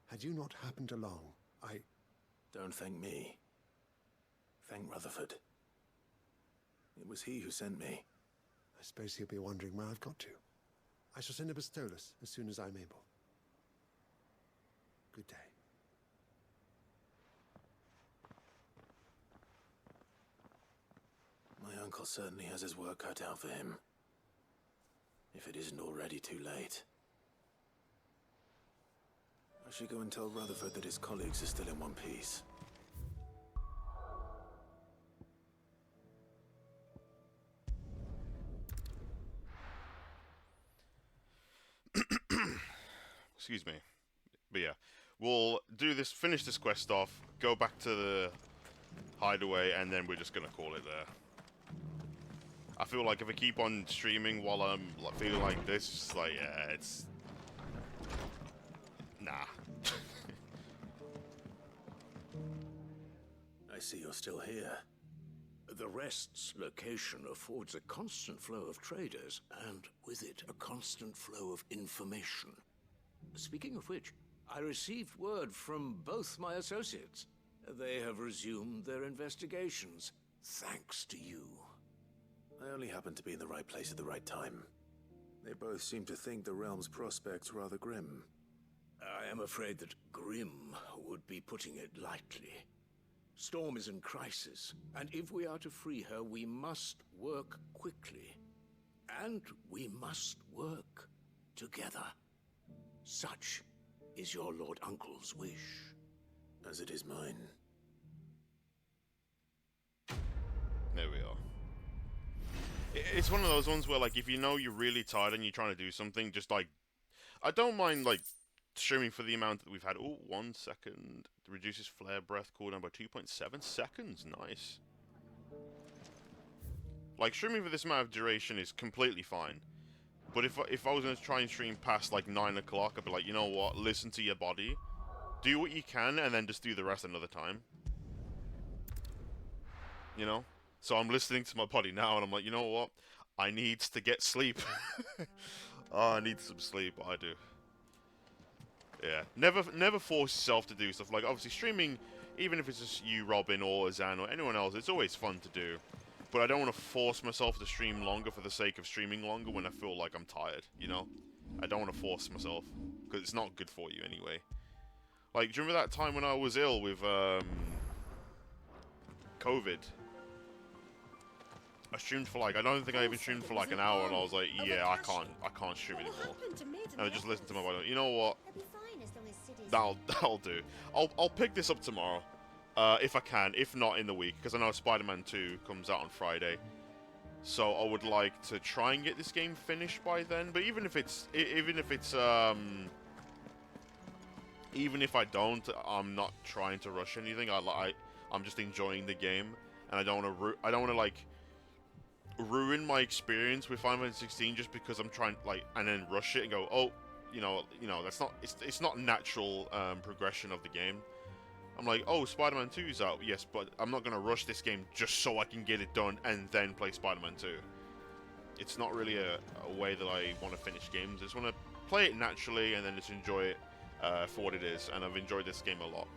Had you not happened along, Don't thank me. Thank Rutherford. It was he who sent me. I suppose he'll be wondering where I've got to. I shall send a Bastolus as soon as I'm able. Good day. My uncle certainly has his work cut out for him. If it isn't already too late. I should go and tell Rutherford that his colleagues are still in one piece. Excuse me. But yeah, we'll do this, finish this quest off, go back to the hideaway, and then we're just gonna call it there. I feel like if I keep on streaming while I'm feeling like this, like, yeah, it's... Nah. I see you're still here. The Rest's location affords a constant flow of traders, and with it, a constant flow of information. Speaking of which, I received word from both my associates. They have resumed their investigations, thanks to you. I only happened to be in the right place at the right time. They both seem to think the realm's prospects rather grim. I am afraid that grim would be putting it lightly. Storm is in crisis, and if we are to free her, we must work quickly. And we must work together. Such is your Lord Uncle's wish. As it is mine. There we are. It's one of those ones where, like, if you know you're really tired and you're trying to do something, just, like... I don't mind, like, streaming for the amount that we've had. Oh, 1 second. Reduces flare breath cooldown by 2.7 seconds. Nice. Like, streaming for this amount of duration is completely fine. But if I was going to try and stream past, like, 9 o'clock, I'd be like, you know what? Listen to your body. Do what you can, and then just do the rest another time. you know? So I'm listening to my body now, and I'm like, you know what? I need to get sleep. Oh, I need some sleep. I do. Yeah. Never force yourself to do stuff. Like, obviously, streaming, even if it's just you, Robin, or Azan, or anyone else, it's always fun to do. But I don't want to force myself to stream longer for the sake of streaming longer when I feel like I'm tired, you know? I don't want to force myself, because it's not good for you anyway. Like, do you remember that time when I was ill with, COVID? I streamed for like, I don't think I even streamed for like an hour, and I was like, yeah, I can't stream anymore. And I just listened to my body. You know what? That'll do. I'll pick this up tomorrow, if I can. If not, in the week, because I know Spider-Man 2 comes out on Friday. So I would like to try and get this game finished by then. But even if I don't, I'm not trying to rush anything. I'm just enjoying the game, and I don't want to like ruin my experience with Final Fantasy 16 just because I'm trying, like, and then rush it and go, oh, you know, that's not, it's not natural progression of the game. I'm like, oh, Spider-Man 2 is out, yes, but I'm not gonna rush this game just so I can get it done and then play Spider-Man 2. It's not really a way that I want to finish games. I just want to play it naturally and then just enjoy it for what it is, and I've enjoyed this game a lot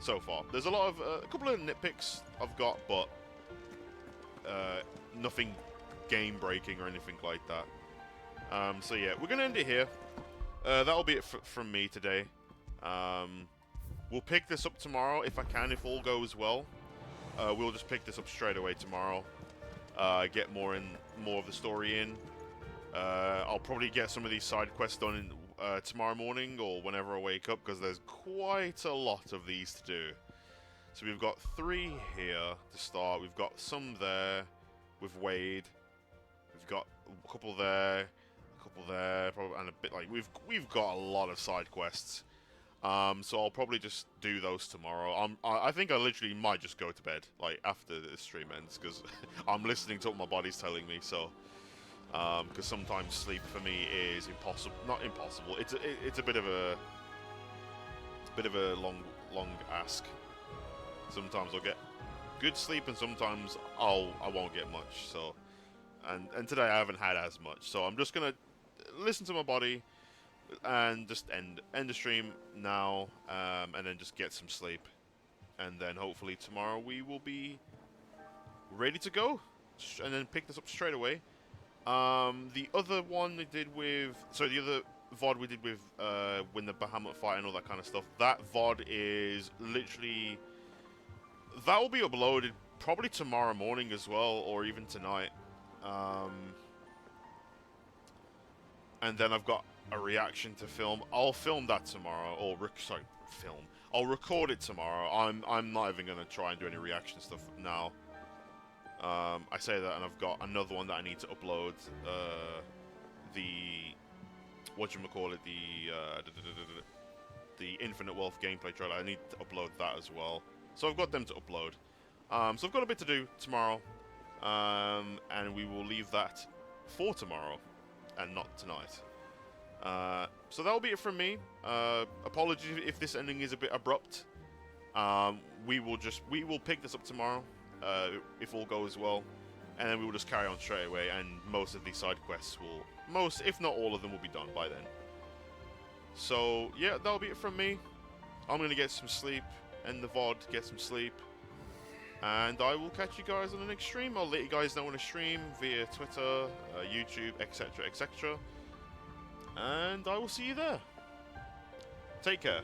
so far. There's a couple of nitpicks I've got, but nothing game-breaking or anything like that. So yeah, we're gonna end it here. That'll be it from me today. We'll pick this up tomorrow if I can, if all goes well. We'll just pick this up straight away tomorrow. Get more of the story in. I'll probably get some of these side quests done tomorrow morning or whenever I wake up, because there's quite a lot of these to do. So we've got 3 here to start. We've got some there with Wade. We've got a couple there, probably, and a bit like we've got a lot of side quests. So I'll probably just do those tomorrow. I think I literally might just go to bed like after the stream ends, because I'm listening to what my body's telling me. So, because sometimes sleep for me is impossible. Not impossible. It's a bit of a long ask. Sometimes I'll get good sleep, and sometimes I won't get much. So, and today I haven't had as much. So I'm just gonna listen to my body and just end the stream now, and then just get some sleep, and then hopefully tomorrow we will be ready to go, and then pick this up straight away. The other one we did with, the other VOD we did with when the Bahamut fight and all that kind of stuff, that VOD is literally, that will be uploaded probably tomorrow morning as well, or even tonight. And then I've got a reaction to film. I'll film that tomorrow, or I'll record it tomorrow. I'm not even gonna try and do any reaction stuff now. I say that, and I've got another one that I need to upload. The Infinite Wealth gameplay trailer. I need to upload that as well. So I've got them to upload. So I've got a bit to do tomorrow, and we will leave that for tomorrow and not tonight. So that'll be it from me. Apologies if this ending is a bit abrupt. We will pick this up tomorrow, if all goes well, and then we will just carry on straight away, and most of these side quests if not all of them, will be done by then. So yeah, that'll be it from me. I'm gonna get some sleep, end the VOD, get some sleep, and I will catch you guys on the next stream. I'll let you guys know when I stream via Twitter, YouTube, etc, etc. And I will see you there. Take care.